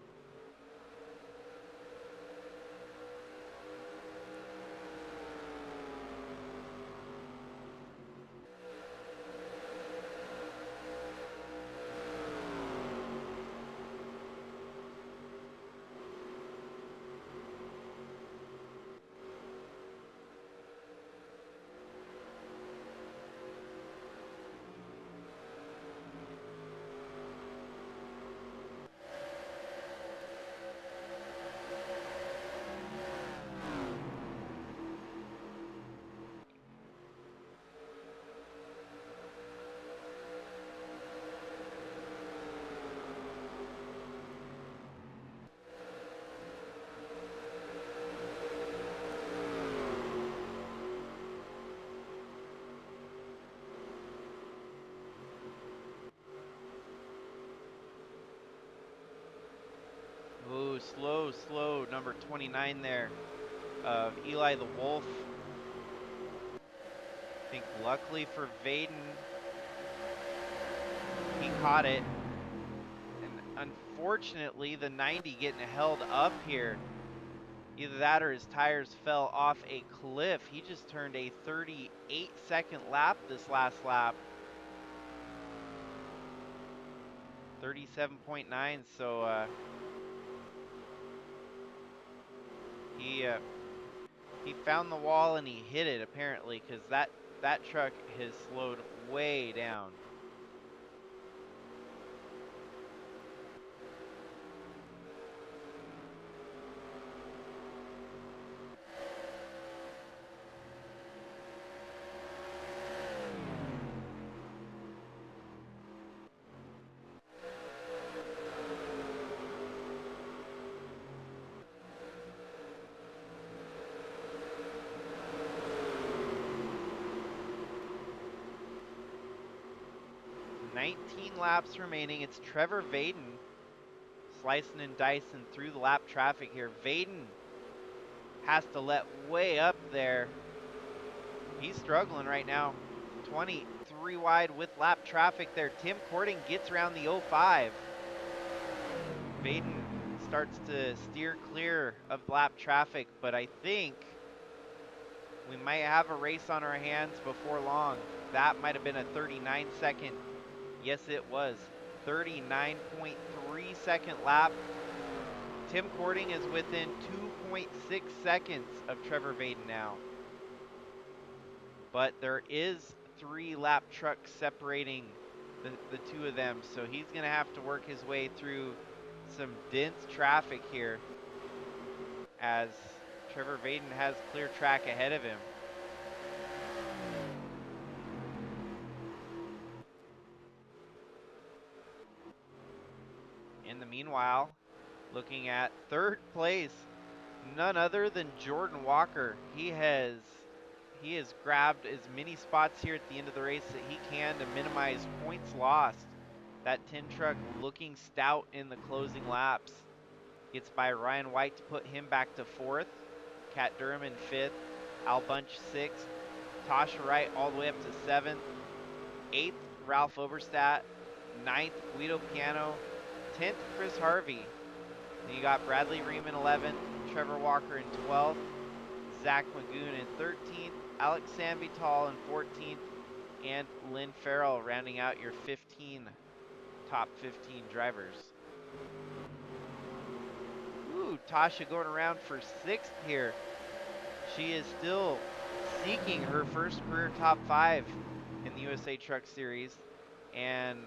Ooh, slow, number 29 there of Eli the Wolf. I think luckily for Vaden, he caught it. And unfortunately, the 90 getting held up here. Either that or his tires fell off a cliff. He just turned a 38-second lap this last lap. 37.9, so he found the wall and he hit it apparently, because that truck has slowed way down. Laps remaining. It's Trevor Vaden slicing and dicing through the lap traffic here. Vaden has to let way up there. He's struggling right now. 23 wide with lap traffic there. Tim Cording gets around the 05. Vaden starts to steer clear of lap traffic, but I think we might have a race on our hands before long. That might have been a 39-second. Yes, it was. 39.3 second lap. Tim Cording is within 2.6 seconds of Trevor Vaden now. But there is 3 lap trucks separating the two of them. So he's going to have to work his way through some dense traffic here as Trevor Vaden has clear track ahead of him. In the meanwhile, looking at third place, none other than Jordan Walker. He has grabbed as many spots here at the end of the race that he can to minimize points lost. That 10 truck looking stout in the closing laps. Gets by Ryan White to put him back to 4th. Kat Durham in 5th. Al Bunch 6th. Tasha Wright all the way up to 7th. 8th, Ralph Oberstadt. 9th, Guido Piano. 10th, Chris Harvey. Then you got Bradley Ream in 11th. Trevor Walker in 12th. Zach Magoon in 13th. Alex Sambital in 14th. And Lynn Farrell rounding out your top 15 drivers. Ooh, Tasha going around for 6th here. She is still seeking her first career top 5 in the USA Truck Series, and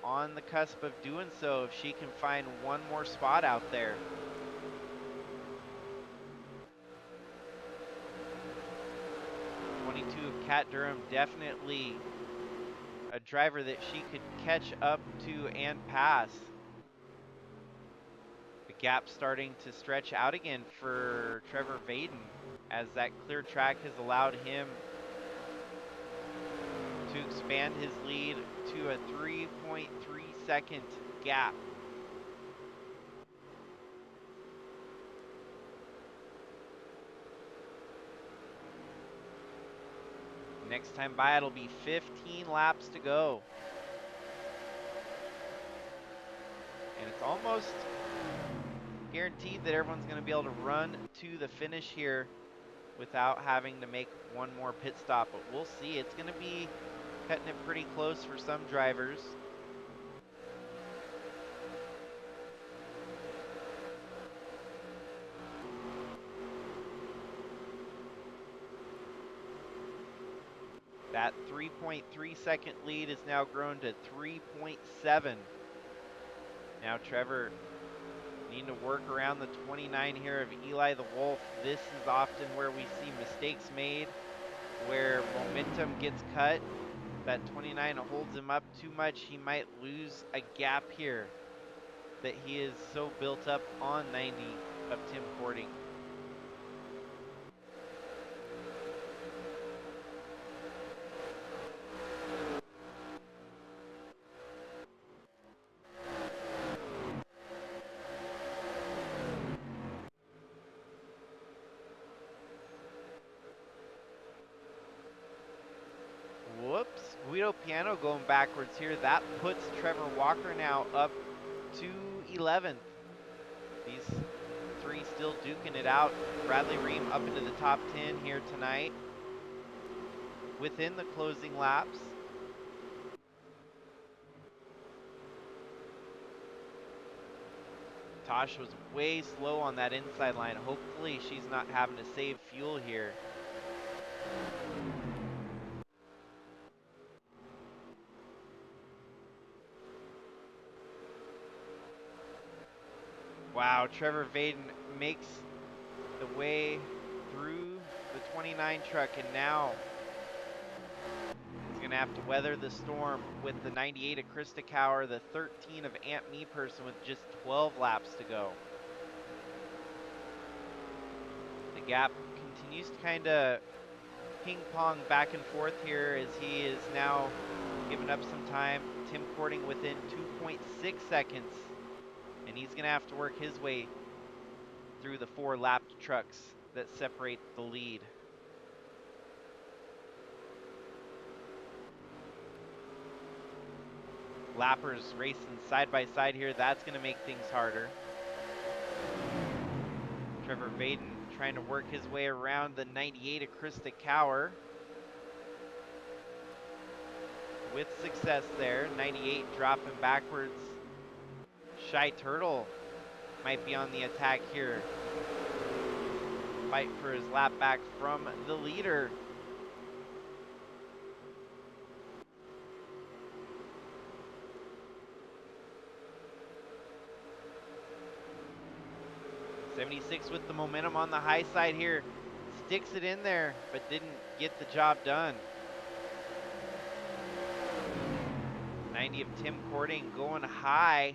on the cusp of doing so if she can find one more spot out there. '22 of Kat Durham, definitely a driver that she could catch up to and pass. The gap starting to stretch out again for Trevor Vaden as that clear track has allowed him to expand his lead to a 3.3 second gap. Next time by, it'll be 15 laps to go. And it's almost guaranteed that everyone's going to be able to run to the finish here without having to make one more pit stop. But we'll see. It's going to be cutting it pretty close for some drivers. That 3.3 second lead has now grown to 3.7. Now Trevor needing to work around the 29 here of Eli the Wolf. This is often where we see mistakes made, where momentum gets cut. That 29 holds him up too much. He might lose a gap here that he is so built up on 90 of Tim Cording. Whoops, Guido Piano going backwards here. That puts Trevor Walker now up to 11th. These three still duking it out. Bradley Ream up into the top 10 here tonight within the closing laps. Tosh was way slow on that inside line. Hopefully she's not having to save fuel here. Wow, Trevor Vaden makes the way through the 29 truck, and now he's going to have to weather the storm with the 98 of Krista Cower, the 13 of Aunt Me Person with just 12 laps to go. The gap continues to kind of ping pong back and forth here as he is now giving up some time. Tim Cording within 2.6 seconds. And he's going to have to work his way through the 4 lapped trucks that separate the lead. Lappers racing side by side here. That's going to make things harder. Trevor Vaden trying to work his way around the 98 of Krista Cower. With success there. 98 dropping backwards. Shy Turtle might be on the attack here. Fight for his lap back from the leader. 76 with the momentum on the high side here. Sticks it in there, but didn't get the job done. 90 of Tim Cording going high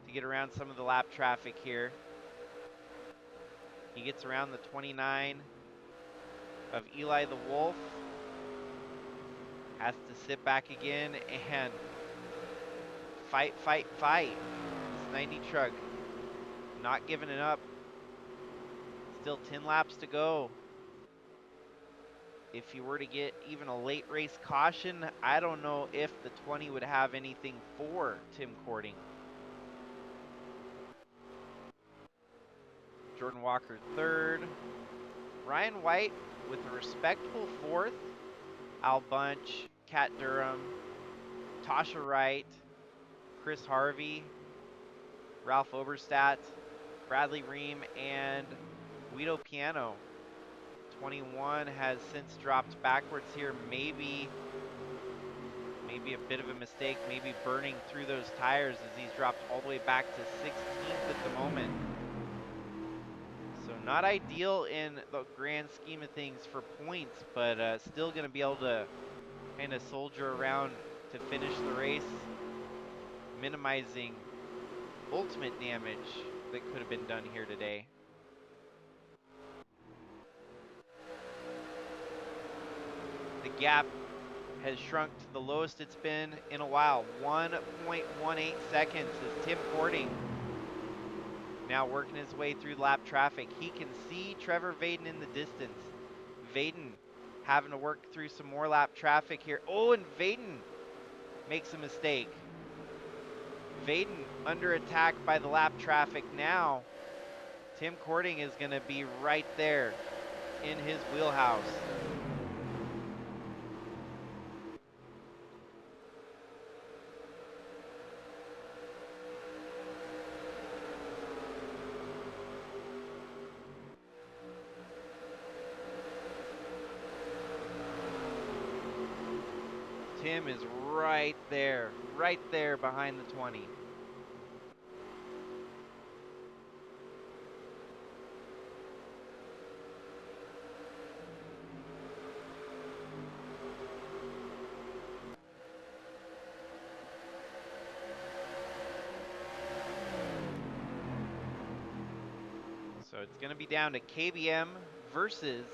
to get around some of the lap traffic here. He gets around the 29 of Eli the Wolf. Has to sit back again and fight. This 90 truck not giving it up. Still 10 laps to go. If you were to get even a late race caution, I don't know if the 20 would have anything for Tim Cording. Jordan Walker third. Ryan White with a respectable fourth. Al Bunch, Kat Durham, Tasha Wright, Chris Harvey, Ralph Oberstadt, Bradley Ream, and Guido Piano. 21 has since dropped backwards here. Maybe a bit of a mistake, maybe burning through those tires as he's dropped all the way back to 16th at the moment. So not ideal in the grand scheme of things for points, but still going to be able to kind of soldier around to finish the race, minimizing ultimate damage that could have been done here today. The gap has shrunk to the lowest it's been in a while, 1.18 seconds as Tim Cording now working his way through lap traffic. He can see Trevor Vaden in the distance. Vaden having to work through some more lap traffic here. Oh, and Vaden makes a mistake. Vaden under attack by the lap traffic now. Tim Cording is going to be right there in his wheelhouse. Tim is right there behind the 20. So it's going to be down to KBM versus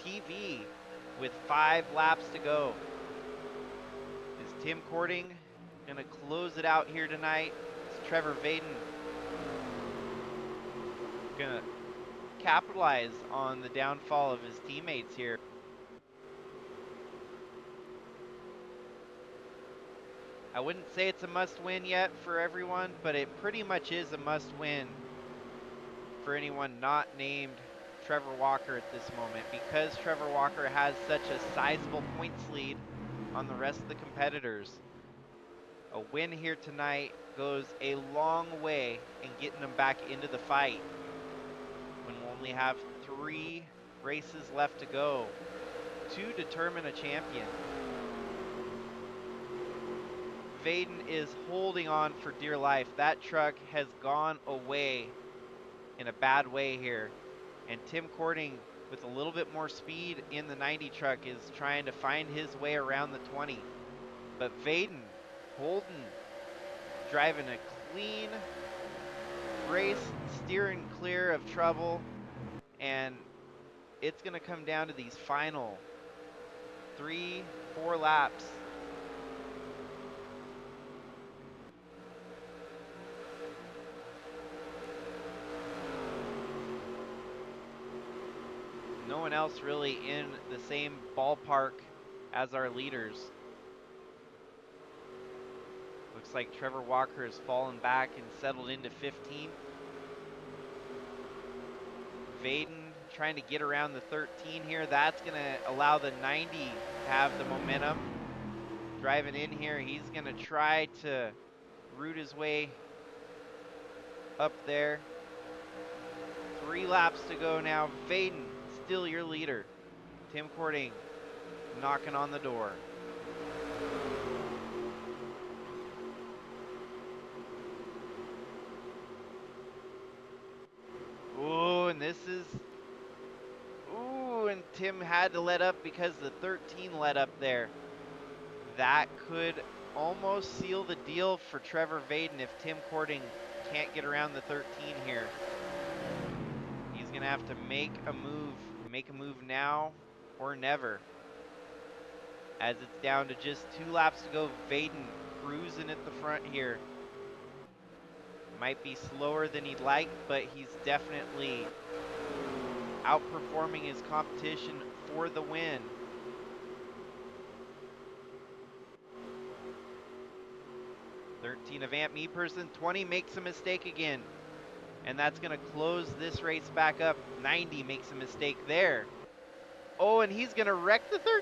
TV with 5 laps to go. Is Tim Cording going to close it out here tonight? Is Trevor Vaden going to capitalize on the downfall of his teammates here? I wouldn't say it's a must-win yet for everyone, but it pretty much is a must-win for anyone not named Trevor Walker at this moment, because Trevor Walker has such a sizable points lead on the rest of the competitors. A win here tonight goes a long way in getting them back into the fight when we'll only have 3 races left to go to determine a champion. Vaden is holding on for dear life. That truck has gone away in a bad way here. And Tim Cording, with a little bit more speed in the 90 truck, is trying to find his way around the 20. But Vaden holding, driving a clean race, steering clear of trouble. And it's going to come down to these final 3-4 laps. No one else really in the same ballpark as our leaders. Looks like Trevor Walker has fallen back and settled into 15th. Vaden trying to get around the 13 here. That's going to allow the 90 to have the momentum. Driving in here, he's going to try to root his way up there. 3 laps to go now. Vaden, still your leader. Tim Cording knocking on the door. and this is, ooh, and Tim had to let up because the 13 let up there. That could almost seal the deal for Trevor Vaden if Tim Cording can't get around the 13 here. He's going to have to make a move now or never. As it's down to just 2 laps to go, Vaden cruising at the front here. Might be slower than he'd like, but he's definitely outperforming his competition for the win. "13 of Ant Me Person, 20 makes a mistake again. And that's going to close this race back up. 90 makes a mistake there. Oh, and he's going to wreck the 13.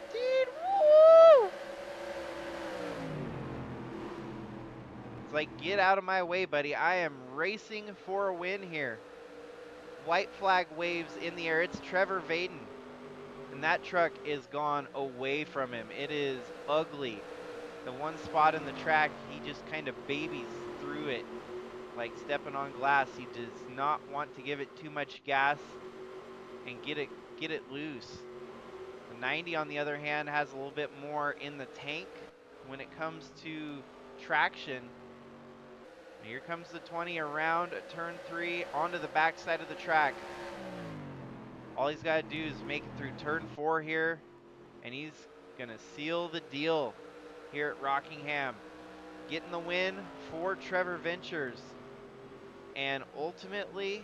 Woo! It's like, get out of my way, buddy. I am racing for a win here. White flag waves in the air. It's Trevor Vaden. And that truck is gone away from him. It is ugly. The one spot in the track, he just kind of babies through it like stepping on glass. He does not want to give it too much gas and get it loose. The 90, on the other hand, has a little bit more in the tank when it comes to traction. Here comes the 20 around turn 3 onto the backside of the track. All he's got to do is make it through turn 4 here, and he's going to seal the deal here at Rockingham. Getting the win for Trevor Ventures, and ultimately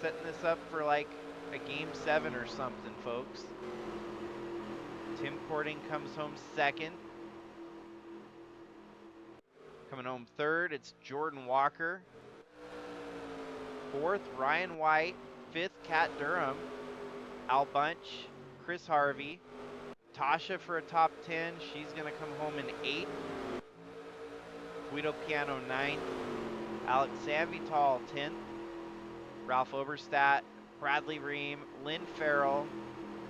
setting this up for like a game 7 or something, folks. Tim Cording comes home second. Coming home third, it's Jordan Walker. Fourth, Ryan White. Fifth, Kat Durham. Al Bunch, Chris Harvey. Tasha for a top 10. She's going to come home in 8th. Guido Piano 9th. Alex Sanvital 10th. Ralph Oberstadt, Bradley Ream, Lynn Farrell,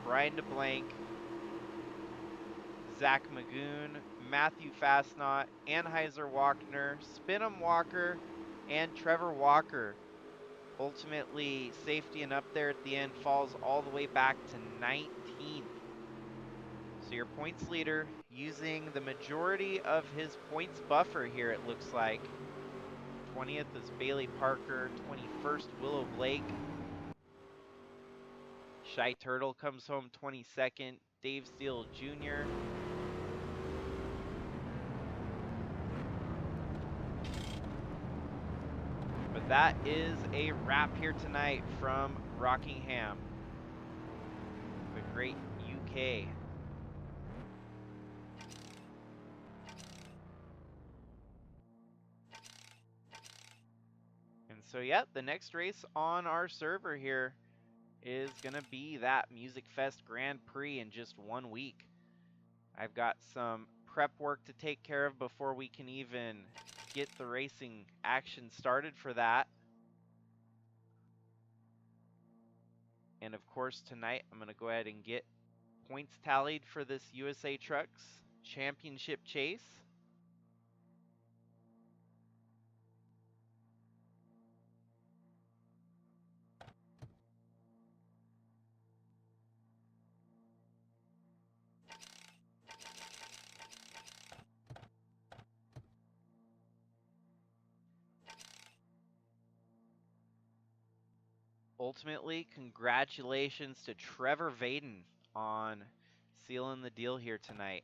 Brian DeBlank, Zach Magoon, Matthew Fastnot, Anheuser Wagner, Spinham Walker, and Trevor Walker. Ultimately, safety and up there at the end falls all the way back to 19th. So your points leader using the majority of his points buffer here, it looks like. 20th is Bailey Parker, 21st Willow Blake. Shy Turtle comes home 22nd, Dave Steele Jr. But that is a wrap here tonight from Rockingham, the great UK. And so, yeah, the next race on our server here is going to be that Music Fest Grand Prix in just 1 week. I've got some prep work to take care of before we can even get the racing action started for that. And of course, tonight I'm going to go ahead and get points tallied for this USA Trucks Championship Chase. Ultimately, congratulations to Trevor Vaden on sealing the deal here tonight.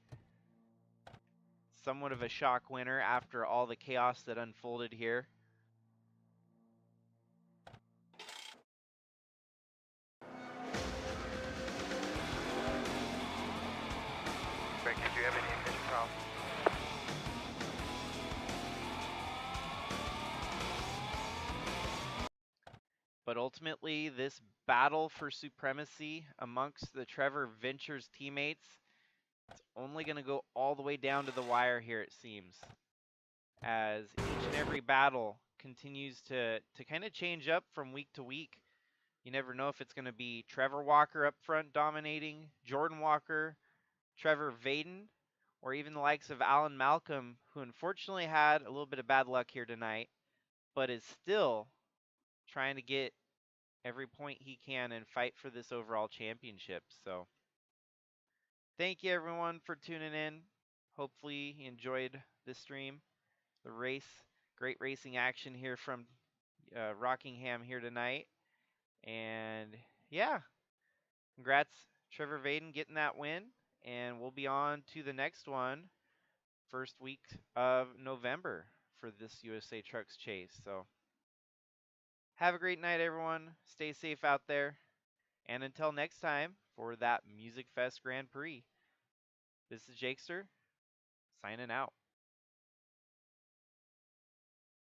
Somewhat of a shock winner after all the chaos that unfolded here. Greg, did you have any ignition problems? But ultimately, this battle for supremacy amongst the Trevor Ventures teammates, it's only going to go all the way down to the wire here, it seems. As each and every battle continues to kind of change up from week to week. You never know if it's going to be Trevor Walker up front dominating, Jordan Walker, Trevor Vaden, or even the likes of Alan Malcolm, who unfortunately had a little bit of bad luck here tonight, but is still trying to get every point he can and fight for this overall championship. So thank you everyone for tuning in. Hopefully you enjoyed this stream, the race. Great racing action here from Rockingham here tonight. And yeah, congrats Trevor Vaden getting that win. And we'll be on to the next one, first week of November for this USA Trucks Chase. So have a great night, everyone. Stay safe out there. And until next time for that Music Fest Grand Prix, this is Jakester signing out.